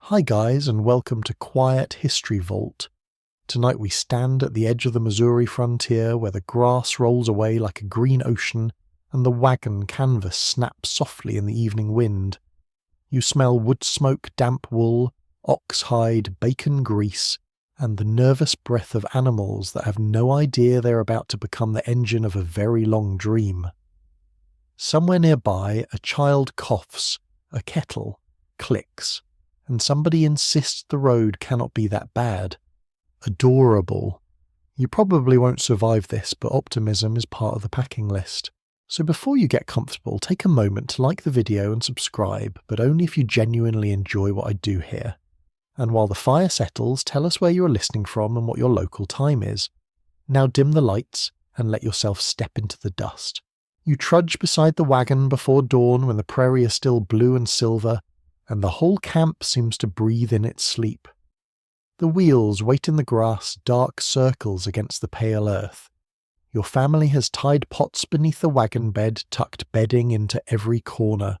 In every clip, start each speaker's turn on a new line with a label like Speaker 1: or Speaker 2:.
Speaker 1: Hi guys, and welcome to Quiet History Vault. Tonight we stand at the edge of the Missouri frontier where the grass rolls away like a green ocean and the wagon canvas snaps softly in the evening wind. You smell wood smoke, damp wool, ox hide, bacon grease, and the nervous breath of animals that have no idea they're about to become the engine of a very long dream. Somewhere nearby, a child coughs, a kettle clicks, and somebody insists the road cannot be that bad. Adorable. You probably won't survive this, but optimism is part of the packing list. So before you get comfortable, take a moment to like the video and subscribe, but only if you genuinely enjoy what I do here. And while the fire settles, tell us where you are listening from and what your local time is. Now dim the lights and let yourself step into the dust. You trudge beside the wagon before dawn when the prairie is still blue and silver, and the whole camp seems to breathe in its sleep. The wheels wait in the grass, dark circles against the pale earth. Your family has tied pots beneath the wagon bed, tucked bedding into every corner.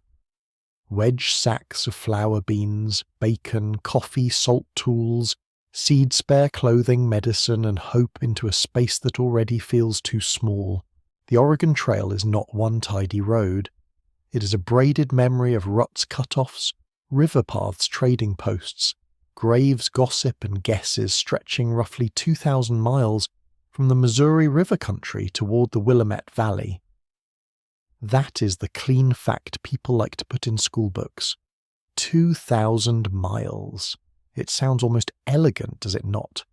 Speaker 1: Wedge sacks of flour beans, bacon, coffee, salt tools, seed spare clothing, medicine, and hope into a space that already feels too small. The Oregon Trail is not one tidy road. It is a braided memory of ruts cut-offs, river paths trading posts, graves gossip and guesses stretching roughly 2,000 miles from the Missouri River country toward the Willamette Valley. That is the clean fact people like to put in school books. 2,000 miles. It sounds almost elegant, does it not?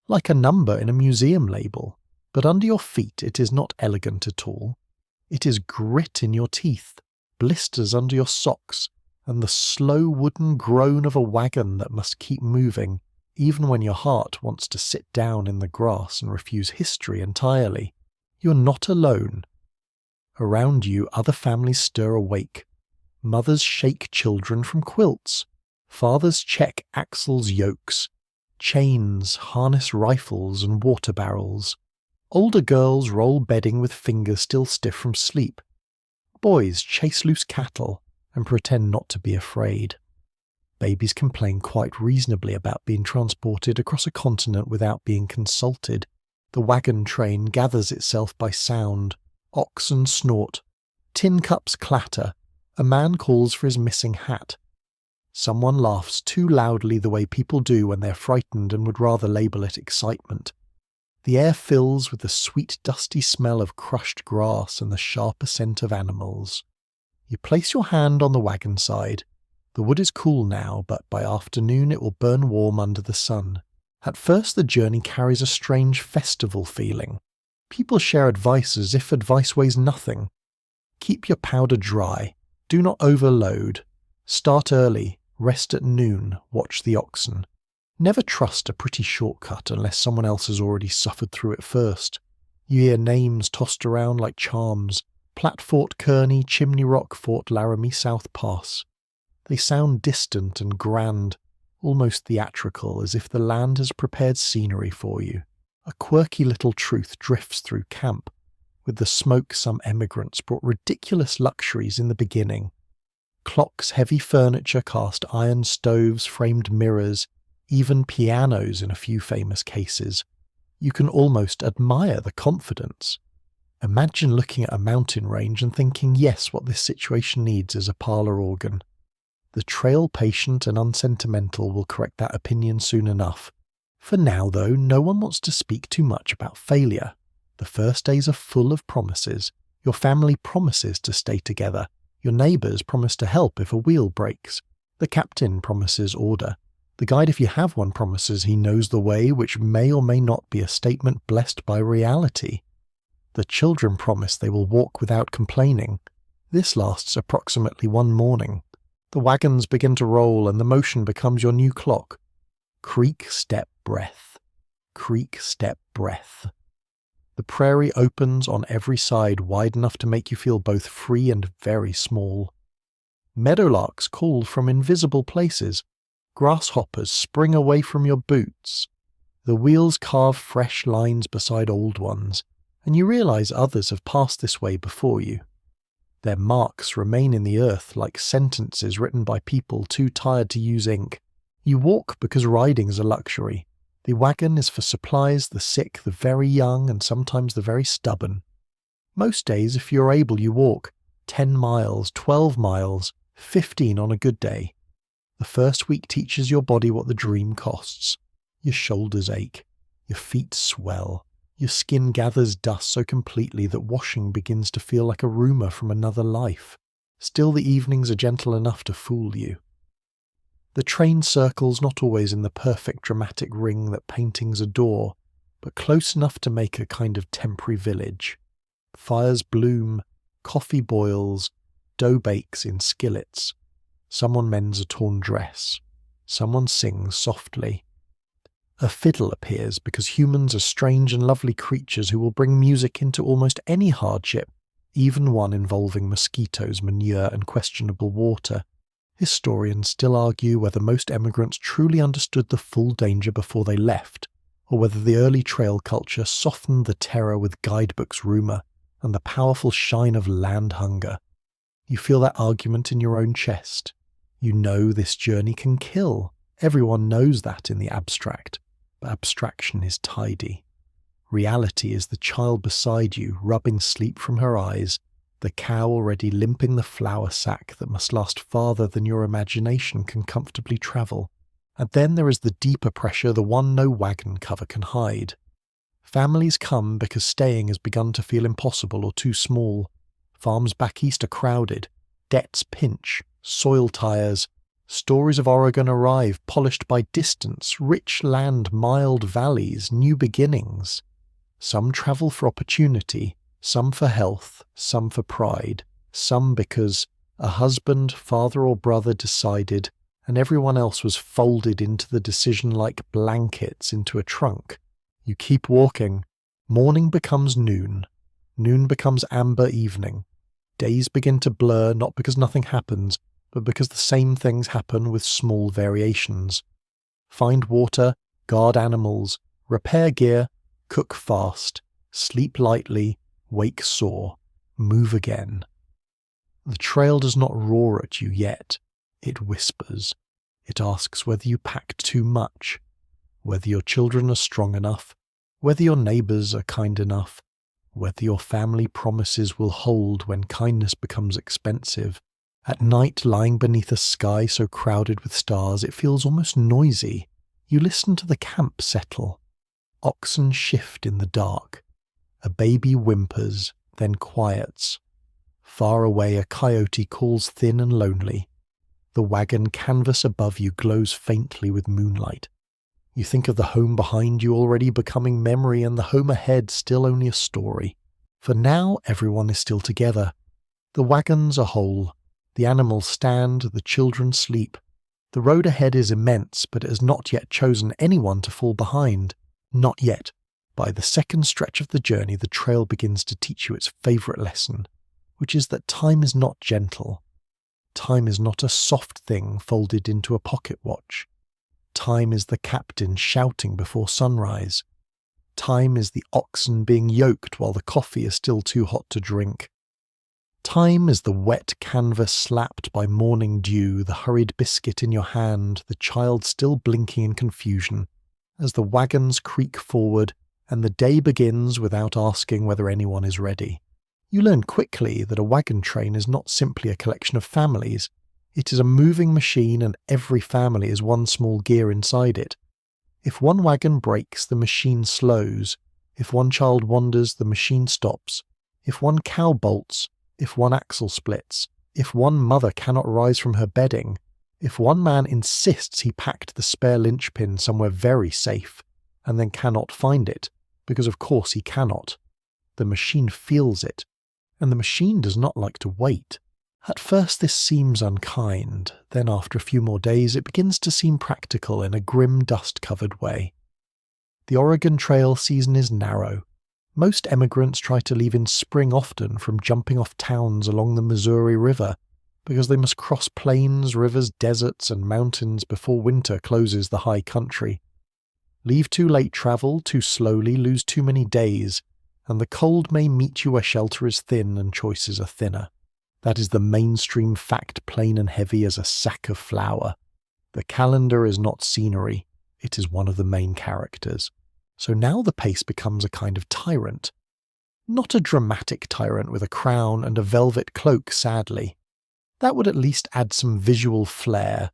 Speaker 1: Like a number in a museum label. But under your feet it is not elegant at all. It is grit in your teeth, blisters under your socks, and the slow wooden groan of a wagon that must keep moving, even when your heart wants to sit down in the grass and refuse history entirely. You're not alone. Around you, other families stir awake. Mothers shake children from quilts. Fathers check axles' yokes, chains, harness rifles, and water barrels. Older girls roll bedding with fingers still stiff from sleep. Boys chase loose cattle and pretend not to be afraid. Babies complain quite reasonably about being transported across a continent without being consulted. The wagon train gathers itself by sound. Oxen snort. Tin cups clatter. A man calls for his missing hat. Someone laughs too loudly the way people do when they're frightened and would rather label it excitement. The air fills with the sweet dusty smell of crushed grass and the sharper scent of animals. You place your hand on the wagon side. The wood is cool now, but by afternoon it will burn warm under the sun. At first the journey carries a strange festival feeling. People share advice as if advice weighs nothing. Keep your powder dry. Do not overload. Start early. Rest at noon. Watch the oxen. Never trust a pretty shortcut unless someone else has already suffered through it first. You hear names tossed around like charms. Platte Fort Kearney, Chimney Rock, Fort Laramie, South Pass. They sound distant and grand, almost theatrical, as if the land has prepared scenery for you. A quirky little truth drifts through camp. With the smoke, some emigrants brought ridiculous luxuries in the beginning. Clocks, heavy furniture, cast iron stoves, framed mirrors, even pianos in a few famous cases. You can almost admire the confidence. Imagine looking at a mountain range and thinking, yes, what this situation needs is a parlour organ. The trail patient and unsentimental will correct that opinion soon enough. For now, though, no one wants to speak too much about failure. The first days are full of promises. Your family promises to stay together. Your neighbours promise to help if a wheel breaks. The captain promises order. The guide, if you have one, promises he knows the way, which may or may not be a statement blessed by reality. The children promise they will walk without complaining. This lasts approximately one morning. The wagons begin to roll and the motion becomes your new clock. Creak, step, breath. Creak, step, breath. The prairie opens on every side wide enough to make you feel both free and very small. Meadowlarks call from invisible places. Grasshoppers spring away from your boots. The wheels carve fresh lines beside old ones, and you realize others have passed this way before you. Their marks remain in the earth like sentences written by people too tired to use ink. You walk because riding is a luxury. The wagon is for supplies, the sick, the very young, and sometimes the very stubborn. Most days, if you're able, you walk 10 miles, 12 miles, 15 on a good day. The first week teaches your body what the dream costs. Your shoulders ache, your feet swell, your skin gathers dust so completely that washing begins to feel like a rumour from another life. Still, the evenings are gentle enough to fool you. The train circles not always in the perfect dramatic ring that paintings adore, but close enough to make a kind of temporary village. Fires bloom, coffee boils, dough bakes in skillets. Someone mends a torn dress. Someone sings softly. A fiddle appears because humans are strange and lovely creatures who will bring music into almost any hardship, even one involving mosquitoes, manure, and questionable water. Historians still argue whether most emigrants truly understood the full danger before they left, or whether the early trail culture softened the terror with guidebooks rumour and the powerful shine of land hunger. You feel that argument in your own chest. You know this journey can kill. Everyone knows that in the abstract. But abstraction is tidy. Reality is the child beside you, rubbing sleep from her eyes, the cow already limping the flour sack that must last farther than your imagination can comfortably travel. And then there is the deeper pressure, the one no wagon cover can hide. Families come because staying has begun to feel impossible or too small. Farms back east are crowded. Debts pinch. Soil tires. Stories of Oregon arrive, polished by distance, rich land, mild valleys, new beginnings. Some travel for opportunity, some for health, some for pride, some because a husband, father or brother decided, and everyone else was folded into the decision like blankets into a trunk. You keep walking. Morning becomes noon. Noon becomes amber evening. Days begin to blur not because nothing happens, but because the same things happen with small variations. Find water, guard animals, repair gear, cook fast, sleep lightly, wake sore, move again. The trail does not roar at you yet. It whispers. It asks whether you pack too much, whether your children are strong enough, whether your neighbours are kind enough, whether your family promises will hold when kindness becomes expensive. At night, lying beneath a sky so crowded with stars it feels almost noisy, you listen to the camp settle. Oxen shift in the dark. A baby whimpers, then quiets. Far away a coyote calls thin and lonely. The wagon canvas above you glows faintly with moonlight. You think of the home behind you already becoming memory and the home ahead still only a story. For now everyone is still together. The wagons are whole. The animals stand, the children sleep. The road ahead is immense, but it has not yet chosen anyone to fall behind. Not yet. By the second stretch of the journey, the trail begins to teach you its favourite lesson, which is that time is not gentle. Time is not a soft thing folded into a pocket watch. Time is the captain shouting before sunrise. Time is the oxen being yoked while the coffee is still too hot to drink. Time is the wet canvas slapped by morning dew, the hurried biscuit in your hand, the child still blinking in confusion, as the wagons creak forward and the day begins without asking whether anyone is ready. You learn quickly that a wagon train is not simply a collection of families. It is a moving machine and every family is one small gear inside it. If one wagon breaks, the machine slows. If one child wanders, the machine stops. If one cow bolts, if one axle splits, if one mother cannot rise from her bedding, if one man insists he packed the spare linchpin somewhere very safe, and then cannot find it, because of course he cannot, the machine feels it, and the machine does not like to wait. At first this seems unkind, then after a few more days it begins to seem practical in a grim dust-covered way. The Oregon Trail season is narrow. Most emigrants try to leave in spring often from jumping off towns along the Missouri River, because they must cross plains, rivers, deserts, and mountains before winter closes the high country. Leave too late, travel too slowly, lose too many days, and the cold may meet you where shelter is thin and choices are thinner. That is the mainstream fact, plain and heavy as a sack of flour. The calendar is not scenery, it is one of the main characters. So now the pace becomes a kind of tyrant. Not a dramatic tyrant with a crown and a velvet cloak, sadly. That would at least add some visual flair.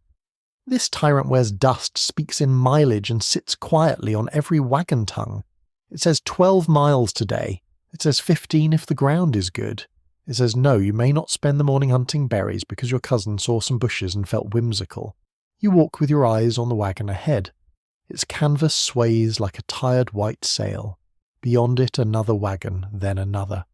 Speaker 1: This tyrant wears dust, speaks in mileage, and sits quietly on every wagon tongue. It says 12 miles today. It says 15 if the ground is good. It says no, you may not spend the morning hunting berries because your cousin saw some bushes and felt whimsical. You walk with your eyes on the wagon ahead. Its canvas sways like a tired white sail. Beyond it another wagon, then another.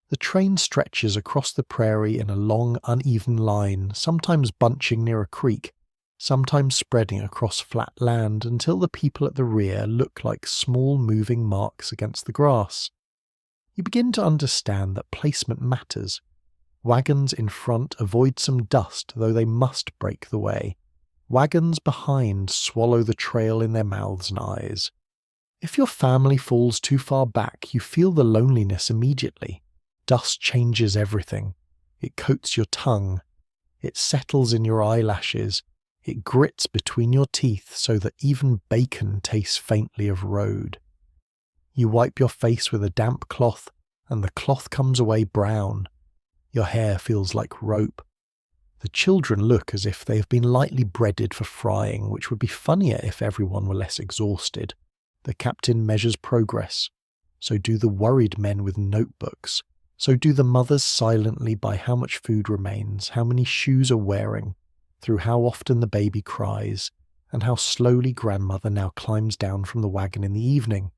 Speaker 1: The train stretches across the prairie in a long, uneven line, sometimes bunching near a creek, sometimes spreading across flat land until the people at the rear look like small moving marks against the grass. You begin to understand that placement matters. Wagons in front avoid some dust, though they must break the way. Wagons behind swallow the trail in their mouths and eyes. If your family falls too far back, you feel the loneliness immediately. Dust changes everything. It coats your tongue. It settles in your eyelashes. It grits between your teeth so that even bacon tastes faintly of road. You wipe your face with a damp cloth, and the cloth comes away brown. Your hair feels like rope. The children look as if they have been lightly breaded for frying, which would be funnier if everyone were less exhausted. The captain measures progress. So do the worried men with notebooks. So do the mothers silently by how much food remains, how many shoes are wearing, through how often the baby cries, and how slowly grandmother now climbs down from the wagon in the evening.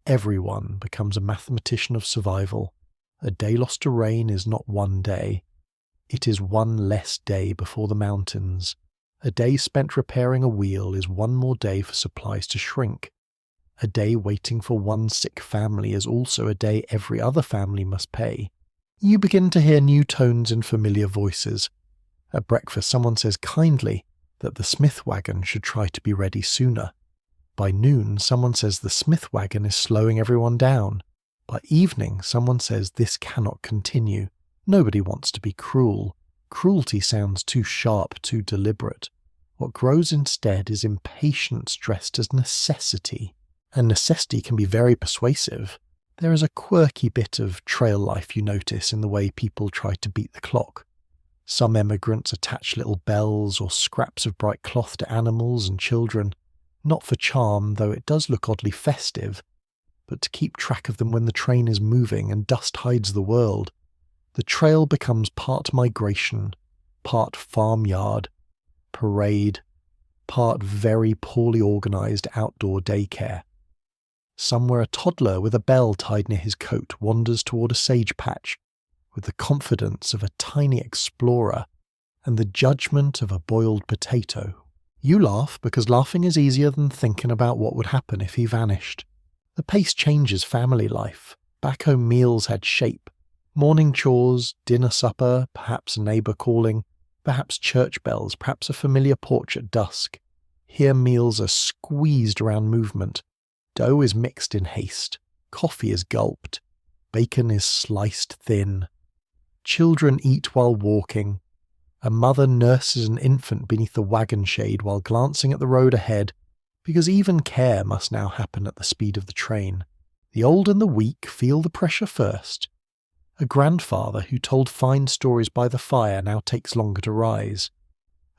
Speaker 1: Everyone becomes a mathematician of survival. A day lost to rain is not one day. It is one less day before the mountains. A day spent repairing a wheel is one more day for supplies to shrink. A day waiting for one sick family is also a day every other family must pay. You begin to hear new tones in familiar voices. At breakfast someone says kindly that the Smith wagon should try to be ready sooner. By noon someone says the Smith wagon is slowing everyone down. By evening someone says this cannot continue. Nobody wants to be cruel. Cruelty sounds too sharp, too deliberate. What grows instead is impatience dressed as necessity. And necessity can be very persuasive. There is a quirky bit of trail life you notice in the way people try to beat the clock. Some emigrants attach little bells or scraps of bright cloth to animals and children, not for charm, though it does look oddly festive, but to keep track of them when the train is moving and dust hides the world. The trail becomes part migration, part farmyard, parade, part very poorly organised outdoor daycare. Somewhere a toddler with a bell tied near his coat wanders toward a sage patch, with the confidence of a tiny explorer and the judgment of a boiled potato. You laugh because laughing is easier than thinking about what would happen if he vanished. The pace changes family life. Back home meals had shape. Morning chores, dinner supper, perhaps a neighbour calling, perhaps church bells, perhaps a familiar porch at dusk. Here meals are squeezed around movement. Dough is mixed in haste. Coffee is gulped. Bacon is sliced thin. Children eat while walking. A mother nurses an infant beneath the wagon shade while glancing at the road ahead, because even care must now happen at the speed of the train. The old and the weak feel the pressure first. A grandfather who told fine stories by the fire now takes longer to rise.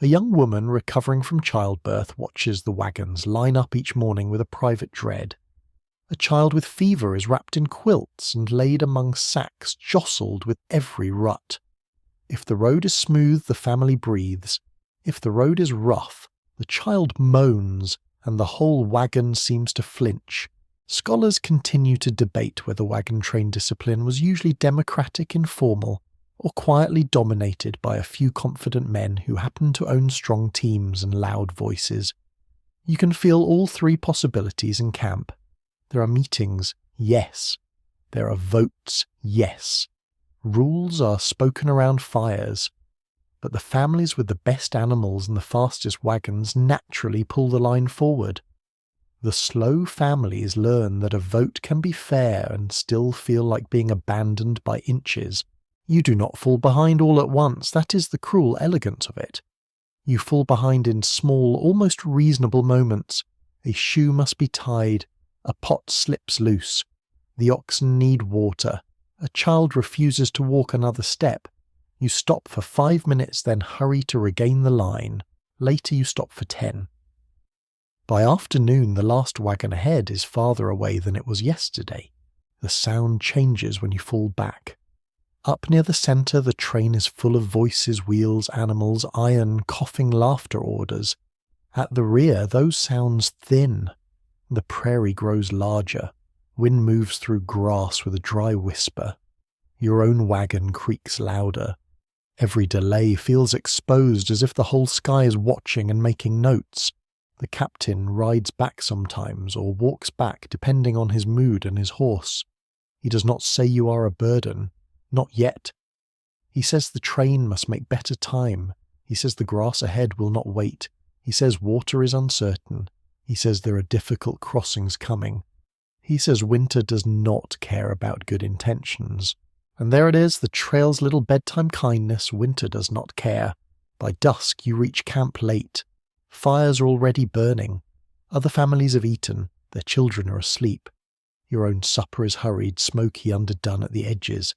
Speaker 1: A young woman recovering from childbirth watches the wagons line up each morning with a private dread. A child with fever is wrapped in quilts and laid among sacks jostled with every rut. If the road is smooth, the family breathes. If the road is rough, the child moans, and the whole wagon seems to flinch. Scholars continue to debate whether wagon train discipline was usually democratic, informal, or quietly dominated by a few confident men who happen to own strong teams and loud voices. You can feel all three possibilities in camp. There are meetings, yes. There are votes, yes. Rules are spoken around fires. But the families with the best animals and the fastest wagons naturally pull the line forward. The slow families learn that a vote can be fair and still feel like being abandoned by inches. You do not fall behind all at once, that is the cruel elegance of it. You fall behind in small, almost reasonable moments. A shoe must be tied, a pot slips loose, the oxen need water, a child refuses to walk another step. You stop for 5 minutes, then hurry to regain the line. Later you stop for 10. By afternoon, the last wagon ahead is farther away than it was yesterday. The sound changes when you fall back. Up near the centre, the train is full of voices, wheels, animals, iron, coughing laughter orders. At the rear, those sounds thin. The prairie grows larger. Wind moves through grass with a dry whisper. Your own wagon creaks louder. Every delay feels exposed, as if the whole sky is watching and making notes. The captain rides back sometimes, or walks back depending on his mood and his horse. He does not say you are a burden. Not yet. He says the train must make better time. He says the grass ahead will not wait. He says water is uncertain. He says there are difficult crossings coming. He says winter does not care about good intentions. And there it is, the trail's little bedtime kindness. Winter does not care. By dusk you reach camp late. Fires are already burning. Other families have eaten. Their children are asleep. Your own supper is hurried, smoky, underdone at the edges.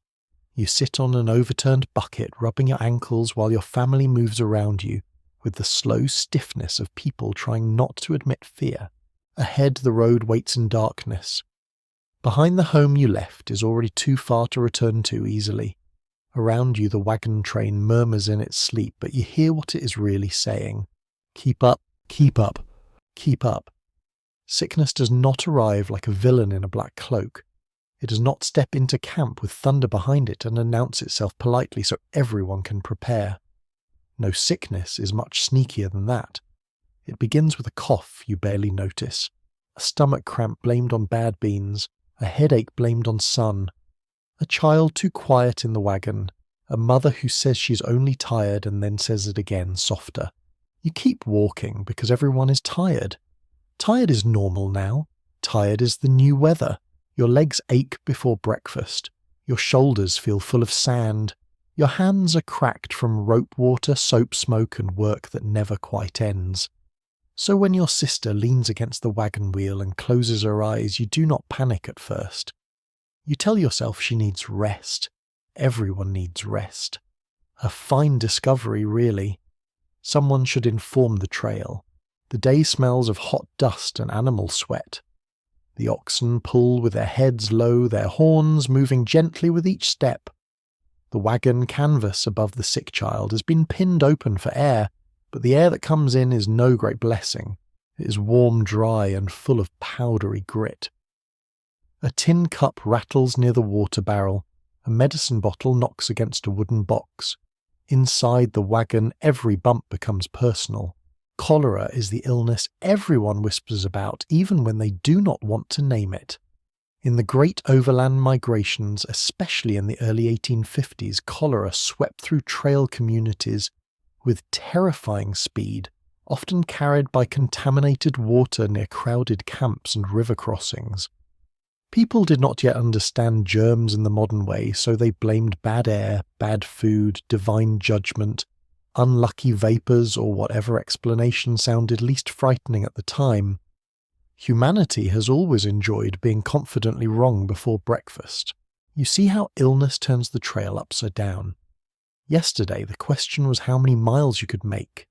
Speaker 1: You sit on an overturned bucket, rubbing your ankles while your family moves around you, with the slow stiffness of people trying not to admit fear. Ahead the road waits in darkness. Behind the home you left is already too far to return to easily. Around you the wagon train murmurs in its sleep, but you hear what it is really saying. Keep up, keep up, keep up. Sickness does not arrive like a villain in a black cloak. It does not step into camp with thunder behind it and announce itself politely so everyone can prepare. No, sickness is much sneakier than that. It begins with a cough you barely notice, a stomach cramp blamed on bad beans, a headache blamed on sun, a child too quiet in the wagon, a mother who says she's only tired and then says it again, softer. You keep walking because everyone is tired. Tired is normal now. Tired is the new weather. Your legs ache before breakfast. Your shoulders feel full of sand. Your hands are cracked from rope water, soap smoke, and work that never quite ends. So when your sister leans against the wagon wheel and closes her eyes, you do not panic at first. You tell yourself she needs rest. Everyone needs rest. A fine discovery, really. Someone should inform the trail. The day smells of hot dust and animal sweat. The oxen pull with their heads low, their horns moving gently with each step. The wagon canvas above the sick child has been pinned open for air, but the air that comes in is no great blessing. It is warm, dry, and full of powdery grit. A tin cup rattles near the water barrel. A medicine bottle knocks against a wooden box. Inside the wagon, every bump becomes personal. Cholera is the illness everyone whispers about, even when they do not want to name it. In the great overland migrations, especially in the early 1850s, cholera swept through trail communities with terrifying speed, often carried by contaminated water near crowded camps and river crossings. People did not yet understand germs in the modern way, so they blamed bad air, bad food, divine judgment, unlucky vapours, or whatever explanation sounded least frightening at the time. Humanity has always enjoyed being confidently wrong before breakfast. You see how illness turns the trail upside down. Yesterday the question was how many miles you could make.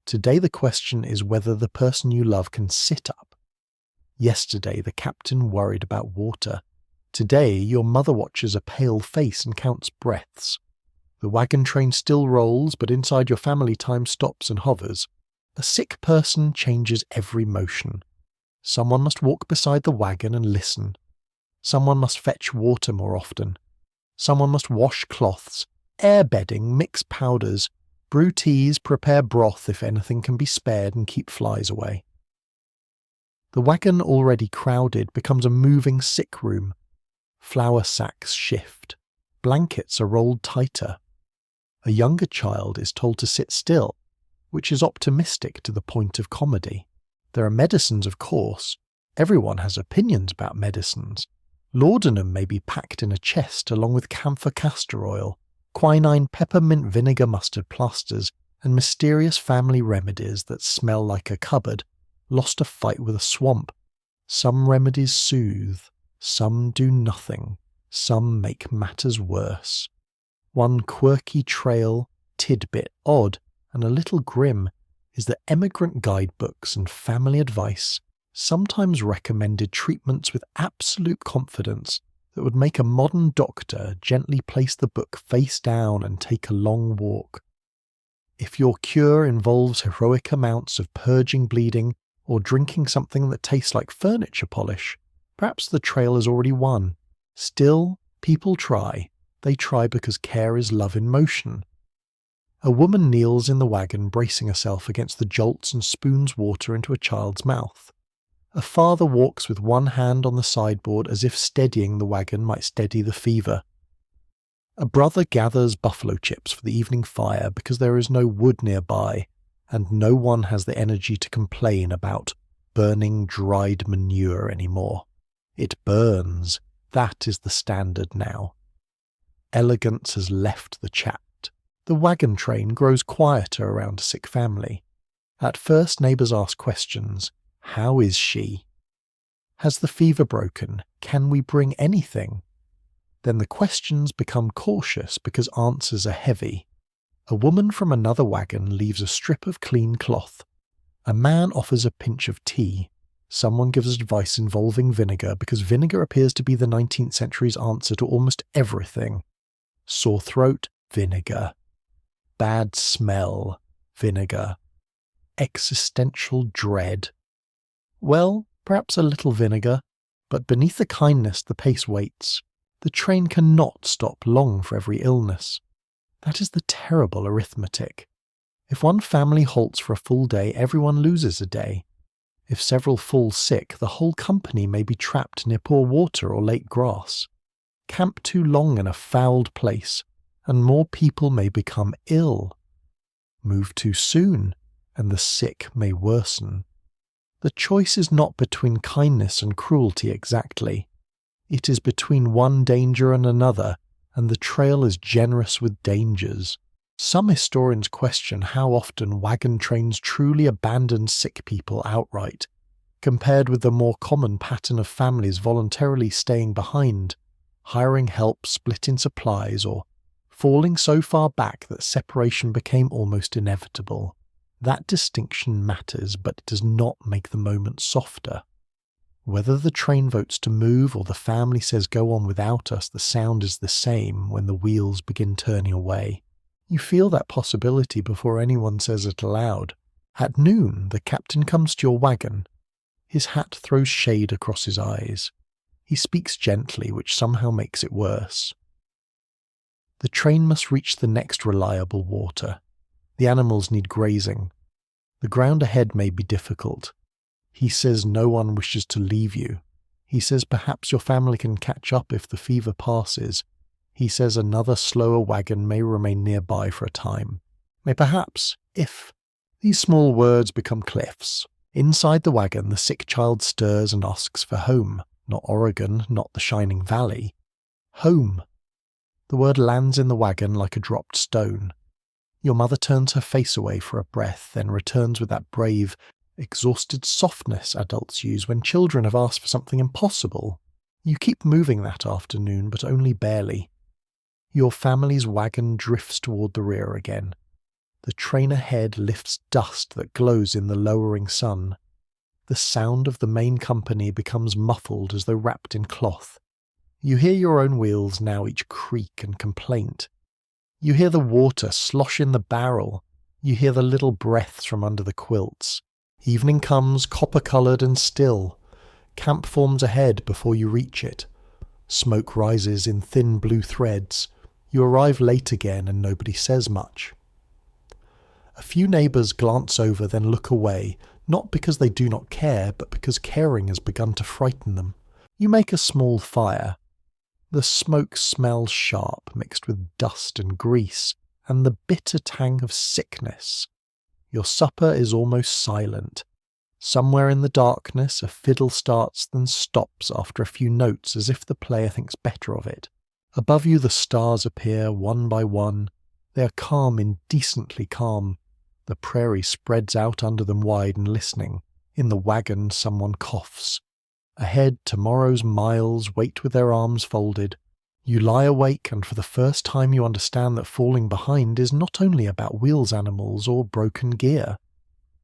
Speaker 1: Today the question is whether the person you love can sit up. Yesterday the captain worried about water. Today your mother watches a pale face and counts breaths. The wagon train still rolls, but inside your family time stops and hovers. A sick person changes every motion. Someone must walk beside the wagon and listen. Someone must fetch water more often. Someone must wash cloths, air bedding, mix powders, brew teas, prepare broth if anything can be spared, and keep flies away. The wagon, already crowded, becomes a moving sick room. Flour sacks shift. Blankets are rolled tighter. A younger child is told to sit still, which is optimistic to the point of comedy. There are medicines, of course. Everyone has opinions about medicines. Laudanum may be packed in a chest along with camphor castor oil. quinine, peppermint, vinegar, mustard plasters, and mysterious family remedies that smell like a cupboard, lost a fight with a swamp. Some remedies soothe, some do nothing, some make matters worse. One quirky trail, tidbit odd, and a little grim, is that emigrant guidebooks and family advice sometimes recommended treatments with absolute confidence that would make a modern doctor gently place the book face down and take a long walk. If your cure involves heroic amounts of purging bleeding or drinking something that tastes like furniture polish, perhaps the trail is already won. Still, people try. They try because care is love in motion. A woman kneels in the wagon, bracing herself against the jolts and spoons water into a child's mouth. A father walks with one hand on the sideboard as if steadying the wagon might steady the fever. A brother gathers buffalo chips for the evening fire because there is no wood nearby, and no one has the energy to complain about burning dried manure anymore. It burns. That is the standard now. Elegance has left the chat. The wagon train grows quieter around a sick family. At first, neighbours ask questions. How is she? Has the fever broken? Can we bring anything? Then the questions become cautious because answers are heavy. A woman from another wagon leaves a strip of clean cloth. A man offers a pinch of tea. Someone gives advice involving vinegar because vinegar appears to be the 19th century's answer to almost everything. Sore throat, vinegar. Bad smell, vinegar. Existential dread. Well, perhaps a little vinegar, but beneath the kindness the pace waits. The train cannot stop long for every illness. That is the terrible arithmetic. If one family halts for a full day, everyone loses a day. If several fall sick, the whole company may be trapped near poor water or late grass. Camp too long in a fouled place, and more people may become ill. Move too soon, and the sick may worsen. The choice is not between kindness and cruelty exactly. It is between one danger and another, and the trail is generous with dangers. Some historians question how often wagon trains truly abandon sick people outright, compared with the more common pattern of families voluntarily staying behind, hiring help, splitting supplies, or falling so far back that separation became almost inevitable. That distinction matters, but it does not make the moment softer. Whether the train votes to move or the family says go on without us, the sound is the same when the wheels begin turning away. You feel that possibility before anyone says it aloud. At noon, the captain comes to your wagon. His hat throws shade across his eyes. He speaks gently, which somehow makes it worse. The train must reach the next reliable water. The animals need grazing. The ground ahead may be difficult. He says no one wishes to leave you. He says perhaps your family can catch up if the fever passes. He says another slower wagon may remain nearby for a time. May perhaps, if. These small words become cliffs. Inside the wagon, the sick child stirs and asks for home. Not Oregon, not the shining valley. Home. The word lands in the wagon like a dropped stone. Your mother turns her face away for a breath, then returns with that brave, exhausted softness adults use when children have asked for something impossible. You keep moving that afternoon, but only barely. Your family's wagon drifts toward the rear again. The train ahead lifts dust that glows in the lowering sun. The sound of the main company becomes muffled as though wrapped in cloth. You hear your own wheels now each creak and complaint. You hear the water slosh in the barrel. You hear the little breaths from under the quilts. Evening comes, copper-coloured and still. Camp forms ahead before you reach it. Smoke rises in thin blue threads. You arrive late again and nobody says much. A few neighbours glance over then look away, not because they do not care, but because caring has begun to frighten them. You make a small fire. The smoke smells sharp, mixed with dust and grease, and the bitter tang of sickness. Your supper is almost silent. Somewhere in the darkness, a fiddle starts, then stops after a few notes as if the player thinks better of it. Above you the stars appear one by one. They are calm, indecently calm. The prairie spreads out under them wide and listening. In the wagon someone coughs. Ahead tomorrow's miles wait with their arms folded. You lie awake, and for the first time you understand that falling behind is not only about wheels animals or broken gear.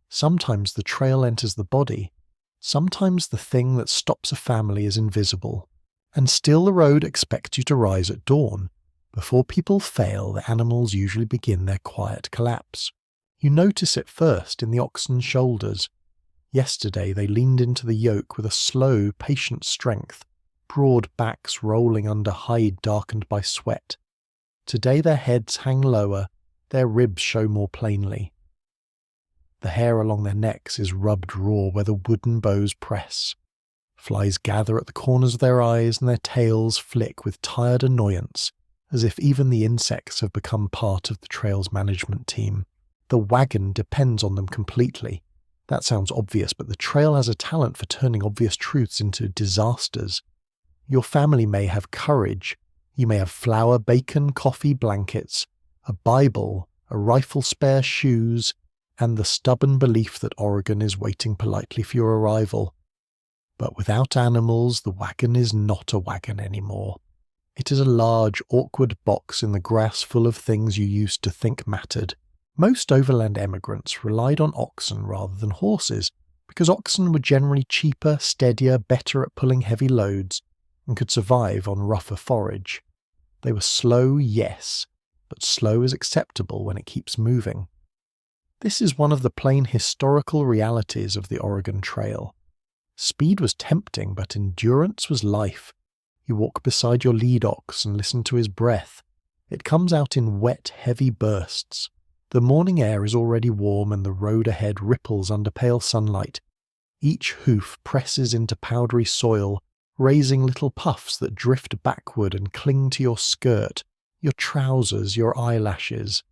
Speaker 1: Sometimes the trail enters the body. Sometimes the thing that stops a family is invisible. And still the road expects you to rise at dawn. Before people fail, the animals usually begin their quiet collapse. You notice it first in the oxen's shoulders. Yesterday they leaned into the yoke with a slow, patient strength, broad backs rolling under hide darkened by sweat. Today their heads hang lower, their ribs show more plainly. The hair along their necks is rubbed raw where the wooden bows press. Flies gather at the corners of their eyes and their tails flick with tired annoyance, as if even the insects have become part of the trail's management team. The wagon depends on them completely. That sounds obvious, but the trail has a talent for turning obvious truths into disasters. Your family may have courage. You may have flour, bacon, coffee, blankets, a Bible, a rifle, spare shoes, and the stubborn belief that Oregon is waiting politely for your arrival. But without animals, the wagon is not a wagon anymore. It is a large, awkward box in the grass full of things you used to think mattered. Most overland emigrants relied on oxen rather than horses, because oxen were generally cheaper, steadier, better at pulling heavy loads, and could survive on rougher forage. They were slow, yes, but slow is acceptable when it keeps moving. This is one of the plain historical realities of the Oregon Trail. Speed was tempting, but endurance was life. You walk beside your lead ox and listen to his breath. It comes out in wet, heavy bursts. The morning air is already warm and the road ahead ripples under pale sunlight. Each hoof presses into powdery soil, raising little puffs that drift backward and cling to your skirt, your trousers, your eyelashes.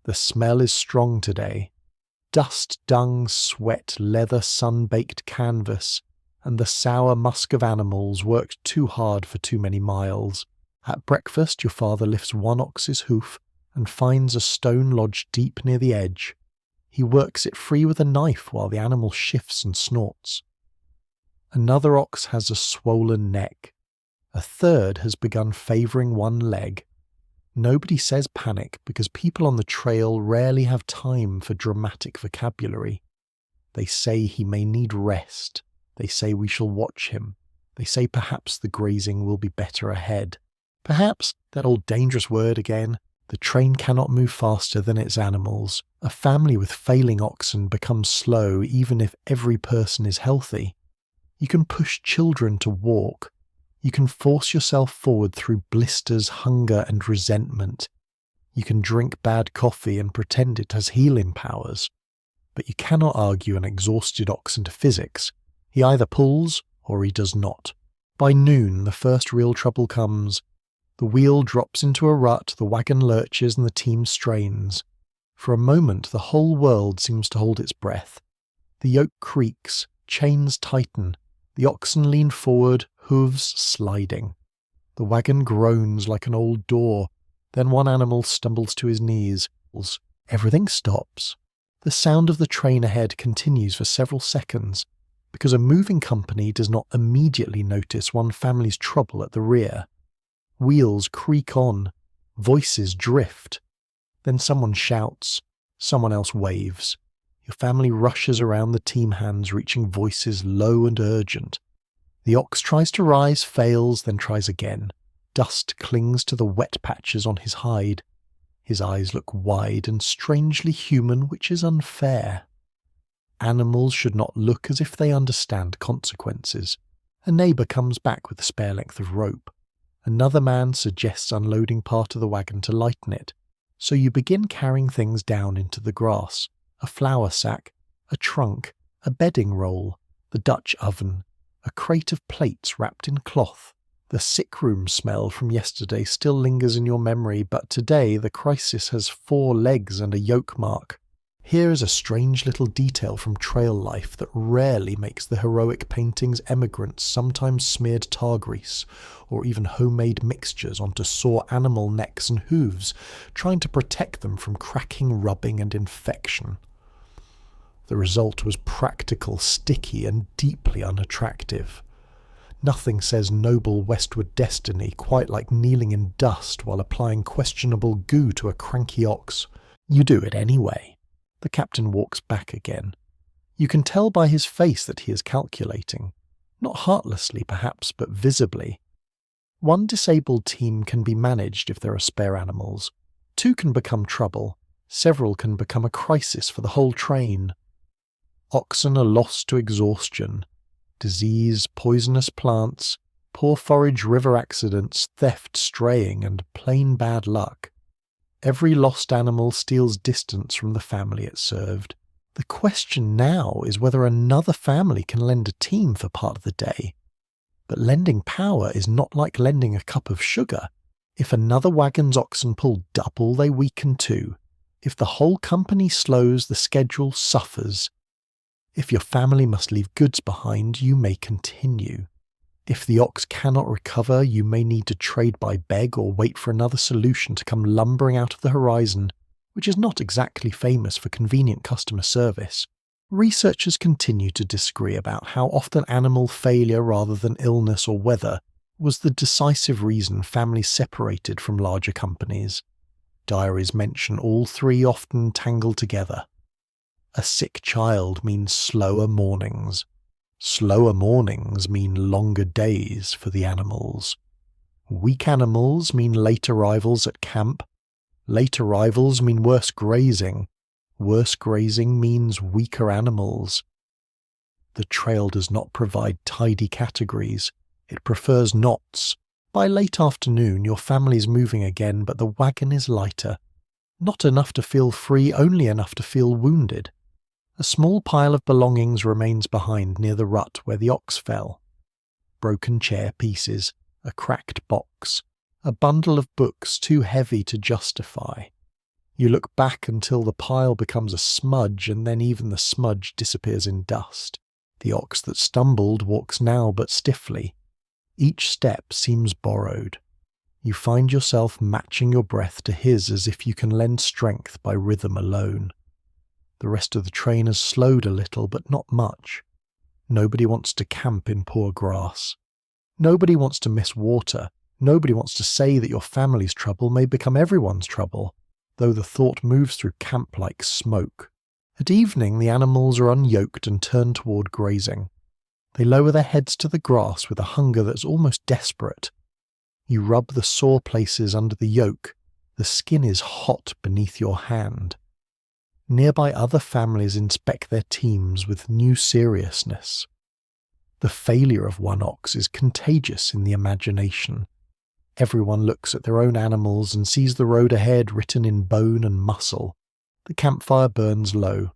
Speaker 1: The smell is strong today. Dust, dung, sweat, leather, sun-baked canvas, and the sour musk of animals worked too hard for too many miles. At breakfast your father lifts one ox's hoof and finds a stone lodged deep near the edge. He works it free with a knife while the animal shifts and snorts. Another ox has a swollen neck. A third has begun favouring one leg. Nobody says panic because people on the trail rarely have time for dramatic vocabulary. They say he may need rest. They say we shall watch him. They say perhaps the grazing will be better ahead. Perhaps, that old dangerous word again, the train cannot move faster than its animals. A family with failing oxen becomes slow even if every person is healthy. You can push children to walk. You can force yourself forward through blisters, hunger, and resentment. You can drink bad coffee and pretend it has healing powers. But you cannot argue an exhausted ox into physics. He either pulls or he does not. By noon, the first real trouble comes. The wheel drops into a rut, the wagon lurches, and the team strains. For a moment, the whole world seems to hold its breath. The yoke creaks, chains tighten. The oxen lean forward, hooves sliding. The wagon groans like an old door. Then one animal stumbles to his knees. Everything stops. The sound of the train ahead continues for several seconds, because a moving company does not immediately notice one family's trouble at the rear. Wheels creak on. Voices drift. Then someone shouts. Someone else waves. Your family rushes around the team hands, reaching voices low and urgent. The ox tries to rise, fails, then tries again. Dust clings to the wet patches on his hide. His eyes look wide and strangely human, which is unfair. Animals should not look as if they understand consequences. A neighbour comes back with a spare length of rope. Another man suggests unloading part of the wagon to lighten it. So you begin carrying things down into the grass. A flour sack, a trunk, a bedding roll, the Dutch oven, a crate of plates wrapped in cloth. The sick room smell from yesterday still lingers in your memory, but today the crisis has 4 legs and a yoke mark. Here is a strange little detail from trail life that rarely makes the heroic paintings emigrants sometimes smeared tar grease, or even homemade mixtures onto sore animal necks and hooves, trying to protect them from cracking, rubbing and infection. The result was practical, sticky and deeply unattractive. Nothing says noble westward destiny quite like kneeling in dust while applying questionable goo to a cranky ox. You do it anyway. The captain walks back again. You can tell by his face that he is calculating. Not heartlessly, perhaps, but visibly. One disabled team can be managed if there are spare animals. 2 can become trouble. Several can become a crisis for the whole train. Oxen are lost to exhaustion. Disease, poisonous plants, poor forage, river accidents, theft, straying, and plain bad luck. Every lost animal steals distance from the family it served. The question now is whether another family can lend a team for part of the day. But lending power is not like lending a cup of sugar. If another wagon's oxen pull double, they weaken too. If the whole company slows, the schedule suffers. If your family must leave goods behind, you may continue. If the ox cannot recover, you may need to trade by beg or wait for another solution to come lumbering out of the horizon, which is not exactly famous for convenient customer service. Researchers continue to disagree about how often animal failure rather than illness or weather was the decisive reason families separated from larger companies. Diaries mention all 3 often tangled together. A sick child means slower mornings. Slower mornings mean longer days for the animals. Weak animals mean late arrivals at camp. Late arrivals mean worse grazing. Worse grazing means weaker animals. The trail does not provide tidy categories. It prefers knots. By late afternoon, your family is moving again, but the wagon is lighter. Not enough to feel free, only enough to feel wounded. A small pile of belongings remains behind near the rut where the ox fell. Broken chair pieces, a cracked box, a bundle of books too heavy to justify. You look back until the pile becomes a smudge, and then even the smudge disappears in dust. The ox that stumbled walks now but stiffly. Each step seems borrowed. You find yourself matching your breath to his as if you can lend strength by rhythm alone. The rest of the train has slowed a little, but not much. Nobody wants to camp in poor grass. Nobody wants to miss water. Nobody wants to say that your family's trouble may become everyone's trouble, though the thought moves through camp like smoke. At evening, the animals are unyoked and turn toward grazing. They lower their heads to the grass with a hunger that's almost desperate. You rub the sore places under the yoke. The skin is hot beneath your hand. Nearby other families inspect their teams with new seriousness. The failure of one ox is contagious in the imagination. Everyone looks at their own animals and sees the road ahead written in bone and muscle. The campfire burns low.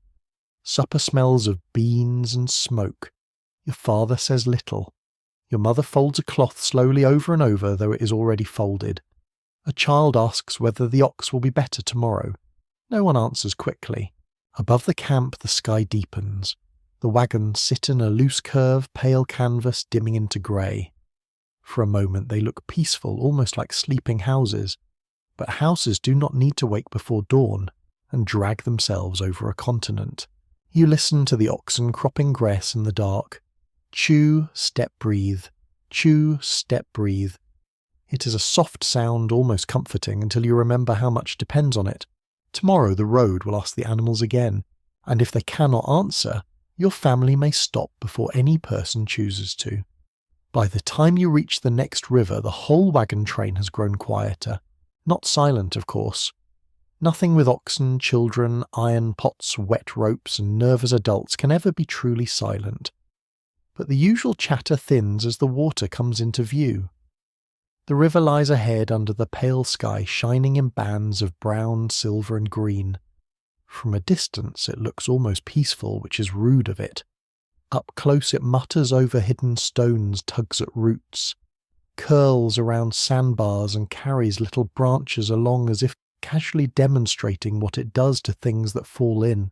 Speaker 1: Supper smells of beans and smoke. Your father says little. Your mother folds a cloth slowly over and over, though it is already folded. A child asks whether the ox will be better tomorrow. No one answers quickly. Above the camp, the sky deepens. The wagons sit in a loose curve, pale canvas dimming into grey. For a moment they look peaceful, almost like sleeping houses. But houses do not need to wake before dawn and drag themselves over a continent. You listen to the oxen cropping grass in the dark. Chew, step, breathe. Chew, step, breathe. It is a soft sound, almost comforting, until you remember how much depends on it. Tomorrow the road will ask the animals again, and if they cannot answer, your family may stop before any person chooses to. By the time you reach the next river, the whole wagon train has grown quieter. Not silent, of course. Nothing with oxen, children, iron pots, wet ropes, and nervous adults can ever be truly silent. But the usual chatter thins as the water comes into view. The river lies ahead under the pale sky, shining in bands of brown, silver and green. From a distance it looks almost peaceful, which is rude of it. Up close it mutters over hidden stones, tugs at roots, curls around sandbars and carries little branches along as if casually demonstrating what it does to things that fall in.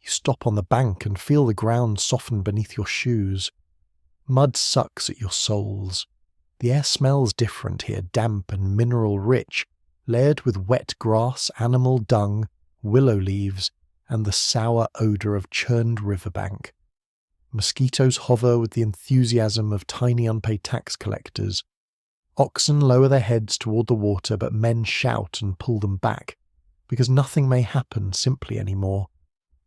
Speaker 1: You stop on the bank and feel the ground soften beneath your shoes. Mud sucks at your soles. The air smells different here, damp and mineral-rich, layered with wet grass, animal dung, willow leaves, and the sour odour of churned riverbank. Mosquitoes hover with the enthusiasm of tiny unpaid tax collectors. Oxen lower their heads toward the water, but men shout and pull them back, because nothing may happen simply anymore.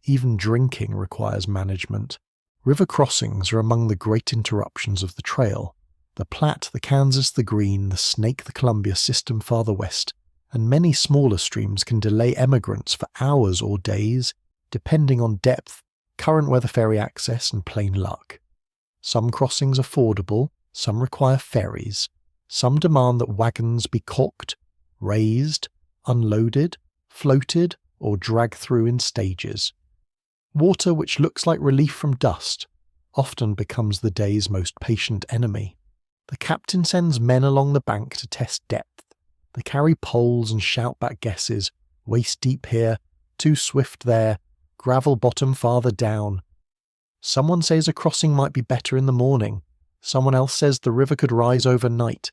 Speaker 1: Even drinking requires management. River crossings are among the great interruptions of the trail. The Platte, the Kansas, the Green, the Snake, the Columbia system farther west, and many smaller streams can delay emigrants for hours or days, depending on depth, current weather ferry access, and plain luck. Some crossings are fordable, some require ferries, some demand that wagons be caulked, raised, unloaded, floated, or dragged through in stages. Water which looks like relief from dust often becomes the day's most patient enemy. The captain sends men along the bank to test depth. They carry poles and shout back guesses, waist deep here, too swift there, gravel bottom farther down. Someone says a crossing might be better in the morning. Someone else says the river could rise overnight.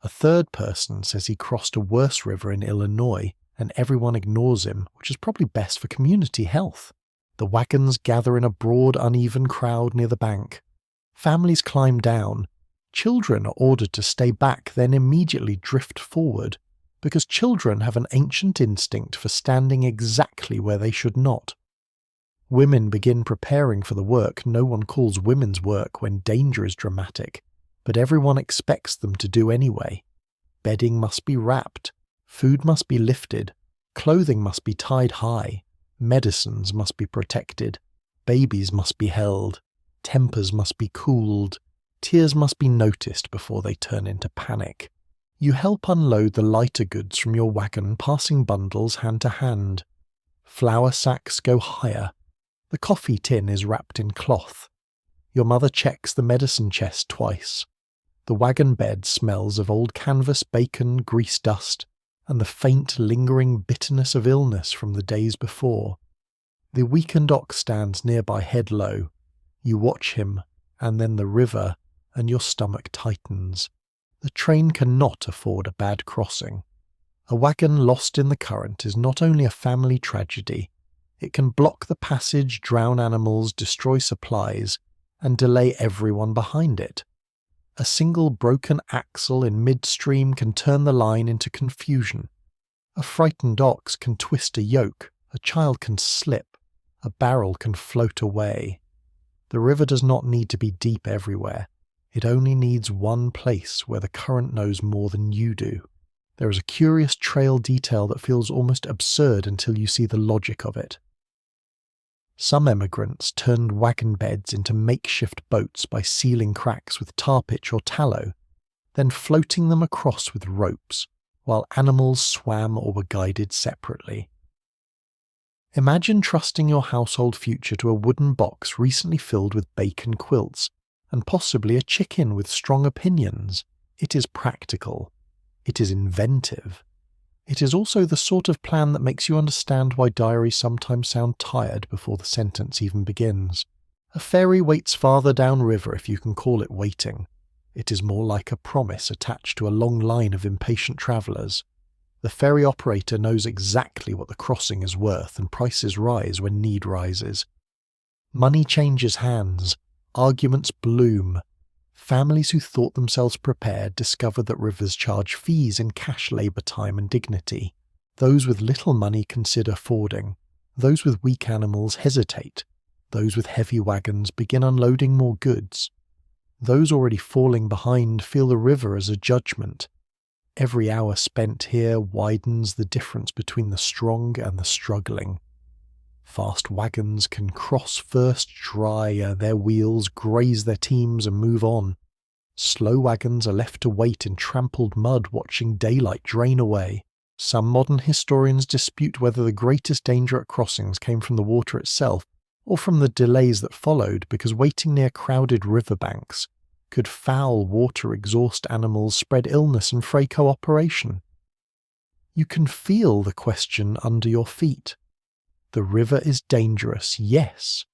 Speaker 1: A third person says he crossed a worse river in Illinois, and everyone ignores him, which is probably best for community health. The wagons gather in a broad, uneven crowd near the bank. Families climb down. Children are ordered to stay back, then immediately drift forward, because children have an ancient instinct for standing exactly where they should not. Women begin preparing for the work no one calls women's work when danger is dramatic, but everyone expects them to do anyway. Bedding must be wrapped, food must be lifted, clothing must be tied high, medicines must be protected, babies must be held, tempers must be cooled, tears must be noticed before they turn into panic. You help unload the lighter goods from your wagon, passing bundles hand to hand. Flour sacks go higher. The coffee tin is wrapped in cloth. Your mother checks the medicine chest twice. The wagon bed smells of old canvas, bacon, grease dust, and the faint, lingering bitterness of illness from the days before. The weakened ox stands nearby, head low. You watch him, and then the river, and your stomach tightens. The train cannot afford a bad crossing. A wagon lost in the current is not only a family tragedy, it can block the passage, drown animals, destroy supplies, and delay everyone behind it. A single broken axle in midstream can turn the line into confusion. A frightened ox can twist a yoke, a child can slip, a barrel can float away. The river does not need to be deep everywhere. It only needs one place where the current knows more than you do. There is a curious trail detail that feels almost absurd until you see the logic of it. Some emigrants turned wagon beds into makeshift boats by sealing cracks with tar pitch or tallow, then floating them across with ropes, while animals swam or were guided separately. Imagine trusting your household future to a wooden box recently filled with bacon quilts, and possibly a chicken with strong opinions. It is practical. It is inventive. It is also the sort of plan that makes you understand why diaries sometimes sound tired before the sentence even begins. A ferry waits farther downriver, if you can call it waiting. It is more like a promise attached to a long line of impatient travellers. The ferry operator knows exactly what the crossing is worth, and prices rise when need rises. Money changes hands. Arguments bloom. Families who thought themselves prepared discover that rivers charge fees in cash labour time and dignity. Those with little money consider fording. Those with weak animals hesitate. Those with heavy wagons begin unloading more goods. Those already falling behind feel the river as a judgment. Every hour spent here widens the difference between the strong and the struggling. Fast wagons can cross first dry, their wheels graze their teams and move on. Slow wagons are left to wait in trampled mud, watching daylight drain away. Some modern historians dispute whether the greatest danger at crossings came from the water itself or from the delays that followed, because waiting near crowded riverbanks could foul water exhaust animals, spread illness and fray cooperation. You can feel the question under your feet. The river is dangerous, yes,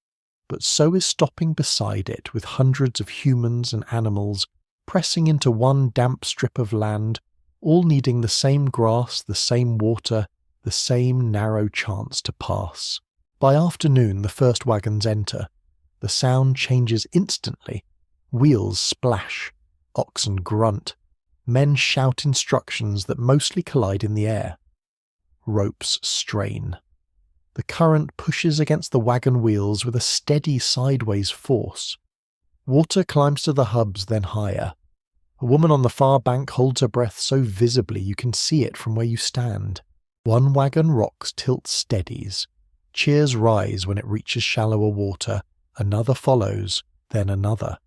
Speaker 1: but so is stopping beside it with hundreds of humans and animals pressing into one damp strip of land, all needing the same grass, the same water, the same narrow chance to pass. By afternoon, the first wagons enter. The sound changes instantly. Wheels splash, oxen grunt, men shout instructions that mostly collide in the air. Ropes strain. The current pushes against the wagon wheels with a steady sideways force. Water climbs to the hubs, then higher. A woman on the far bank holds her breath so visibly you can see it from where you stand. One wagon rocks, tilts, steadies. Cheers rise when it reaches shallower water. Another follows, then another.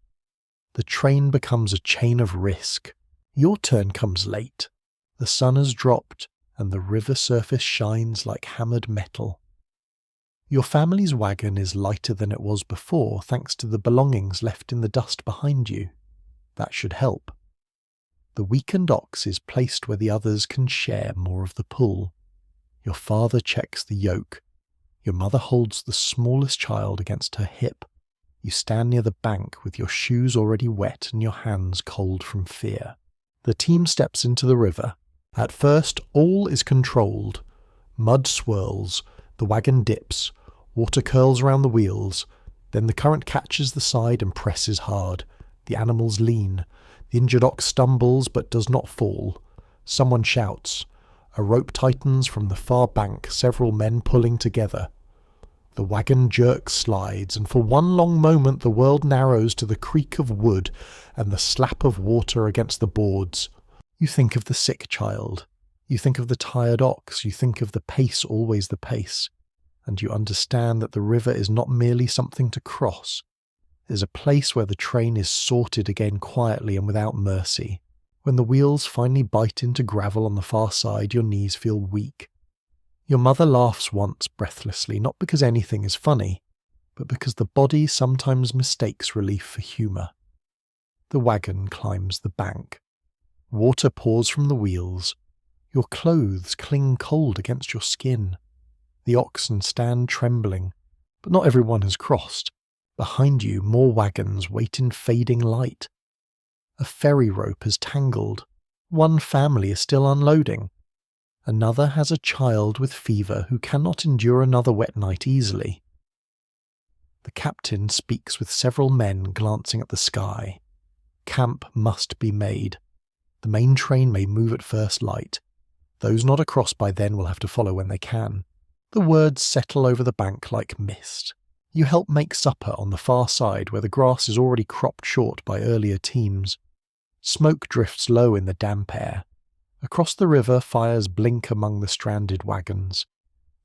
Speaker 1: The train becomes a chain of risk. Your turn comes late. The sun has dropped, and the river surface shines like hammered metal. Your family's wagon is lighter than it was before thanks to the belongings left in the dust behind you. That should help. The weakened ox is placed where the others can share more of the pull. Your father checks the yoke. Your mother holds the smallest child against her hip. You stand near the bank with your shoes already wet and your hands cold from fear. The team steps into the river. At first, all is controlled. Mud swirls, the wagon dips, water curls around the wheels. Then the current catches the side and presses hard. The animals lean. The injured ox stumbles but does not fall. Someone shouts. A rope tightens from the far bank, several men pulling together. The wagon jerks, slides, and for one long moment the world narrows to the creak of wood and the slap of water against the boards. You think of the sick child. You think of the tired ox. You think of the pace, always the pace. And you understand that the river is not merely something to cross. It is a place where the train is sorted again quietly and without mercy. When the wheels finally bite into gravel on the far side, your knees feel weak. Your mother laughs once breathlessly, not because anything is funny, but because the body sometimes mistakes relief for humour. The wagon climbs the bank. Water pours from the wheels. Your clothes cling cold against your skin. The oxen stand trembling, but not everyone has crossed. Behind you, more wagons wait in fading light. A ferry rope has tangled. One family is still unloading. Another has a child with fever who cannot endure another wet night easily. The captain speaks with several men glancing at the sky. Camp must be made. The main train may move at first light. Those not across by then will have to follow when they can. The words settle over the bank like mist. You help make supper on the far side where the grass is already cropped short by earlier teams. Smoke drifts low in the damp air. Across the river, fires blink among the stranded wagons.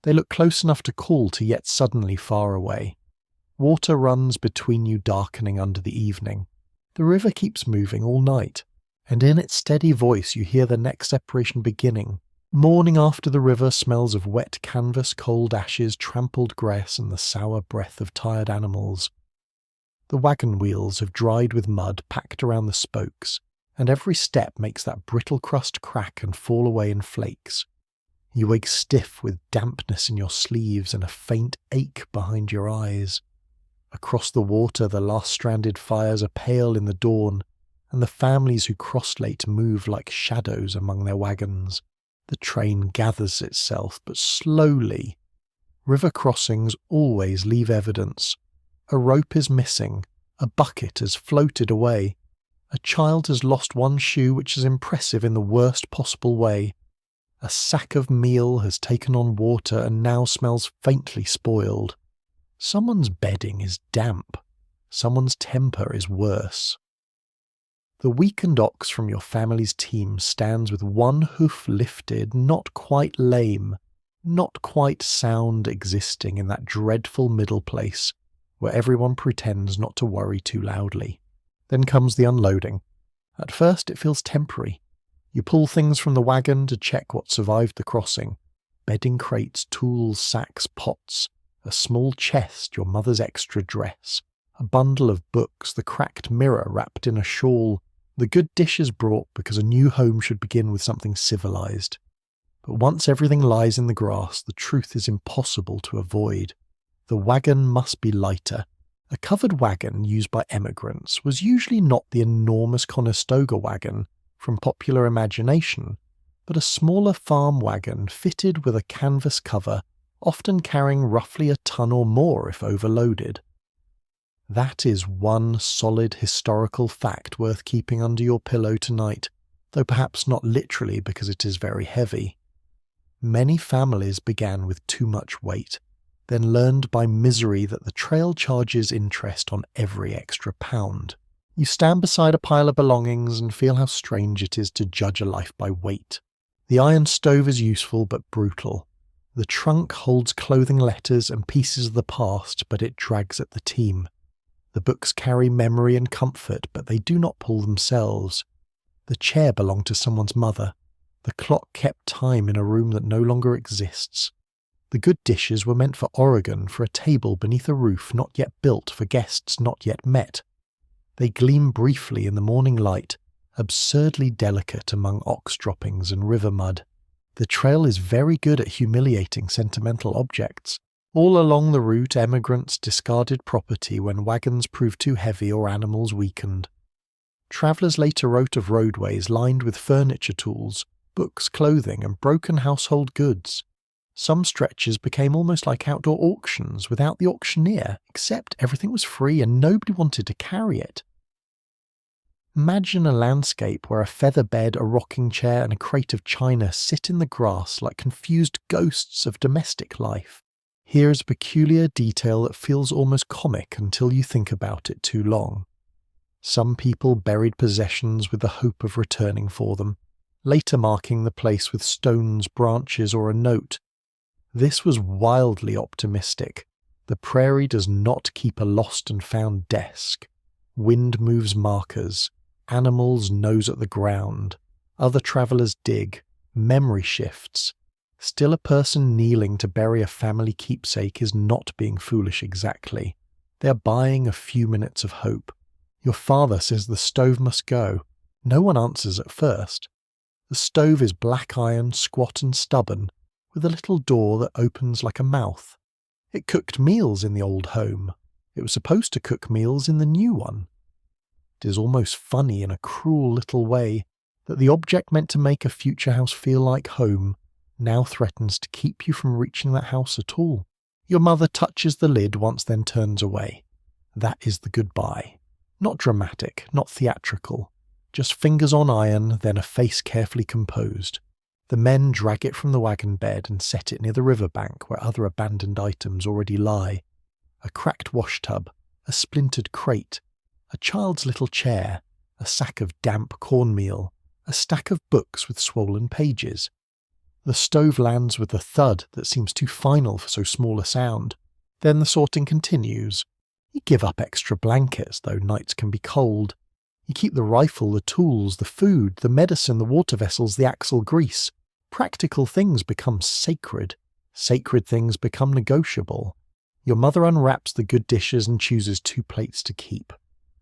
Speaker 1: They look close enough to call to yet suddenly far away. Water runs between you, darkening under the evening. The river keeps moving all night, and in its steady voice you hear the next separation beginning. Morning after the river smells of wet canvas, cold ashes, trampled grass, and the sour breath of tired animals. The wagon wheels have dried with mud packed around the spokes, and every step makes that brittle crust crack and fall away in flakes. You wake stiff with dampness in your sleeves and a faint ache behind your eyes. Across the water, the last stranded fires are pale in the dawn, and the families who crossed late move like shadows among their wagons. The train gathers itself, but slowly. River crossings always leave evidence. A rope is missing. A bucket has floated away. A child has lost one shoe, which is impressive in the worst possible way. A sack of meal has taken on water and now smells faintly spoiled. Someone's bedding is damp. Someone's temper is worse. The weakened ox from your family's team stands with one hoof lifted, not quite lame, not quite sound, existing in that dreadful middle place where everyone pretends not to worry too loudly. Then comes the unloading. At first it feels temporary. You pull things from the wagon to check what survived the crossing. Bedding crates, tools, sacks, pots, a small chest, your mother's extra dress, a bundle of books, the cracked mirror wrapped in a shawl, the good dishes brought because a new home should begin with something civilized. But once everything lies in the grass, the truth is impossible to avoid. The wagon must be lighter. A covered wagon used by emigrants was usually not the enormous Conestoga wagon from popular imagination, but a smaller farm wagon fitted with a canvas cover, often carrying roughly a ton or more if overloaded. That is one solid historical fact worth keeping under your pillow tonight, though perhaps not literally because it is very heavy. Many families began with too much weight, then learned by misery that the trail charges interest on every extra pound. You stand beside a pile of belongings and feel how strange it is to judge a life by weight. The iron stove is useful but brutal. The trunk holds clothing letters and pieces of the past, but it drags at the team. The books carry memory and comfort, but they do not pull themselves. The chair belonged to someone's mother. The clock kept time in a room that no longer exists. The good dishes were meant for Oregon, for a table beneath a roof not yet built for guests not yet met. They gleam briefly in the morning light, absurdly delicate among ox droppings and river mud. The trail is very good at humiliating sentimental objects. All along the route, emigrants discarded property when wagons proved too heavy or animals weakened. Travellers later wrote of roadways lined with furniture tools, books, clothing, and broken household goods. Some stretches became almost like outdoor auctions without the auctioneer, except everything was free and nobody wanted to carry it. Imagine a landscape where a feather bed, a rocking chair, and a crate of china sit in the grass like confused ghosts of domestic life. Here is a peculiar detail that feels almost comic until you think about it too long. Some people buried possessions with the hope of returning for them, later marking the place with stones, branches, or a note. This was wildly optimistic. The prairie does not keep a lost and found desk. Wind moves markers. Animals nose at the ground. Other travellers dig. Memory shifts. Still, a person kneeling to bury a family keepsake is not being foolish exactly. They are buying a few minutes of hope. Your father says the stove must go. No one answers at first. The stove is black iron, squat and stubborn, with a little door that opens like a mouth. It cooked meals in the old home. It was supposed to cook meals in the new one. It is almost funny in a cruel little way that the object meant to make a future house feel like home now threatens to keep you from reaching that house at all. Your mother touches the lid once, then turns away. That is the goodbye. Not dramatic, not theatrical. Just fingers on iron, then a face carefully composed. The men drag it from the wagon bed and set it near the riverbank where other abandoned items already lie. A cracked washtub, a splintered crate, a child's little chair, a sack of damp cornmeal, a stack of books with swollen pages. The stove lands with a thud that seems too final for so small a sound. Then the sorting continues. You give up extra blankets, though nights can be cold. You keep the rifle, the tools, the food, the medicine, the water vessels, the axle grease. Practical things become sacred. Sacred things become negotiable. Your mother unwraps the good dishes and chooses 2 plates to keep.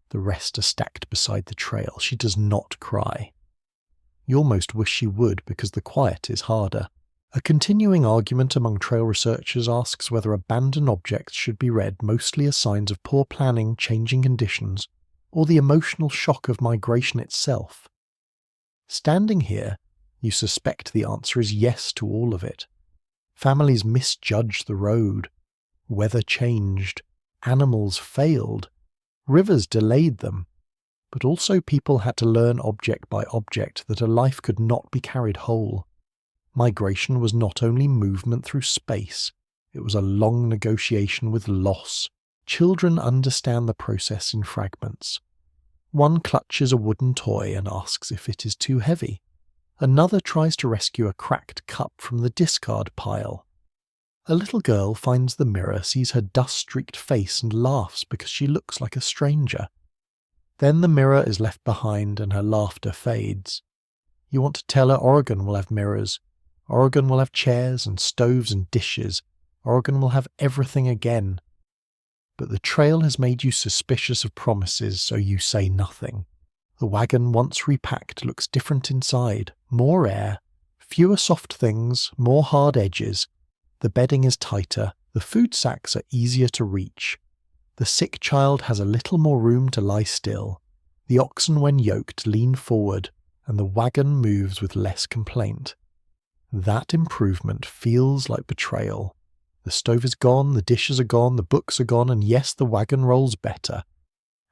Speaker 1: The rest are stacked beside the trail. She does not cry. You almost wish she would, because the quiet is harder. A continuing argument among trail researchers asks whether abandoned objects should be read mostly as signs of poor planning, changing conditions, or the emotional shock of migration itself. Standing here, you suspect the answer is yes to all of it. Families misjudged the road. Weather changed. Animals failed. Rivers delayed them. But also people had to learn object by object that a life could not be carried whole. Migration was not only movement through space, it was a long negotiation with loss. Children understand the process in fragments. One clutches a wooden toy and asks if it is too heavy. Another tries to rescue a cracked cup from the discard pile. A little girl finds the mirror, sees her dust-streaked face and laughs because she looks like a stranger. Then the mirror is left behind and her laughter fades. You want to tell her Oregon will have mirrors. Oregon will have chairs and stoves and dishes. Oregon will have everything again. But the trail has made you suspicious of promises, so you say nothing. The wagon, once repacked, looks different inside. More air, Fewer soft things, more hard edges. The bedding is tighter, the food sacks are easier to reach. The sick child has a little more room to lie still. The oxen, when yoked, lean forward, and the wagon moves with less complaint. That improvement feels like betrayal. The stove is gone, the dishes are gone, the books are gone, and yes, the wagon rolls better.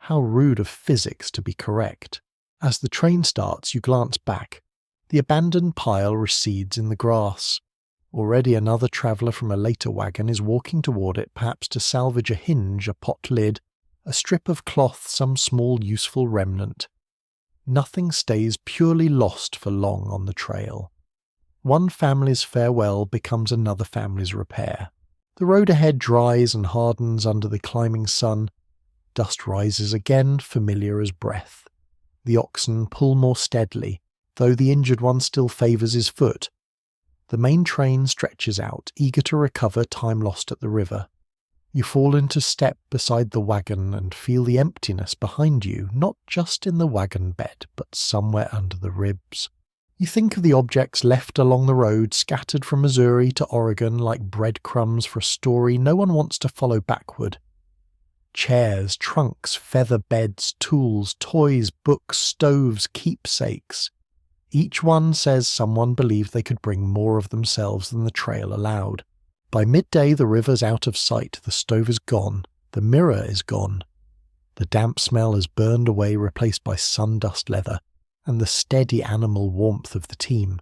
Speaker 1: How rude of physics to be correct. As the train starts, you glance back. The abandoned pile recedes in the grass. Already another traveller from a later wagon is walking toward it, perhaps to salvage a hinge, a pot lid, a strip of cloth, some small useful remnant. Nothing stays purely lost for long on the trail. One family's farewell becomes another family's repair. The road ahead dries and hardens under the climbing sun. Dust rises again, familiar as breath. The oxen pull more steadily, though the injured one still favours his foot. The main train stretches out, eager to recover time lost at the river. You fall into step beside the wagon and feel the emptiness behind you, not just in the wagon bed, but somewhere under the ribs. You think of the objects left along the road, scattered from Missouri to Oregon like breadcrumbs for a story no one wants to follow backward. Chairs, trunks, feather beds, tools, toys, books, stoves, keepsakes. Each one says someone believed they could bring more of themselves than the trail allowed. By midday the river's out of sight, the stove is gone, the mirror is gone. The damp smell is burned away, replaced by sun-dust leather, and the steady animal warmth of the team.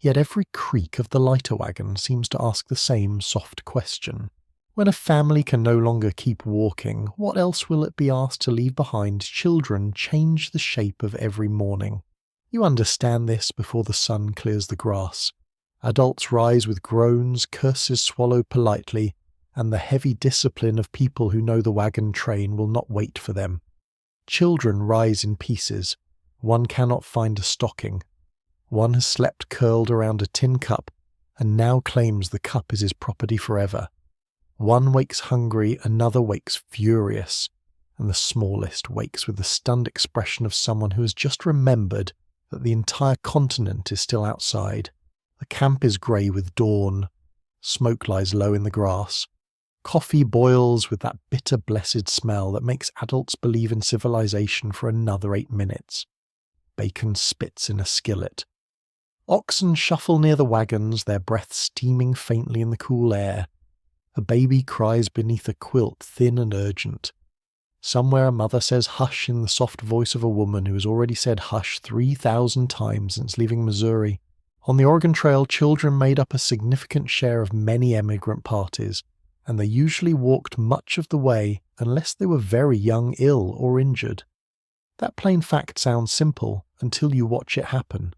Speaker 1: Yet every creak of the lighter wagon seems to ask the same soft question. When a family can no longer keep walking, what else will it be asked to leave behind? Children change the shape of every morning. You understand this before the sun clears the grass. Adults rise with groans, curses swallowed politely, and the heavy discipline of people who know the wagon train will not wait for them. Children rise in pieces. One cannot find a stocking. One has slept curled around a tin cup, and now claims the cup is his property forever. One wakes hungry, another wakes furious, and the smallest wakes with the stunned expression of someone who has just remembered that the entire continent is still outside. The camp is grey with dawn. Smoke lies low in the grass. Coffee boils with that bitter blessed smell that makes adults believe in civilization for another 8 minutes. Bacon spits in a skillet. Oxen shuffle near the wagons, their breath steaming faintly in the cool air. A baby cries beneath a quilt, thin and urgent. Somewhere a mother says hush in the soft voice of a woman who has already said hush 3,000 times since leaving Missouri. On the Oregon Trail, children made up a significant share of many emigrant parties, and they usually walked much of the way unless they were very young, ill, or injured. That plain fact sounds simple until you watch it happen.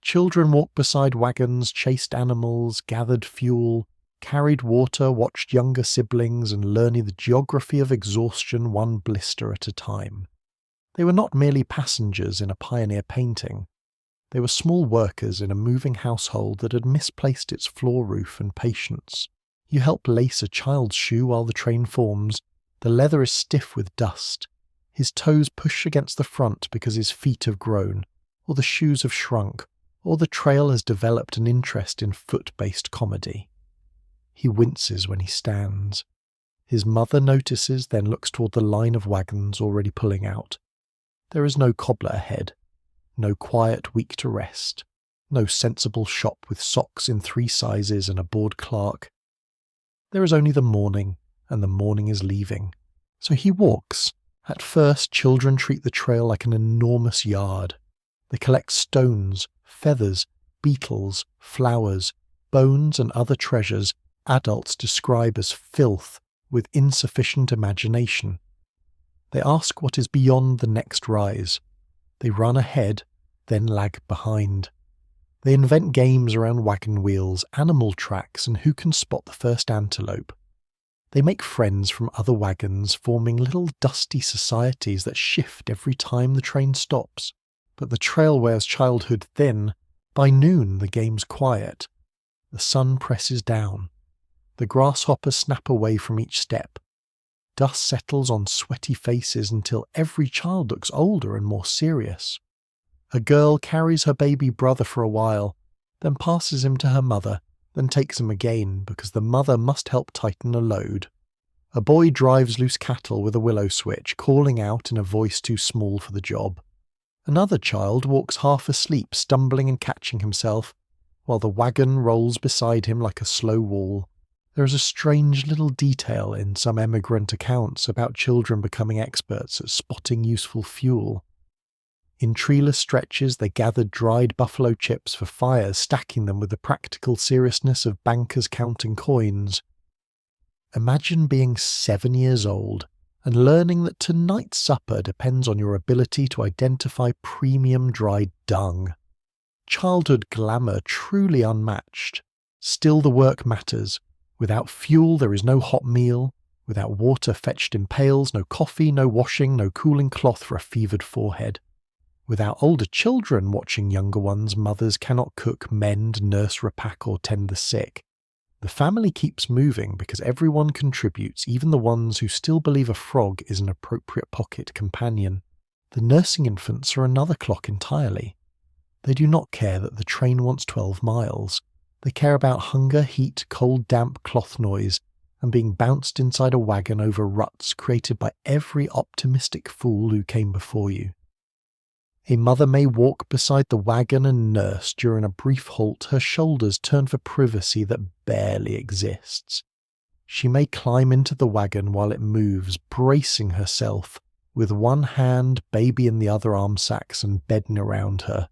Speaker 1: Children walked beside wagons, chased animals, gathered fuel, carried water, watched younger siblings, and learning the geography of exhaustion one blister at a time. They were not merely passengers in a pioneer painting. They were small workers in a moving household that had misplaced its floor roof and patience. You help lace a child's shoe while the train forms. The leather is stiff with dust. His toes push against the front because his feet have grown, or the shoes have shrunk, or the trail has developed an interest in foot-based comedy. He winces when he stands. His mother notices, then looks toward the line of wagons already pulling out. There is no cobbler ahead, no quiet week to rest, no sensible shop with socks in 3 sizes and a bored clerk. There is only the morning, and the morning is leaving. So he walks. At first, children treat the trail like an enormous yard. They collect stones, feathers, beetles, flowers, bones, and other treasures adults describe as filth with insufficient imagination. They ask what is beyond the next rise. They run ahead, then lag behind. They invent games around wagon wheels, animal tracks, and who can spot the first antelope. They make friends from other wagons, forming little dusty societies that shift every time the train stops. But the trail wears childhood thin. By noon the game's quiet. The sun presses down. The grasshoppers snap away from each step. Dust settles on sweaty faces until every child looks older and more serious. A girl carries her baby brother for a while, then passes him to her mother, then takes him again because the mother must help tighten a load. A boy drives loose cattle with a willow switch, calling out in a voice too small for the job. Another child walks half asleep, stumbling and catching himself, while the wagon rolls beside him like a slow wall. There is a strange little detail in some emigrant accounts about children becoming experts at spotting useful fuel. In treeless stretches they gathered dried buffalo chips for fires, stacking them with the practical seriousness of bankers counting coins. Imagine being 7 years old and learning that tonight's supper depends on your ability to identify premium dried dung. Childhood glamour truly unmatched. Still the work matters. Without fuel there is no hot meal. Without water fetched in pails, no coffee, no washing, no cooling cloth for a fevered forehead. Without older children watching younger ones, mothers cannot cook, mend, nurse, repack or tend the sick. The family keeps moving because everyone contributes, even the ones who still believe a frog is an appropriate pocket companion. The nursing infants are another clock entirely. They do not care that the train wants 12 miles. They care about hunger, heat, cold, damp cloth noise, and being bounced inside a wagon over ruts created by every optimistic fool who came before you. A mother may walk beside the wagon and nurse during a brief halt, her shoulders turned for privacy that barely exists. She may climb into the wagon while it moves, bracing herself, with one hand, baby in the other arm sacs and bedding around her.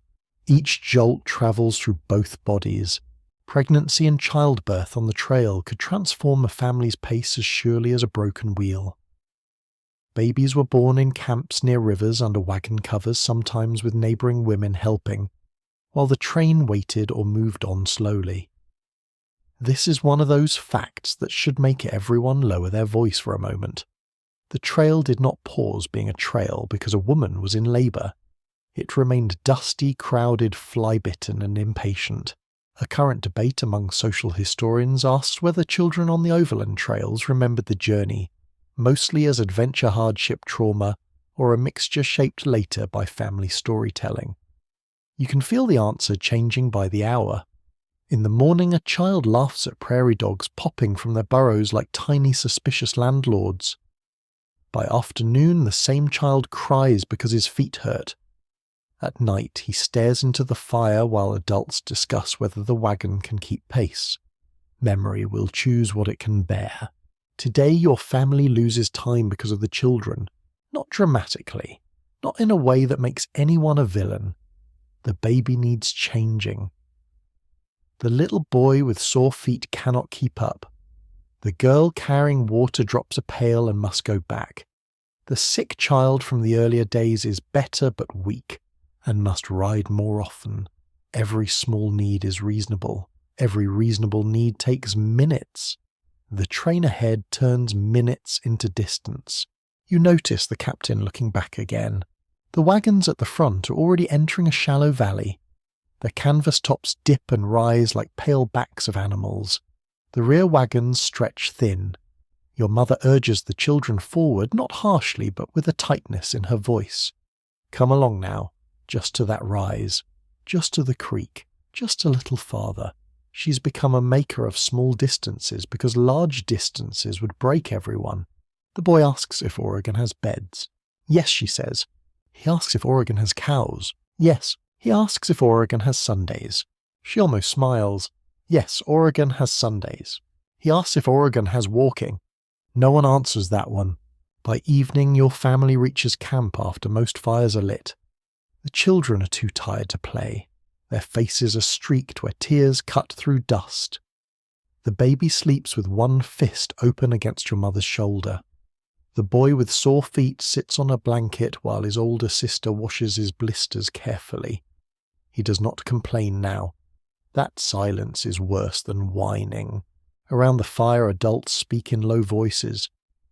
Speaker 1: Each jolt travels through both bodies. Pregnancy and childbirth on the trail could transform a family's pace as surely as a broken wheel. Babies were born in camps near rivers under wagon covers, sometimes with neighbouring women helping, while the train waited or moved on slowly. This is one of those facts that should make everyone lower their voice for a moment. The trail did not pause being a trail because a woman was in labour. It remained dusty, crowded, fly-bitten and impatient. A current debate among social historians asks whether children on the overland trails remembered the journey, mostly as adventure hardship trauma, or a mixture shaped later by family storytelling. You can feel the answer changing by the hour. In the morning, a child laughs at prairie dogs popping from their burrows like tiny suspicious landlords. By afternoon, the same child cries because his feet hurt. At night, he stares into the fire while adults discuss whether the wagon can keep pace. Memory will choose what it can bear. Today your family loses time because of the children, not dramatically, not in a way that makes anyone a villain. The baby needs changing. The little boy with sore feet cannot keep up. The girl carrying water drops a pail and must go back. The sick child from the earlier days is better but weak, and must ride more often. Every small need is reasonable. Every reasonable need takes minutes. The train ahead turns minutes into distance. You notice the captain looking back again. The wagons at the front are already entering a shallow valley. Their canvas tops dip and rise like pale backs of animals. The rear wagons stretch thin. Your mother urges the children forward, not harshly, but with a tightness in her voice. Come along now, just to that rise, just to the creek, just a little farther. She's become a maker of small distances because large distances would break everyone. The boy asks if Oregon has beds. Yes, she says. He asks if Oregon has cows. Yes. He asks if Oregon has Sundays. She almost smiles. Yes, Oregon has Sundays. He asks if Oregon has walking. No one answers that one. By evening, your family reaches camp after most fires are lit. The children are too tired to play. Their faces are streaked where tears cut through dust. The baby sleeps with one fist open against your mother's shoulder. The boy with sore feet sits on a blanket while his older sister washes his blisters carefully. He does not complain now. That silence is worse than whining. Around the fire, adults speak in low voices.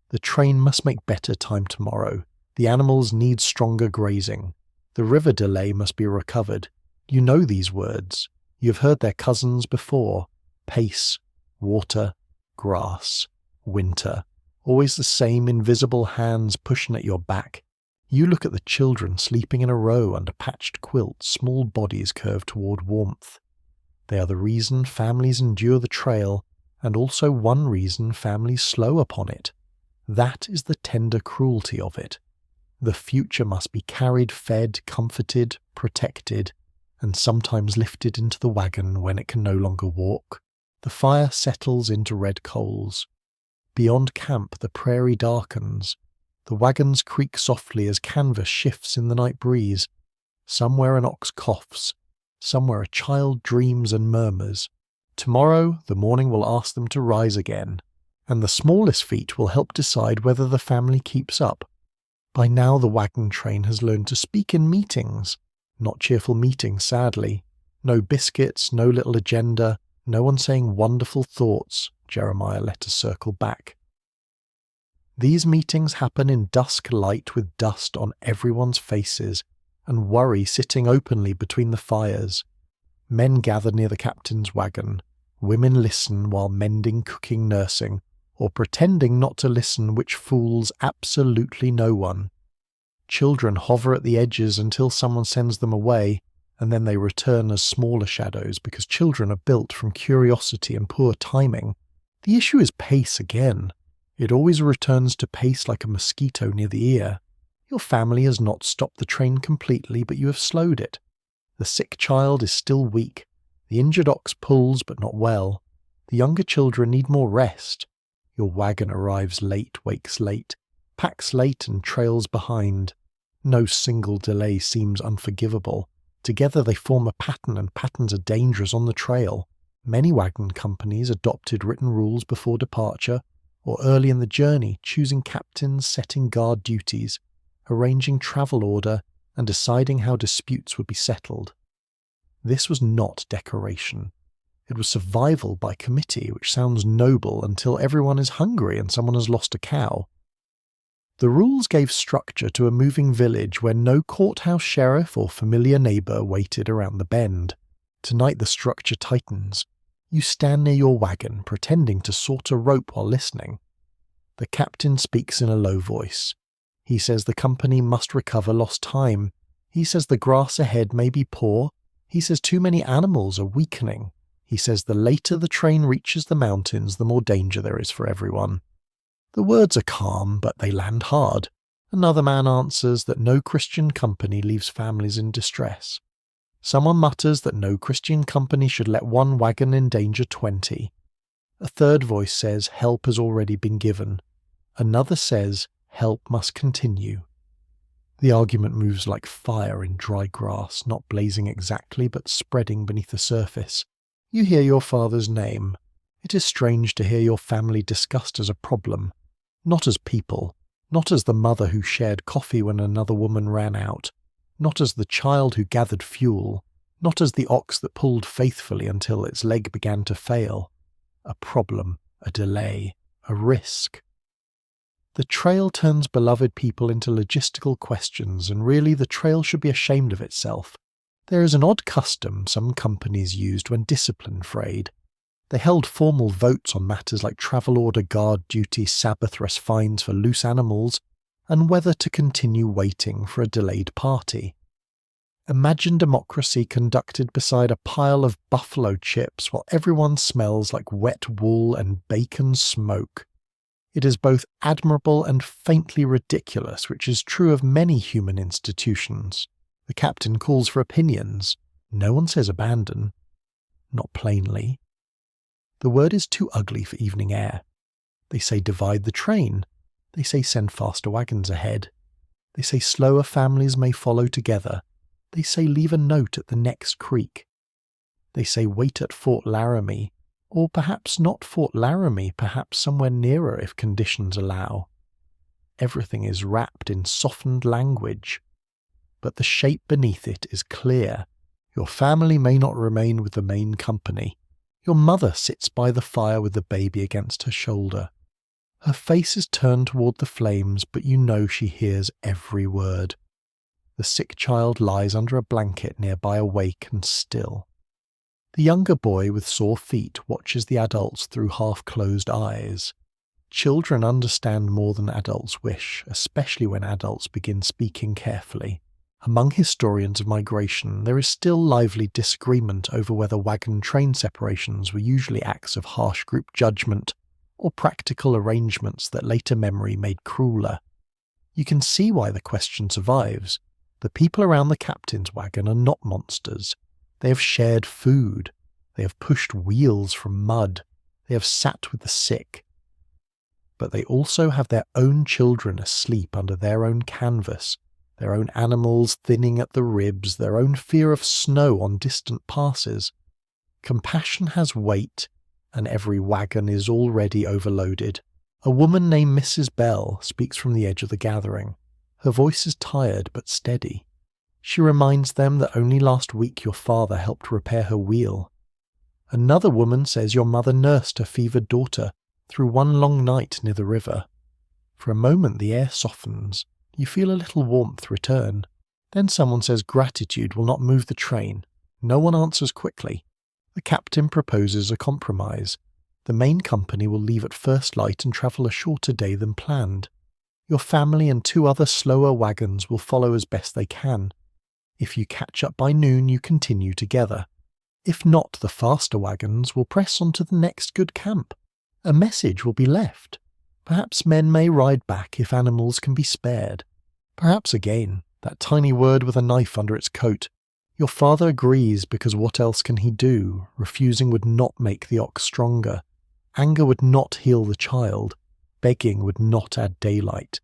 Speaker 1: The train must make better time tomorrow. The animals need stronger grazing. The river delay must be recovered. You know these words. You have heard their cousins before. Pace, water, grass, winter. Always the same invisible hands pushing at your back. You look at the children sleeping in a row under patched quilts, small bodies curved toward warmth. They are the reason families endure the trail, and also one reason families slow upon it. That is the tender cruelty of it. The future must be carried, fed, comforted, protected, and sometimes lifted into the wagon when it can no longer walk. The fire settles into red coals. Beyond camp the prairie darkens. The wagons creak softly as canvas shifts in the night breeze. Somewhere an ox coughs. Somewhere a child dreams and murmurs. Tomorrow the morning will ask them to rise again, and the smallest feat will help decide whether the family keeps up. By now the wagon train has learned to speak in meetings. Not cheerful meetings, sadly. No biscuits, no little agenda, no one saying wonderful thoughts, Jeremiah let us circle back. These meetings happen in dusk light with dust on everyone's faces, and worry sitting openly between the fires. Men gather near the captain's wagon. Women listen while mending, cooking, nursing, or pretending not to listen, which fools absolutely no one. Children hover at the edges until someone sends them away, and then they return as smaller shadows because children are built from curiosity and poor timing. The issue is pace again. It always returns to pace like a mosquito near the ear. Your family has not stopped the train completely, but you have slowed it. The sick child is still weak. The injured ox pulls, but not well. The younger children need more rest. Your wagon arrives late, wakes late, packs late, and trails behind. No single delay seems unforgivable. Together they form a pattern, and patterns are dangerous on the trail. Many wagon companies adopted written rules before departure, or early in the journey, choosing captains, setting guard duties, arranging travel order, and deciding how disputes would be settled. This was not decoration. It was survival by committee, which sounds noble until everyone is hungry and someone has lost a cow. The rules gave structure to a moving village where no courthouse sheriff or familiar neighbour waited around the bend. Tonight the structure tightens. You stand near your wagon, pretending to sort a rope while listening. The captain speaks in a low voice. He says the company must recover lost time. He says the grass ahead may be poor. He says too many animals are weakening. He says the later the train reaches the mountains, the more danger there is for everyone. The words are calm, but they land hard. Another man answers that no Christian company leaves families in distress. Someone mutters that no Christian company should let one wagon endanger 20. A third voice says help has already been given. Another says help must continue. The argument moves like fire in dry grass, not blazing exactly, but spreading beneath the surface. You hear your father's name. It is strange to hear your family discussed as a problem. Not as people, not as the mother who shared coffee when another woman ran out, not as the child who gathered fuel, not as the ox that pulled faithfully until its leg began to fail. A problem, a delay, a risk. The trail turns beloved people into logistical questions, and really the trail should be ashamed of itself. There is an odd custom some companies used when discipline frayed. They held formal votes on matters like travel order, guard duty, Sabbath rest fines for loose animals, and whether to continue waiting for a delayed party. Imagine democracy conducted beside a pile of buffalo chips while everyone smells like wet wool and bacon smoke. It is both admirable and faintly ridiculous, which is true of many human institutions. The captain calls for opinions. No one says abandon. Not plainly. The word is too ugly for evening air. They say divide the train. They say send faster wagons ahead. They say slower families may follow together. They say leave a note at the next creek. They say wait at Fort Laramie, or perhaps not Fort Laramie, perhaps somewhere nearer if conditions allow. Everything is wrapped in softened language, but the shape beneath it is clear. Your family may not remain with the main company. Your mother sits by the fire with the baby against her shoulder. Her face is turned toward the flames, but you know she hears every word. The sick child lies under a blanket nearby, awake and still. The younger boy with sore feet watches the adults through half-closed eyes. Children understand more than adults wish, especially when adults begin speaking carefully. Among historians of migration, there is still lively disagreement over whether wagon-train separations were usually acts of harsh group judgment or practical arrangements that later memory made crueler. You can see why the question survives. The people around the captain's wagon are not monsters. They have shared food. They have pushed wheels from mud. They have sat with the sick. But they also have their own children asleep under their own canvas, their own animals thinning at the ribs, their own fear of snow on distant passes. Compassion has weight, and every wagon is already overloaded. A woman named Mrs. Bell speaks from the edge of the gathering. Her voice is tired but steady. She reminds them that only last week your father helped repair her wheel. Another woman says your mother nursed her fevered daughter through one long night near the river. For a moment the air softens. You feel a little warmth return. Then someone says gratitude will not move the train. No one answers quickly. The captain proposes a compromise. The main company will leave at first light and travel a shorter day than planned. Your family and 2 other slower wagons will follow as best they can. If you catch up by noon, you continue together. If not, the faster wagons will press on to the next good camp. A message will be left. Perhaps men may ride back if animals can be spared. Perhaps again, that tiny word with a knife under its coat. Your father agrees because what else can he do? Refusing would not make the ox stronger. Anger would not heal the child. Begging would not add daylight.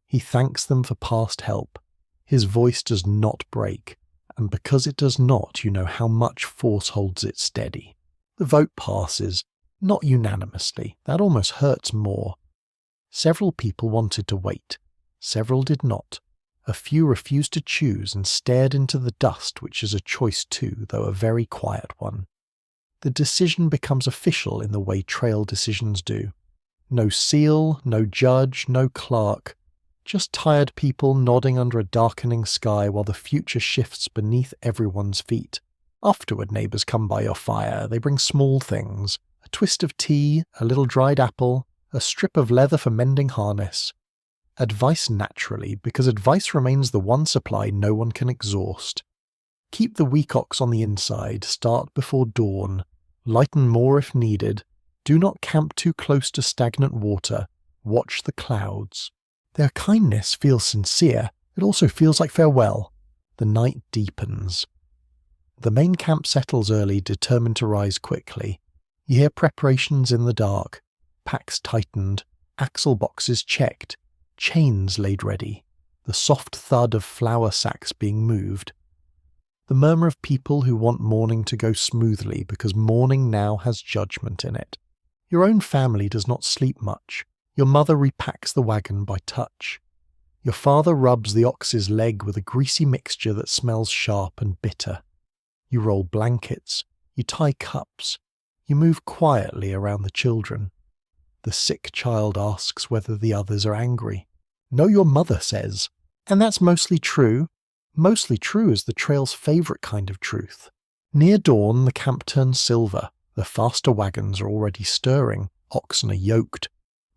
Speaker 1: He thanks them for past help. His voice does not break, and because it does not, you know how much force holds it steady. The vote passes, not unanimously. That almost hurts more. Several people wanted to wait. Several did not. A few refused to choose and stared into the dust, which is a choice too, though a very quiet one. The decision becomes official in the way trail decisions do. No seal, no judge, no clerk. Just tired people nodding under a darkening sky while the future shifts beneath everyone's feet. Afterward neighbours come by your fire. They bring small things. A twist of tea, a little dried apple, a strip of leather for mending harness. Advice naturally, because advice remains the one supply no one can exhaust. Keep the weak ox on the inside, start before dawn, lighten more if needed, do not camp too close to stagnant water, watch the clouds. Their kindness feels sincere, it also feels like farewell. The night deepens. The main camp settles early, determined to rise quickly. You hear preparations in the dark, packs tightened, axle boxes checked, chains laid ready, the soft thud of flour sacks being moved. The murmur of people who want morning to go smoothly because morning now has judgment in it. Your own family does not sleep much. Your mother repacks the wagon by touch. Your father rubs the ox's leg with a greasy mixture that smells sharp and bitter. You roll blankets, you tie cups, you move quietly around the children. The sick child asks whether the others are angry. No, your mother says. And that's mostly true. Mostly true is the trail's favourite kind of truth. Near dawn, the camp turns silver. The faster wagons are already stirring. Oxen are yoked.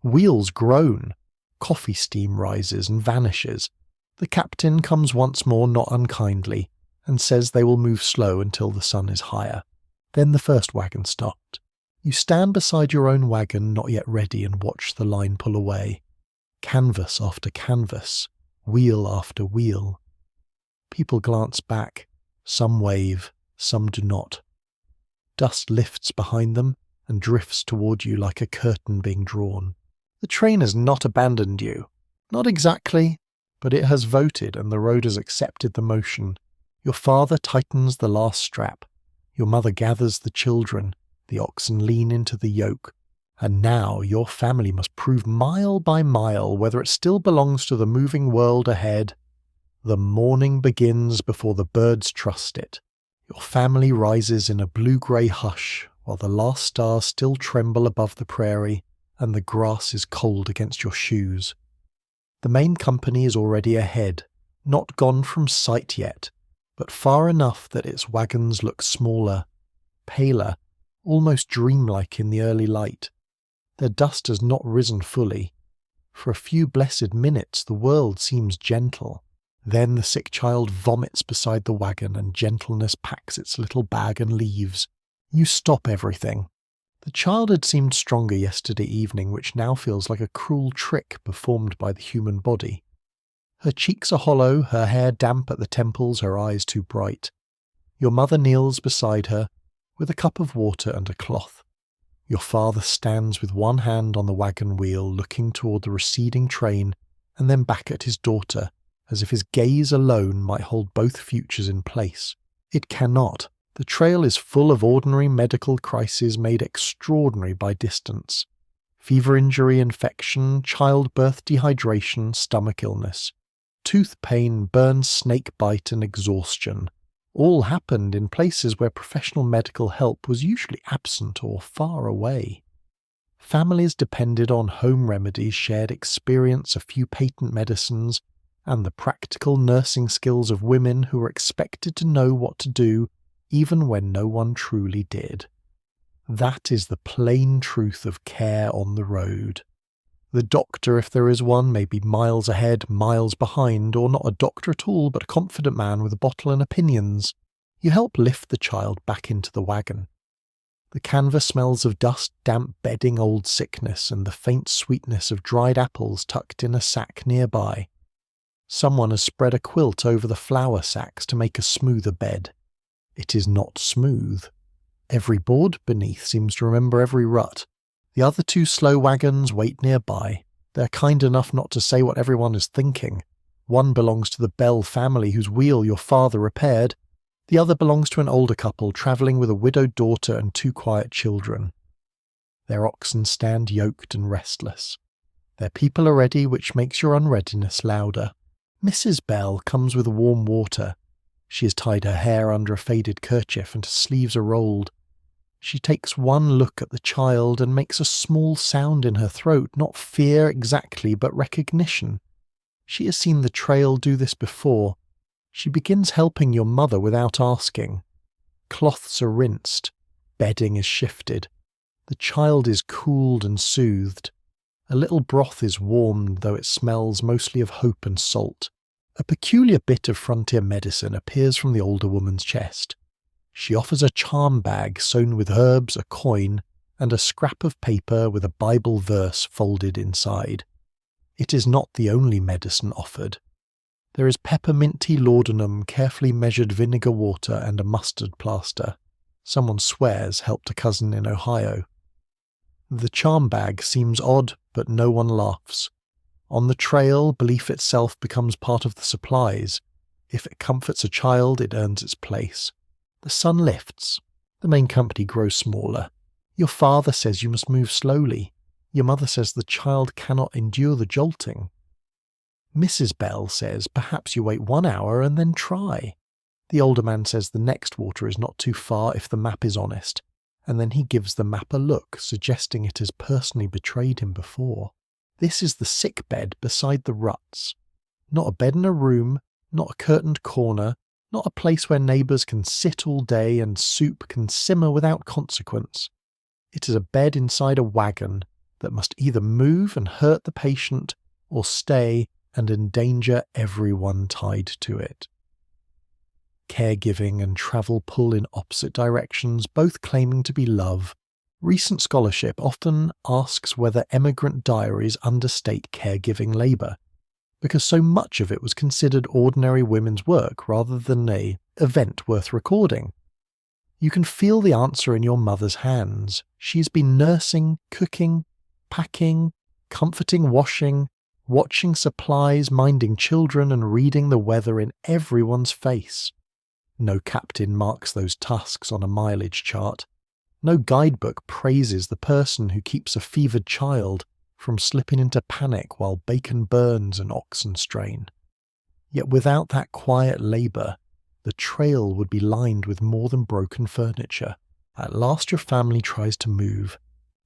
Speaker 1: Wheels groan. Coffee steam rises and vanishes. The captain comes once more not unkindly and says they will move slow until the sun is higher. Then the first wagon stopped. You stand beside your own wagon, not yet ready, and watch the line pull away. Canvas after canvas, wheel after wheel. People glance back. Some wave, some do not. Dust lifts behind them and drifts toward you like a curtain being drawn. The train has not abandoned you. Not exactly, but it has voted and the road has accepted the motion. Your father tightens the last strap. Your mother gathers the children. The oxen lean into the yoke. And now your family must prove mile by mile whether it still belongs to the moving world ahead. The morning begins before the birds trust it. Your family rises in a blue-grey hush while the last stars still tremble above the prairie and the grass is cold against your shoes. The main company is already ahead, not gone from sight yet, but far enough that its wagons look smaller, paler, almost dreamlike in the early light. Their dust has not risen fully. For a few blessed minutes the world seems gentle. Then the sick child vomits beside the wagon and gentleness packs its little bag and leaves. You stop everything. The child had seemed stronger yesterday evening, which now feels like a cruel trick performed by the human body. Her cheeks are hollow, her hair damp at the temples, her eyes too bright. Your mother kneels beside her, with a cup of water and a cloth. Your father stands with one hand on the wagon wheel, looking toward the receding train, and then back at his daughter, as if his gaze alone might hold both futures in place. It cannot. The trail is full of ordinary medical crises made extraordinary by distance. Fever injury, infection, childbirth, dehydration, stomach illness. Tooth pain, burn, snake bite, and exhaustion. All happened in places where professional medical help was usually absent or far away. Families depended on home remedies, shared experience, a few patent medicines, and the practical nursing skills of women who were expected to know what to do even when no one truly did. That is the plain truth of care on the road. The doctor, if there is one, may be miles ahead, miles behind, or not a doctor at all, but a confident man with a bottle and opinions. You help lift the child back into the wagon. The canvas smells of dust, damp bedding, old sickness, and the faint sweetness of dried apples tucked in a sack nearby. Someone has spread a quilt over the flour sacks to make a smoother bed. It is not smooth. Every board beneath seems to remember every rut. The other two slow wagons wait nearby. They're kind enough not to say what everyone is thinking. One belongs to the Bell family whose wheel your father repaired. The other belongs to an older couple travelling with a widowed daughter and two quiet children. Their oxen stand yoked and restless. Their people are ready, which makes your unreadiness louder. Mrs. Bell comes with warm water. She has tied her hair under a faded kerchief and her sleeves are rolled. She takes one look at the child and makes a small sound in her throat, not fear exactly, but recognition. She has seen the trail do this before. She begins helping your mother without asking. Cloths are rinsed. Bedding is shifted. The child is cooled and soothed. A little broth is warmed, though it smells mostly of hope and salt. A peculiar bit of frontier medicine appears from the older woman's chest. She offers a charm bag sewn with herbs, a coin, and a scrap of paper with a Bible verse folded inside. It is not the only medicine offered. There is pepperminty laudanum, carefully measured vinegar water, and a mustard plaster. Someone swears helped a cousin in Ohio. The charm bag seems odd, but no one laughs. On the trail, belief itself becomes part of the supplies. If it comforts a child, it earns its place. The sun lifts. The main company grows smaller. Your father says you must move slowly. Your mother says the child cannot endure the jolting. Mrs. Bell says perhaps you wait 1 hour and then try. The older man says the next water is not too far if the map is honest, and then he gives the map a look, suggesting it has personally betrayed him before. This is the sick bed beside the ruts. Not a bed in a room, not a curtained corner, not a place where neighbours can sit all day and soup can simmer without consequence. It is a bed inside a wagon that must either move and hurt the patient or stay and endanger everyone tied to it. Caregiving and travel pull in opposite directions, both claiming to be love. Recent scholarship often asks whether emigrant diaries understate caregiving labour, because so much of it was considered ordinary women's work rather than an event worth recording. You can feel the answer in your mother's hands. She's been nursing, cooking, packing, comforting, washing, watching supplies, minding children, and reading the weather in everyone's face. No captain marks those tasks on a mileage chart. No guidebook praises the person who keeps a fevered child from slipping into panic while bacon burns and oxen strain. Yet without that quiet labour, the trail would be lined with more than broken furniture. At last your family tries to move.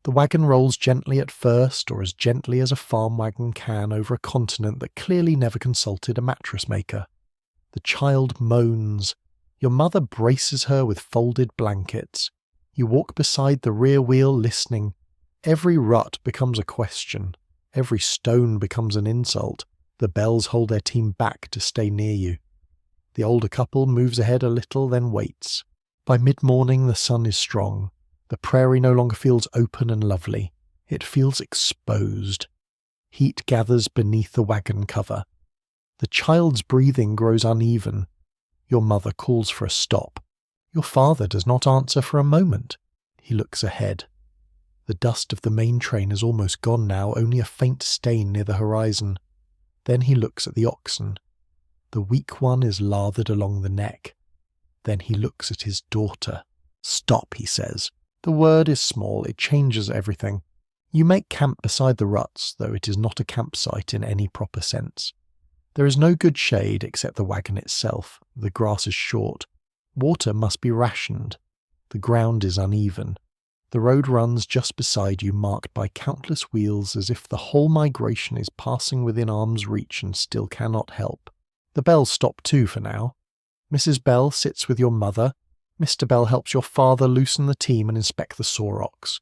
Speaker 1: The wagon rolls gently at first, or as gently as a farm wagon can over a continent that clearly never consulted a mattress maker. The child moans. Your mother braces her with folded blankets. You walk beside the rear wheel listening. Every rut becomes a question. Every stone becomes an insult. The bells hold their team back to stay near you. The older couple moves ahead a little, then waits. By mid-morning the sun is strong. The prairie no longer feels open and lovely. It feels exposed. Heat gathers beneath the wagon cover. The child's breathing grows uneven. Your mother calls for a stop. Your father does not answer for a moment. He looks ahead. The dust of the main train is almost gone now, only a faint stain near the horizon. Then he looks at the oxen. The weak one is lathered along the neck. Then he looks at his daughter. "Stop," he says. The word is small, it changes everything. You make camp beside the ruts, though it is not a campsite in any proper sense. There is no good shade except the wagon itself. The grass is short. Water must be rationed. The ground is uneven. The road runs just beside you, marked by countless wheels, as if the whole migration is passing within arm's reach and still cannot help. The bells stop too for now. Mrs. Bell sits with your mother. Mr. Bell helps your father loosen the team and inspect the sore ox.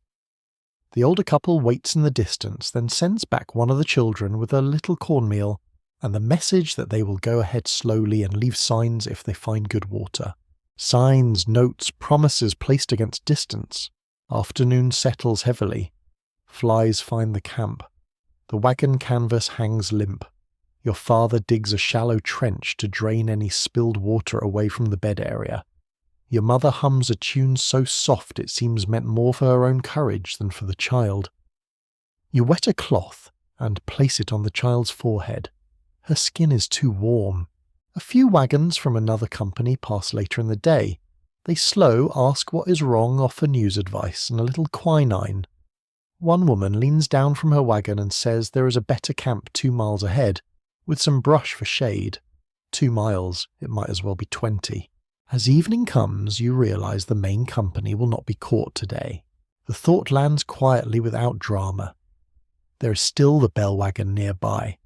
Speaker 1: The older couple waits in the distance, then sends back one of the children with a little cornmeal and the message that they will go ahead slowly and leave signs if they find good water. Signs, notes, promises placed against distance. Afternoon settles heavily. Flies find the camp. The wagon canvas hangs limp. Your father digs a shallow trench to drain any spilled water away from the bed area. Your mother hums a tune so soft it seems meant more for her own courage than for the child. You wet a cloth and place it on the child's forehead. Her skin is too warm. A few wagons from another company pass later in the day. They slow, ask what is wrong, offer news advice, and a little quinine. One woman leans down from her wagon and says there is a better camp 2 miles ahead, with some brush for shade. 2 miles, it might as well be 20. As evening comes, you realize the main company will not be caught today. The thought lands quietly without drama. There is still the bell wagon nearby.